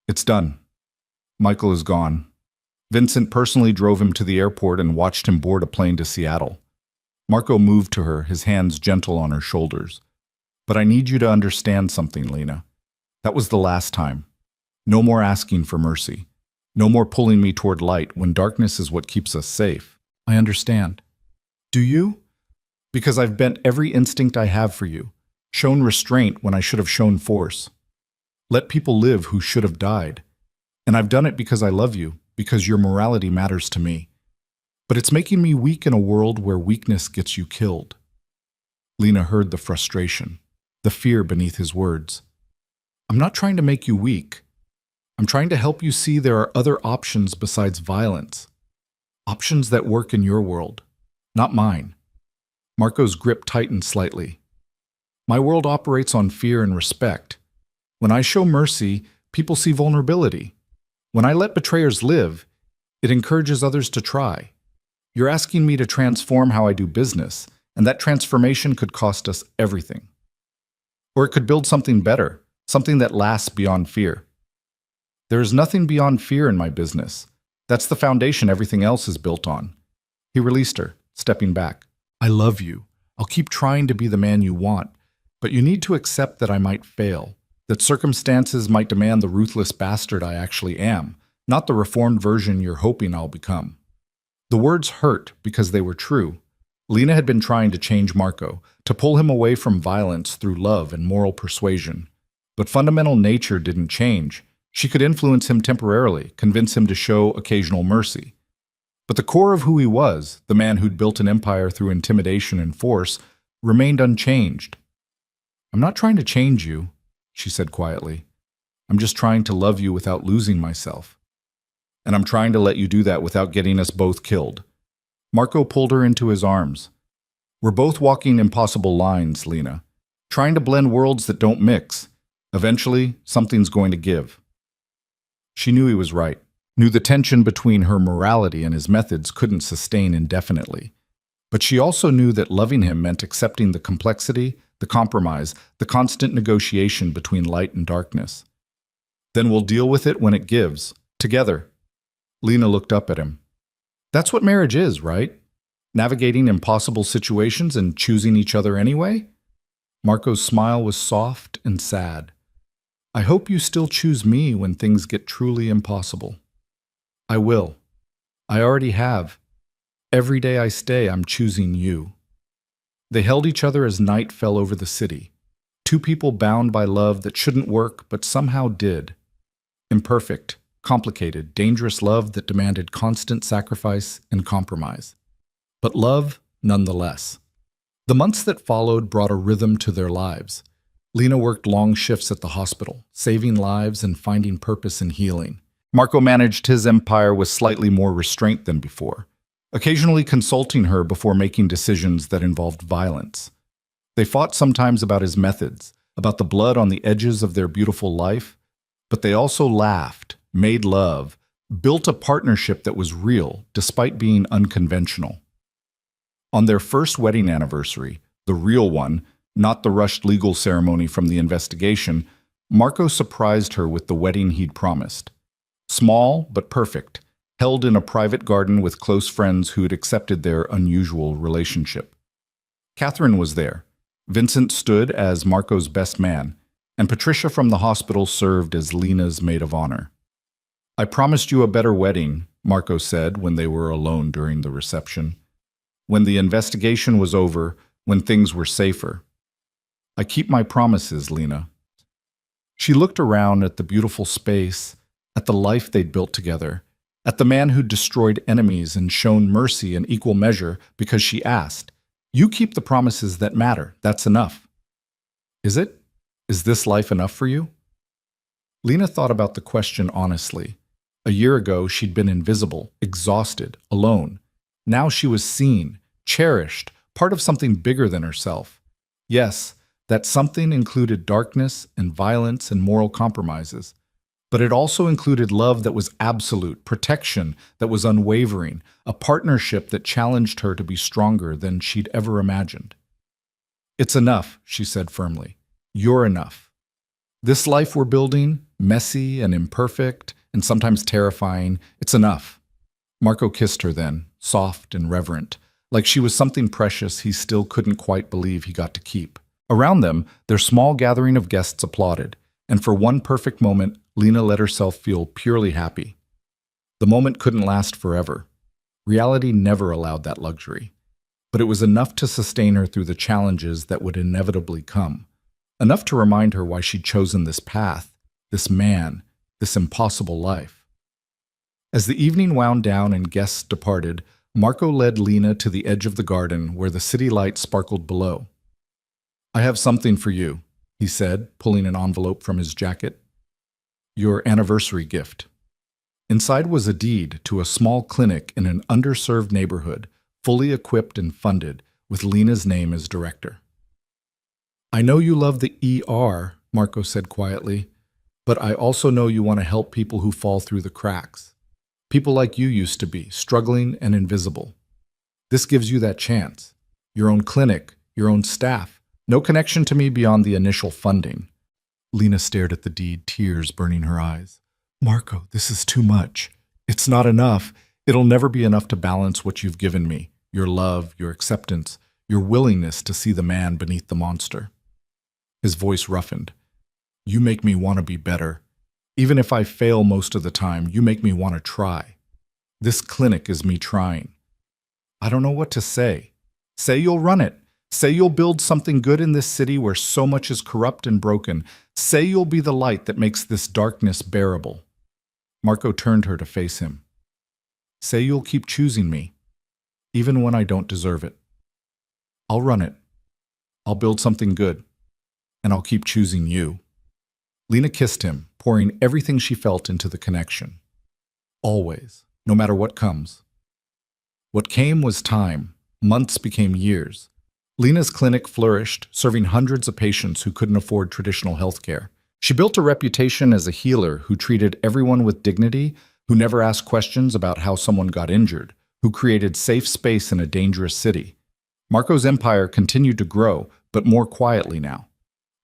It's done. Michael is gone. Vincent personally drove him to the airport and watched him board a plane to Seattle. Marco moved to her, his hands gentle on her shoulders. But I need you to understand something, Lena. That was the last time. No more asking for mercy. No more pulling me toward light when darkness is what keeps us safe. I understand. Do you? Because I've bent every instinct I have for you, shown restraint when I should have shown force. Let people live who should have died. And I've done it because I love you, because your morality matters to me. But it's making me weak in a world where weakness gets you killed. Lena heard the frustration, the fear beneath his words. I'm not trying to make you weak. I'm trying to help you see there are other options besides violence. Options that work in your world, not mine. Marco's grip tightened slightly. My world operates on fear and respect. When I show mercy, people see vulnerability. When I let betrayers live, it encourages others to try. You're asking me to transform how I do business, and that transformation could cost us everything. Or it could build something better, something that lasts beyond fear. There is nothing beyond fear in my business. That's the foundation everything else is built on. He released her, stepping back. I love you. I'll keep trying to be the man you want, but you need to accept that I might fail, that circumstances might demand the ruthless bastard I actually am, not the reformed version you're hoping I'll become. The words hurt because they were true. Lena had been trying to change Marco, to pull him away from violence through love and moral persuasion. But fundamental nature didn't change. She could influence him temporarily, convince him to show occasional mercy. But the core of who he was, the man who'd built an empire through intimidation and force, remained unchanged. "I'm not trying to change you," she said quietly. "I'm just trying to love you without losing myself. And I'm trying to let you do that without getting us both killed." Marco pulled her into his arms. "We're both walking impossible lines, Lena, trying to blend worlds that don't mix. Eventually, something's going to give." She knew he was right, knew the tension between her morality and his methods couldn't sustain indefinitely. But she also knew that loving him meant accepting the complexity, the compromise, the constant negotiation between light and darkness. "Then we'll deal with it when it gives, together." Lena looked up at him. "That's what marriage is, right? Navigating impossible situations and choosing each other anyway?" Marco's smile was soft and sad. "I hope you still choose me when things get truly impossible." "I will. I already have. Every day I stay, I'm choosing you." They held each other as night fell over the city. Two people bound by love that shouldn't work, but somehow did. Imperfect, complicated, dangerous love that demanded constant sacrifice and compromise. But love, nonetheless. The months that followed brought a rhythm to their lives. Lena worked long shifts at the hospital, saving lives and finding purpose in healing. Marco managed his empire with slightly more restraint than before, occasionally consulting her before making decisions that involved violence. They fought sometimes about his methods, about the blood on the edges of their beautiful life, but they also laughed, made love, built a partnership that was real despite being unconventional. On their first wedding anniversary, the real one, not the rushed legal ceremony from the investigation, Marco surprised her with the wedding he'd promised. Small but perfect, held in a private garden with close friends who'd accepted their unusual relationship. Catherine was there. Vincent stood as Marco's best man, and Patricia from the hospital served as Lena's maid of honor. "I promised you a better wedding," Marco said when they were alone during the reception. "When the investigation was over, when things were safer. I keep my promises, Lena." She looked around at the beautiful space, at the life they'd built together, at the man who'd destroyed enemies and shown mercy in equal measure because she asked, "You keep the promises that matter. That's enough." "Is it? Is this life enough for you?" Lena thought about the question honestly. A year ago, she'd been invisible, exhausted, alone. Now she was seen, cherished, part of something bigger than herself. Yes, that something included darkness and violence and moral compromises. But it also included love that was absolute, protection that was unwavering, a partnership that challenged her to be stronger than she'd ever imagined. "It's enough," she said firmly. "You're enough. This life we're building, messy and imperfect and sometimes terrifying, it's enough." Marco kissed her then, soft and reverent, like she was something precious he still couldn't quite believe he got to keep. Around them, their small gathering of guests applauded, and for one perfect moment, Lena let herself feel purely happy. The moment couldn't last forever. Reality never allowed that luxury. But it was enough to sustain her through the challenges that would inevitably come. Enough to remind her why she'd chosen this path, this man, this impossible life. As the evening wound down and guests departed, Marco led Lena to the edge of the garden where the city light sparkled below. "I have something for you," he said, pulling an envelope from his jacket. "Your anniversary gift." Inside was a deed to a small clinic in an underserved neighborhood, fully equipped and funded, with Lena's name as director. "I know you love the ER," Marco said quietly, "but I also know you want to help people who fall through the cracks. People like you used to be, struggling and invisible. This gives you that chance. Your own clinic, your own staff, no connection to me beyond the initial funding." Lena stared at the deed, tears burning her eyes. "Marco, this is too much. It's not enough. It'll never be enough to balance what you've given me, your love, your acceptance, your willingness to see the man beneath the monster." His voice roughened. "You make me want to be better. Even if I fail most of the time, you make me want to try. This clinic is me trying. I don't know what to say. Say you'll run it. Say you'll build something good in this city where so much is corrupt and broken. Say you'll be the light that makes this darkness bearable. Marco turned her to face him. Say you'll keep choosing me, even when I don't deserve it. I'll run it. I'll build something good. And I'll keep choosing you. Lena kissed him, pouring everything she felt into the connection. Always, no matter what comes. What came was time. Months became years. Lena's clinic flourished, serving hundreds of patients who couldn't afford traditional health care. She built a reputation as a healer who treated everyone with dignity, who never asked questions about how someone got injured, who created safe space in a dangerous city. Marco's empire continued to grow, but more quietly now.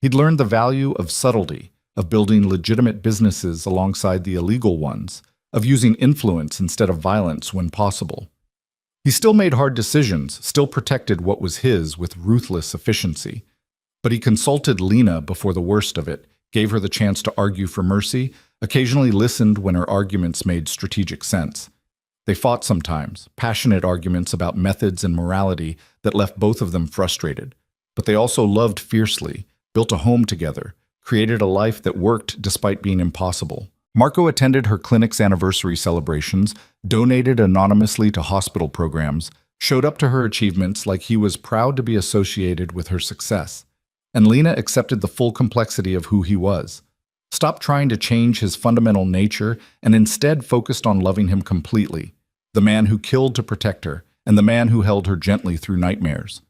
He'd learned the value of subtlety, of building legitimate businesses alongside the illegal ones, of using influence instead of violence when possible. He still made hard decisions, still protected what was his with ruthless efficiency. But he consulted Lena before the worst of it, gave her the chance to argue for mercy, occasionally listened when her arguments made strategic sense. They fought sometimes, passionate arguments about methods and morality that left both of them frustrated. But they also loved fiercely, built a home together, created a life that worked despite being impossible. Marco attended her clinic's anniversary celebrations, donated anonymously to hospital programs, showed up to her achievements like he was proud to be associated with her success. And Lena accepted the full complexity of who he was. Stopped trying to change his fundamental nature and instead focused on loving him completely. The man who killed to protect her, and the man who held her gently through nightmares.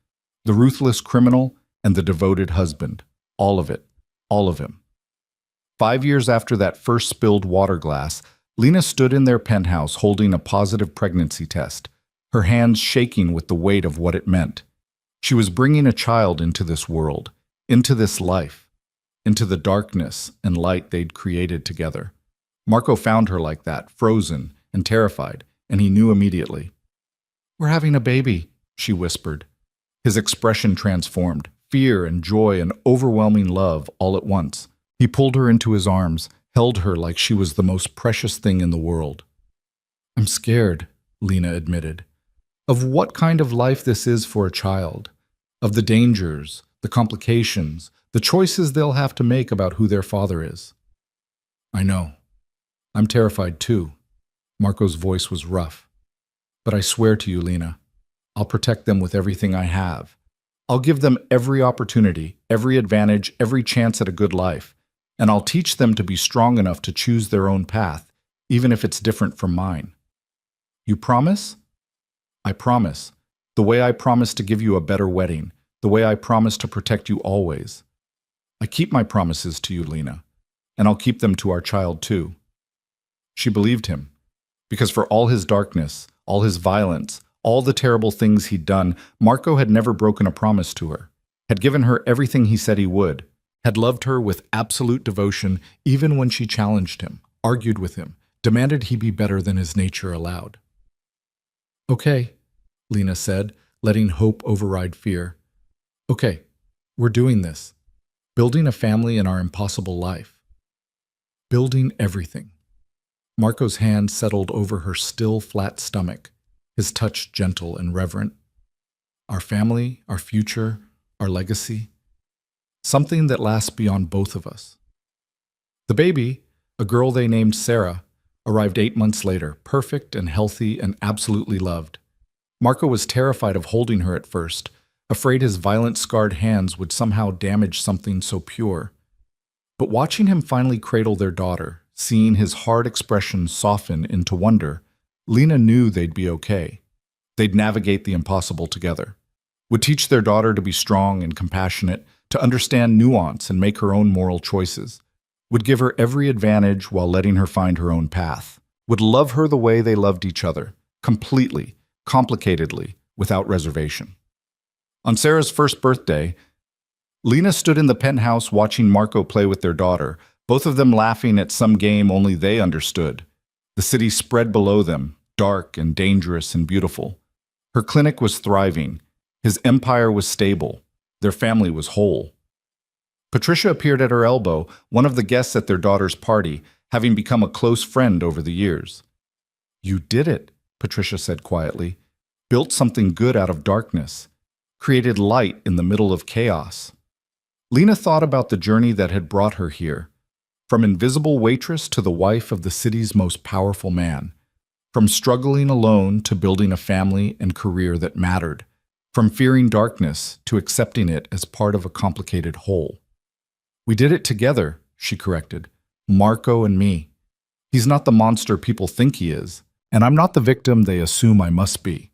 The ruthless criminal and the devoted husband. All of it. All of him. 5 years after that first spilled water glass, Lena stood in their penthouse holding a positive pregnancy test, her hands shaking with the weight of what it meant. She was bringing a child into this world, into this life, into the darkness and light they'd created together. Marco found her like that, frozen and terrified, and he knew immediately. "We're having a baby," she whispered. His expression transformed, fear and joy and overwhelming love all at once. He pulled her into his arms, held her like she was the most precious thing in the world. "I'm scared," Lena admitted, "of what kind of life this is for a child, of the dangers, the complications, the choices they'll have to make about who their father is." "I know. I'm terrified too." Marco's voice was rough. "But I swear to you, Lena, I'll protect them with everything I have. I'll give them every opportunity, every advantage, every chance at a good life. And I'll teach them to be strong enough to choose their own path, even if it's different from mine." "You promise?" "I promise. The way I promise to give you a better wedding, the way I promise to protect you always. I keep my promises to you, Lena, and I'll keep them to our child too." She believed him, because for all his darkness, all his violence, all the terrible things he'd done, Marco had never broken a promise to her, had given her everything he said he would, had loved her with absolute devotion even when she challenged him, argued with him, demanded he be better than his nature allowed. "Okay," Lena said, letting hope override fear. "Okay, we're doing this. Building a family in our impossible life. Building everything." Marco's hand settled over her still, flat stomach, his touch gentle and reverent. "Our family, our future, our legacy. Something that lasts beyond both of us." The baby, a girl they named Sarah, arrived 8 months later, perfect and healthy and absolutely loved. Marco was terrified of holding her at first, afraid his violent, scarred hands would somehow damage something so pure. But watching him finally cradle their daughter, seeing his hard expression soften into wonder, Lena knew they'd be okay. They'd navigate the impossible together. Would teach their daughter to be strong and compassionate, to understand nuance and make her own moral choices. Would give her every advantage while letting her find her own path. Would love her the way they loved each other, completely, complicatedly, without reservation. On Sarah's first birthday, Lena stood in the penthouse watching Marco play with their daughter, both of them laughing at some game only they understood. The city spread below them, dark and dangerous and beautiful. Her clinic was thriving. His empire was stable. Their family was whole. Patricia appeared at her elbow, one of the guests at their daughter's party, having become a close friend over the years. "You did it," Patricia said quietly. "Built something good out of darkness. created light in the middle of chaos. Lena thought about the journey that had brought her here, from invisible waitress to the wife of the city's most powerful man, from struggling alone to building a family and career that mattered, from fearing darkness to accepting it as part of a complicated whole. "We did it together," she corrected. "Marco and me. He's not the monster people think he is, and I'm not the victim they assume I must be.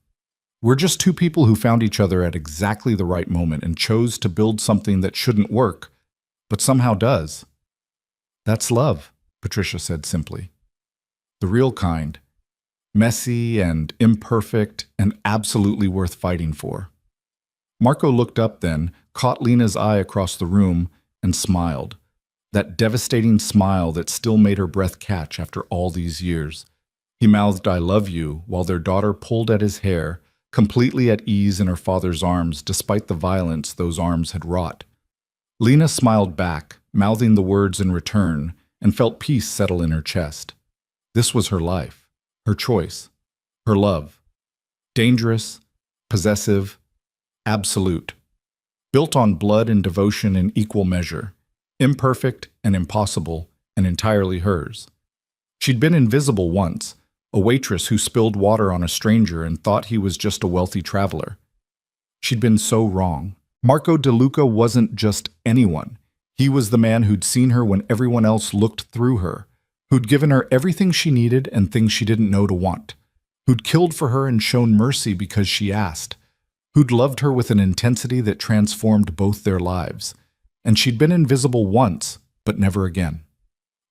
We're just two people who found each other at exactly the right moment and chose to build something that shouldn't work, but somehow does." "That's love," Patricia said simply. "The real kind. Messy and imperfect and absolutely worth fighting for." Marco looked up then, caught Lena's eye across the room, and smiled. That devastating smile that still made her breath catch after all these years. He mouthed, "I love you," while their daughter pulled at his hair, completely at ease in her father's arms despite the violence those arms had wrought. Lena smiled back, mouthing the words in return, and felt peace settle in her chest. This was her life, her choice, her love. Dangerous, possessive, absolute. Built on blood and devotion in equal measure. Imperfect and impossible, and entirely hers. She'd been invisible once, a waitress who spilled water on a stranger and thought he was just a wealthy traveler. She'd been so wrong. Marco DeLuca wasn't just anyone. He was the man who'd seen her when everyone else looked through her, who'd given her everything she needed and things she didn't know to want, who'd killed for her and shown mercy because she asked, who'd loved her with an intensity that transformed both their lives. And she'd been invisible once, but never again.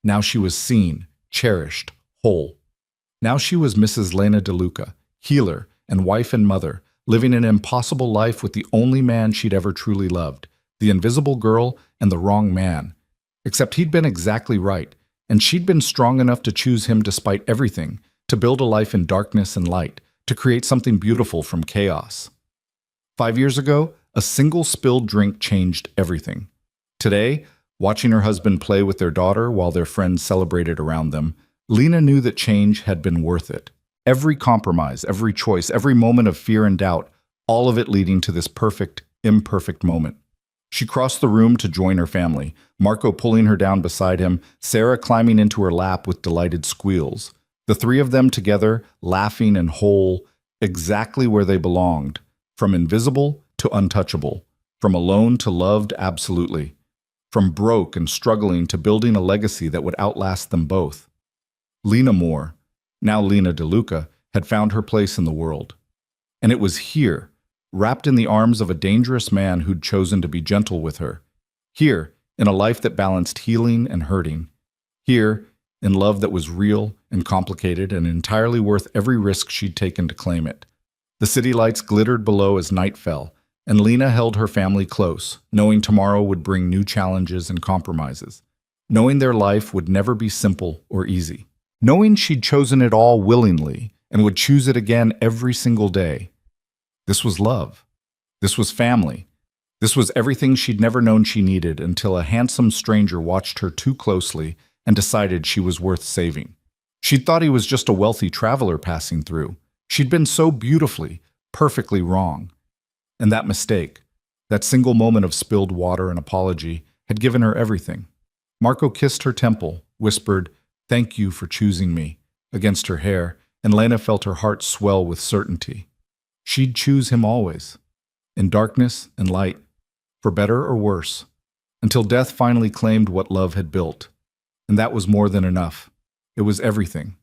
Now she was seen, cherished, whole. Now she was Mrs. Lena DeLuca, healer and wife and mother, living an impossible life with the only man she'd ever truly loved, the invisible girl and the wrong man. Except he'd been exactly right, and she'd been strong enough to choose him despite everything, to build a life in darkness and light, to create something beautiful from chaos. 5 years ago, a single spilled drink changed everything. Today, watching her husband play with their daughter while their friends celebrated around them, Lena knew that change had been worth it. Every compromise, every choice, every moment of fear and doubt, all of it leading to this perfect, imperfect moment. She crossed the room to join her family, Marco pulling her down beside him, Sarah climbing into her lap with delighted squeals. The three of them together, laughing and whole, exactly where they belonged, from invisible to untouchable, from alone to loved absolutely, from broke and struggling to building a legacy that would outlast them both. Lena Moore, now Lena DeLuca, had found her place in the world. And it was here, wrapped in the arms of a dangerous man who'd chosen to be gentle with her. Here, in a life that balanced healing and hurting. Here, in love that was real and complicated and entirely worth every risk she'd taken to claim it. The city lights glittered below as night fell, and Lena held her family close, knowing tomorrow would bring new challenges and compromises. Knowing their life would never be simple or easy. Knowing she'd chosen it all willingly and would choose it again every single day. This was love. This was family. This was everything she'd never known she needed until a handsome stranger watched her too closely and decided she was worth saving. She'd thought he was just a wealthy traveler passing through. She'd been so beautifully, perfectly wrong. And that mistake, that single moment of spilled water and apology, had given her everything. Marco kissed her temple, whispered, "Thank you for choosing me," against her hair, and Lena felt her heart swell with certainty. She'd choose him always, in darkness and light, for better or worse, until death finally claimed what love had built. And that was more than enough. It was everything.